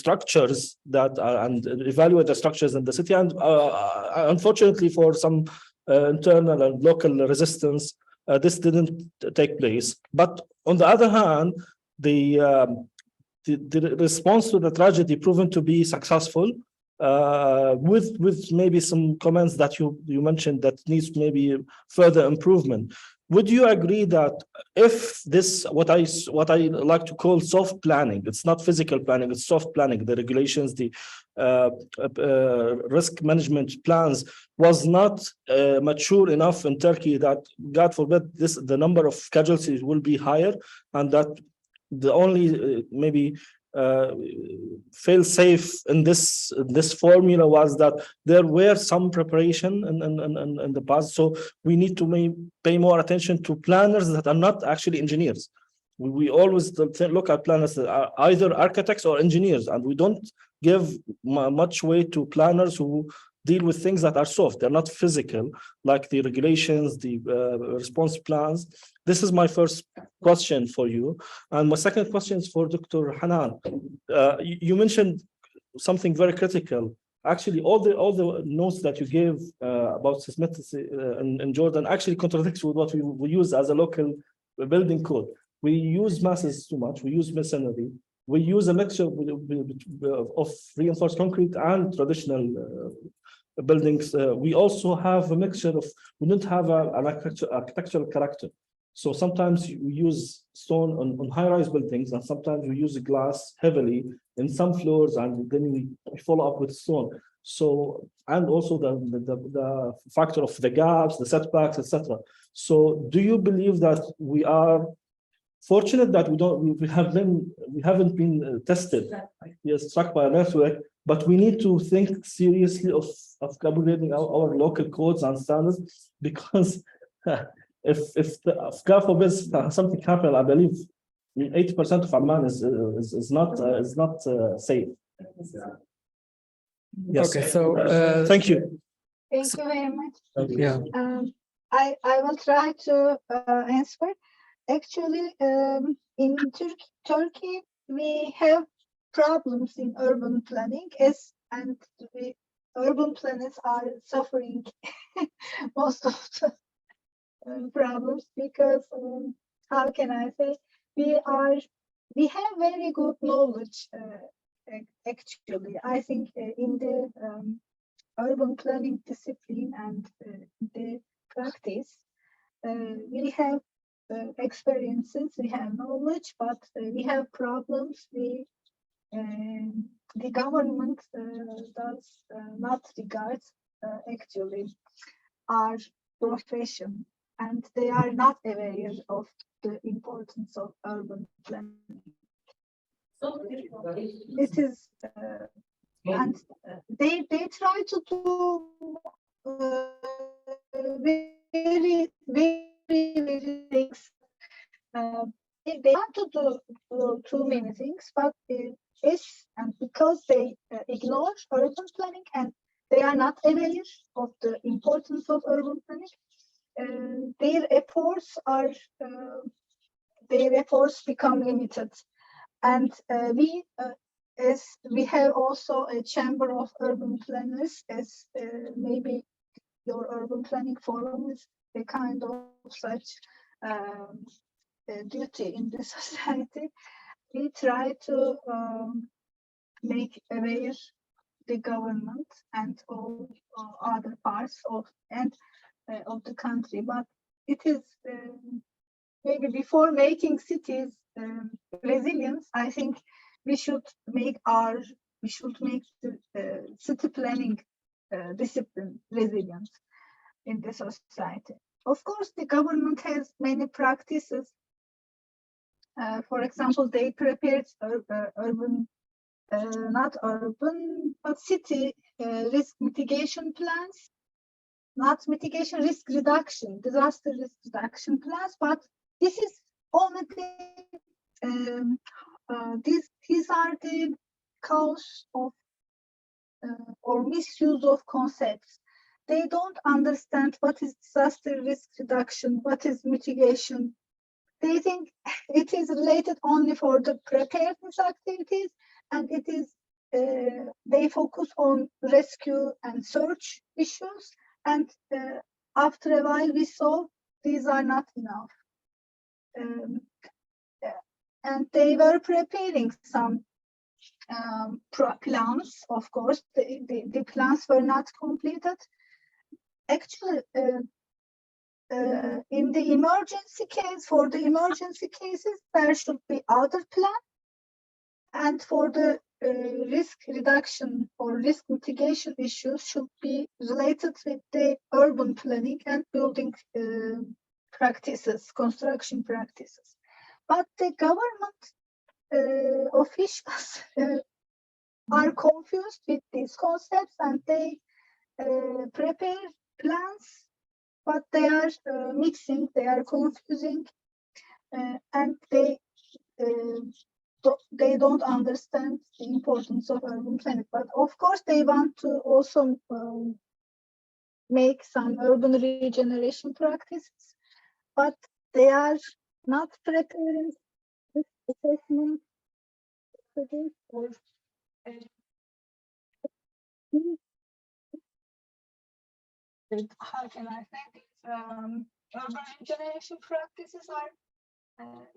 structures that and evaluate the structures in the city. And unfortunately, for some internal and local resistance, this didn't take place. But on the other hand, the response to the tragedy proven to be successful, with maybe some comments that you mentioned that needs maybe further improvement. Would you agree that if this, what I like to call soft planning, it's not physical planning, it's soft planning, the regulations, the risk management plans was not mature enough in Turkey, that God forbid the number of casualties will be higher, and that the only maybe fail safe in this formula was that there were some preparation in the past. So we need to pay more attention to planners that are not actually engineers. We always look at planners that are either architects or engineers, and we don't give much weight to planners who deal with things that are soft. They're not physical, like the regulations, the response plans. This is my first question for you. And my second question is for Dr. Hanan. You mentioned something very critical. Actually, all the notes that you gave about seismicity in Jordan actually contradicts with what we use as a local building code. We use masses too much. We use masonry. We use a mixture of reinforced concrete and traditional buildings. We also have a mixture of, we don't have an architectural character. So sometimes we use stone on high-rise buildings, and sometimes we use glass heavily in some floors, and then we follow up with stone. So, and also the factor of the gaps, the setbacks, etc. So do you believe that we are fortunate that we haven't been tested, yes, struck by an earthquake, but we need to think seriously of upgrading our local codes and standards, because if God forbid something happens, I believe 80% of Amman is not safe. Yes. Okay, so Thank you. Thank you very much. yeah, I will try to answer. Actually, in Turkey, we have problems in urban planning, and urban planners are suffering most of the problems because how can I say, we have very good knowledge. Actually, I think in the urban planning discipline and the practice, we have experiences, we have knowledge, but we have problems. The government does not regard actually our profession, and they are not aware of the importance of urban planning. It is, and they try to do very things. They want to do too many things, but and because they ignore urban planning and they are not aware of the importance of urban planning, their efforts become limited. And as we have also a chamber of urban planners, as maybe your urban planning forum is a kind of such duty in the society. We try to make aware the government and all other parts of the country, but it is maybe before making cities resilient, I think we should make the city planning discipline resilient in the society. Of course, the government has many practices. For example, they prepared city risk mitigation plans, not mitigation, risk reduction, disaster risk reduction plans. But this is only these are the cause of or misuse of concepts. They don't understand what is disaster risk reduction, what is mitigation. They think it is related only for the preparedness activities, and it is they focus on rescue and search issues. And after a while, we saw these are not enough. And they were preparing some plans. Of course, the plans were not completed. Actually, in the emergency case, for the emergency cases, there should be other plan. And for the risk reduction or risk mitigation issues should be related with the urban planning and building practices, construction practices. But the government officials are confused with these concepts, and they prepare plans, but they are mixing, they are confusing, and they don't understand the importance of urban planning. But of course, they want to also make some urban regeneration practices, but they are not preparing this assessment or how can I say this? Urban regeneration practices are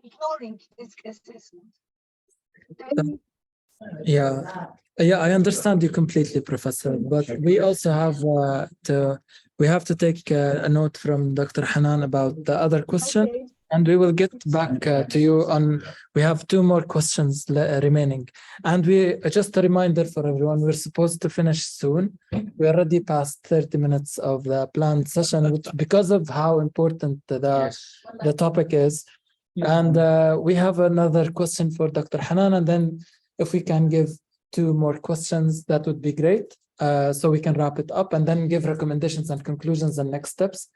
ignoring this assessment. Yeah, I understand you completely, Professor. But we also have to take a note from Dr. Hanan about the other question, Okay. and we will get back to you on. We have 2 more questions remaining, and we just a reminder for everyone: we're supposed to finish soon. We already passed 30 minutes of the planned session, which because of how important the topic is. And we have another question for Dr. Hanan, and then if we can give 2 more questions, that would be great. So we can wrap it up and then give recommendations and conclusions and next steps.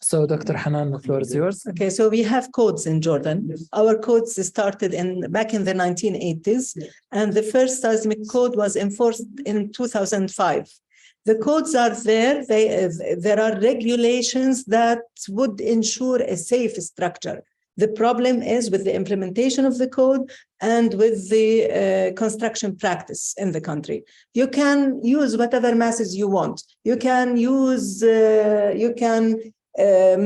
So Dr. Hanan, the floor is yours. Okay, so we have codes in Jordan. Our codes started back in the 1980s, and the first seismic code was enforced in 2005. The codes are there. There are regulations that would ensure a safe structure. The problem is with the implementation of the code and with the construction practice in the country. You can use whatever masses you want. You can use,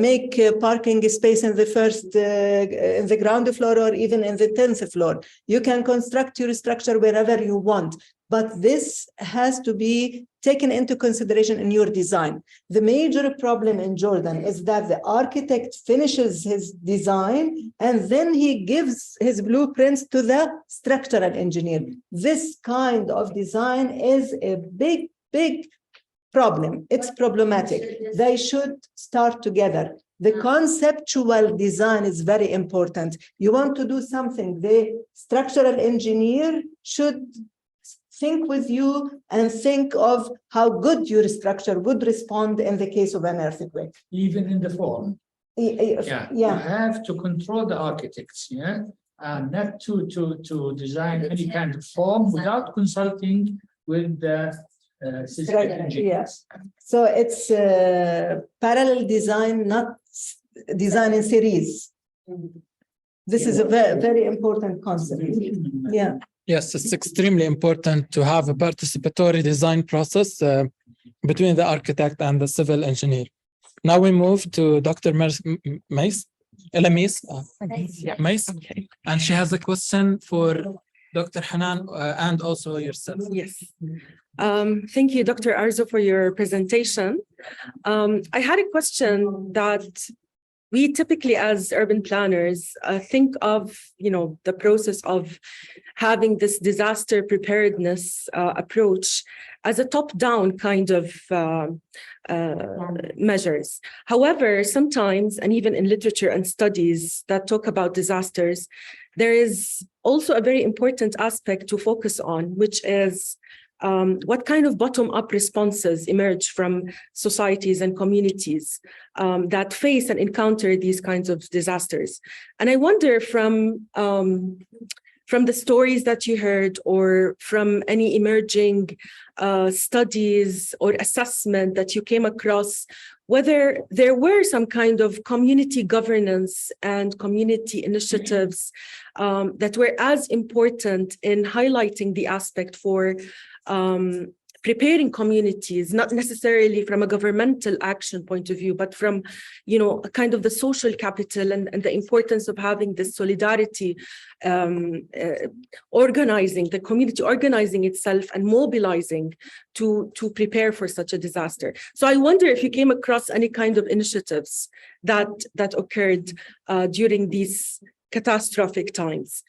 make parking space in the first, in the ground floor or even in the 10th floor. You can construct your structure wherever you want, but this has to be taken into consideration in your design. The major problem in Jordan is that the architect finishes his design and then he gives his blueprints to the structural engineer. This kind of design is a big problem. It's problematic. They should start together. The conceptual design is very important. You want to do something, the structural engineer should think with you and think of how good your structure would respond in the case of an earthquake. Even in the form. Yeah. You have to control the architects, and not to design any kind of form without consulting with the system engineers. So it's parallel design, not design in series. This is a very important concept. Yeah. Yes, it's extremely important to have a participatory design process between the architect and the civil engineer. Now we move to Dr. Mace, and she has a question for Dr. Hanan and also yourself. Yes. Thank you, Dr. Arzu, for your presentation. I had a question that we typically, as urban planners, think of, the process of having this disaster preparedness approach as a top-down kind of measures. However, sometimes, and even in literature and studies that talk about disasters, there is also a very important aspect to focus on, which is what kind of bottom-up responses emerge from societies and communities that face and encounter these kinds of disasters. And I wonder from the stories that you heard or from any emerging studies or assessment that you came across, whether there were some kind of community governance and community initiatives that were as important in highlighting the aspect for preparing communities, not necessarily from a governmental action point of view, but from, kind of the social capital and the importance of having this solidarity, organizing, the community organizing itself and mobilizing to prepare for such a disaster. So I wonder if you came across any kind of initiatives that occurred during these catastrophic times.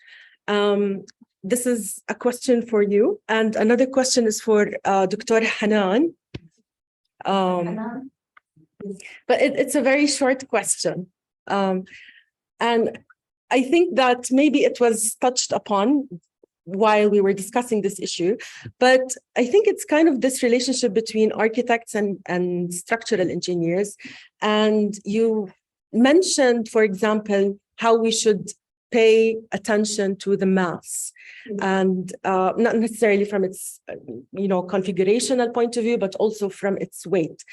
This is a question for you. And another question is for Dr. Hanan. But it's a very short question. And I think that maybe it was touched upon while we were discussing this issue, but I think it's kind of this relationship between architects and structural engineers. And you mentioned, for example, how we should pay attention to the mass and not necessarily from its, configurational point of view, but also from its weight.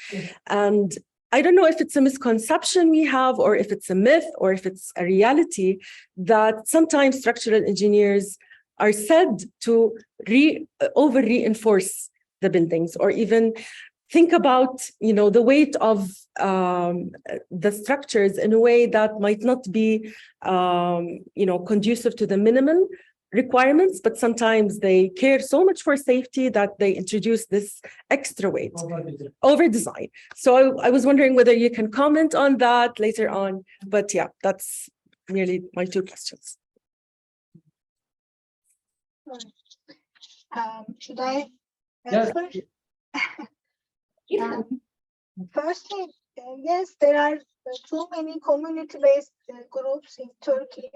And I don't know if it's a misconception we have, or if it's a myth, or if it's a reality that sometimes structural engineers are said to over-reinforce the buildings, or even think about, the weight of the structures in a way that might not be, conducive to the minimal requirements, but sometimes they care so much for safety that they introduce this extra weight, over design. So I was wondering whether you can comment on that later on, but yeah, that's nearly my two questions. Should I answer? Firstly, yes, there are too many community-based groups in Turkey.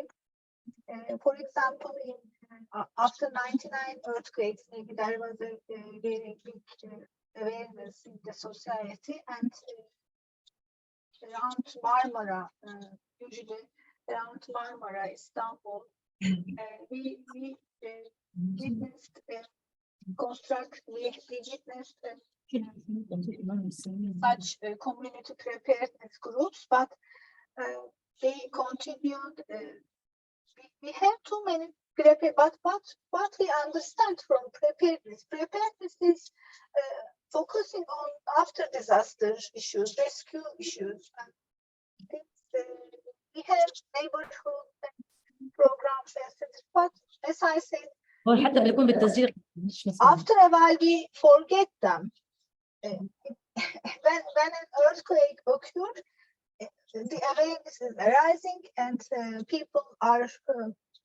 For example, after 99 earthquakes, maybe there was a very big awareness in the society, and around Marmara, usually around Marmara, Istanbul, we witnessed such community preparedness groups, but they continued. We have too many but what we understand from preparedness is focusing on after disaster issues, rescue issues. And we have neighborhood programs, etc. But as I said, after a while we forget them. When an earthquake occurred, the awareness is arising, and people are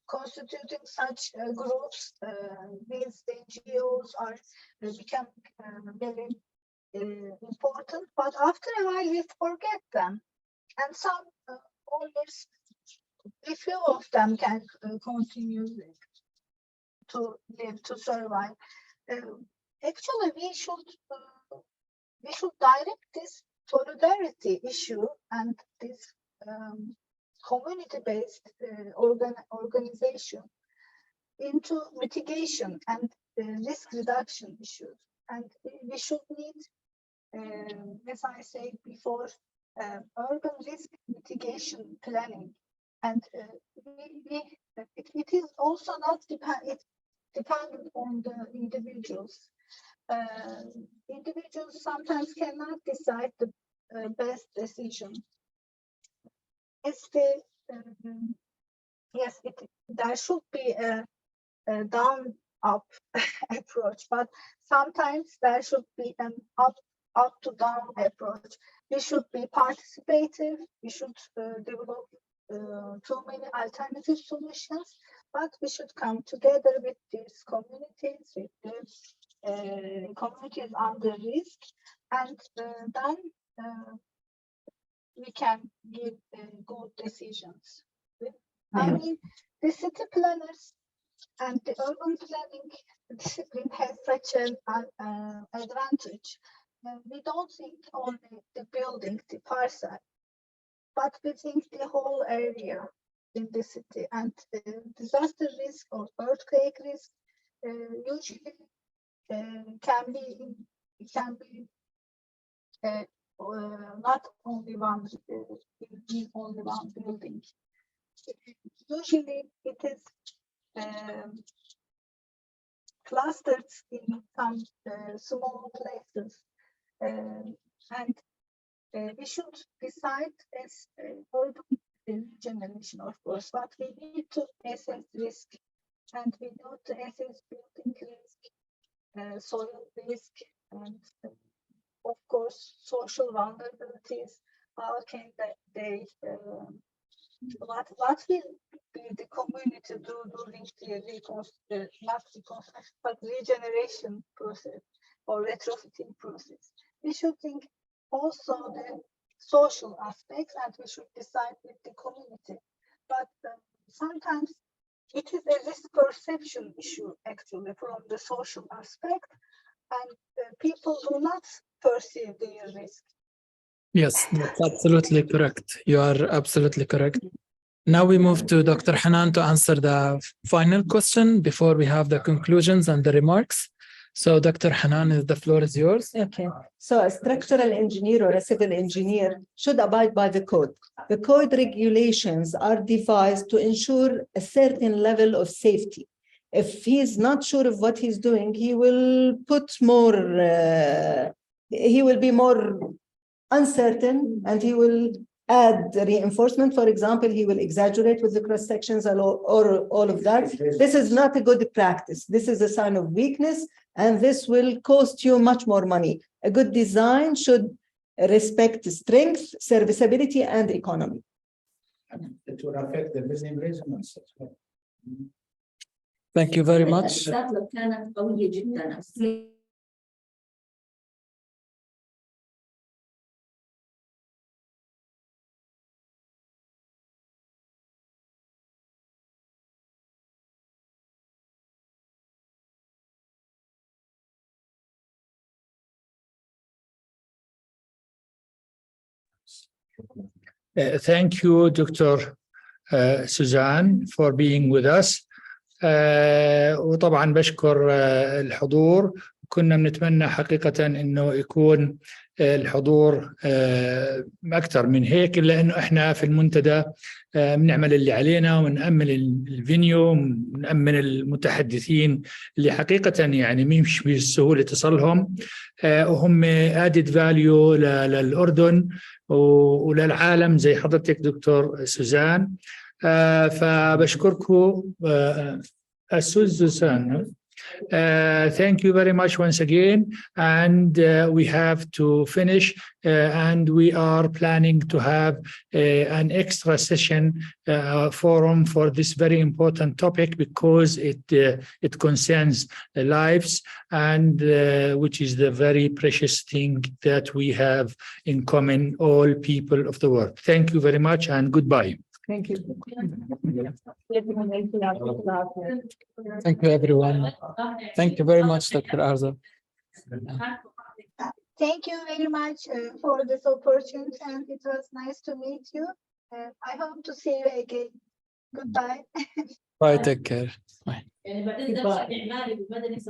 constituting such groups. These NGOs are becoming very important, but after a while we forget them, and some always a few of them can continue to live, to survive. Actually, we should direct this solidarity issue and this community-based organization into mitigation and risk reduction issues. And we should need, as I said before, urban risk mitigation planning. And it is also not dependent on the individuals. Individuals sometimes cannot decide the best decision. There should be a down-up approach, but sometimes there should be an up-to-down approach. We should be participative. We should develop too many alternative solutions, but we should come together with these communities, with the communities under risk, and then we can give good decisions. I mean, the city planners and the urban planning discipline has such an advantage. We don't think only the building, the parcel, but we think the whole area in the city, and disaster risk or earthquake risk usually can be not only one building. Usually it is clustered in some small places, and we should decide as urban regeneration, of course, but we need to assess risk, and we need to assess building risk, soil risk, and of course social vulnerabilities. How can they what will be the community do during the not reconstruction but regeneration process or retrofitting process? We should think also the social aspects, and we should decide with the community. But sometimes it is a risk perception issue actually from the social aspect, and people do not perceive the risk. Yes, that's absolutely correct. You are absolutely correct. Now we move to Dr. Hanan to answer the final question before we have the conclusions and the remarks. So Dr. Hanan, the floor is yours. Okay. So a structural engineer or a civil engineer should abide by the code. The code regulations are devised to ensure a certain level of safety. If he's not sure of what he's doing, he will be more uncertain, and he will add reinforcement. For example, he will exaggerate with the cross sections or all of that. This is not a good practice. This is a sign of weakness, and this will cost you much more money. A good design should respect strength, serviceability, and economy. It will affect the business resonance. Thank you very much. Thank you, Dr. Suzan, for being with us. وطبعا بشكر الحضور. كنا بنتمنى حقيقة إنه يكون الحضور أكثر من هيك، لأنه إحنا في المنتدى بنعمل اللي علينا ونأمن الفينيو ونأمن المتحدثين اللي حقيقة يعني مش بالسهولة تصلهم، وهم added value للأردن وللعالم زي حضرتك دكتور سوزان. فبشكركم أستاذ سوزان. Thank you very much once again, and we have to finish, and we are planning to have an extra session forum for this very important topic, because it concerns lives, and which is the very precious thing that we have in common, all people of the world. Thank you very much, and goodbye. Thank you. Thank you, everyone. Thank you very much, Dr. Arzu. Thank you very much for this opportunity, and it was nice to meet you. I hope to see you again. Goodbye. Bye, take care. Bye. Goodbye.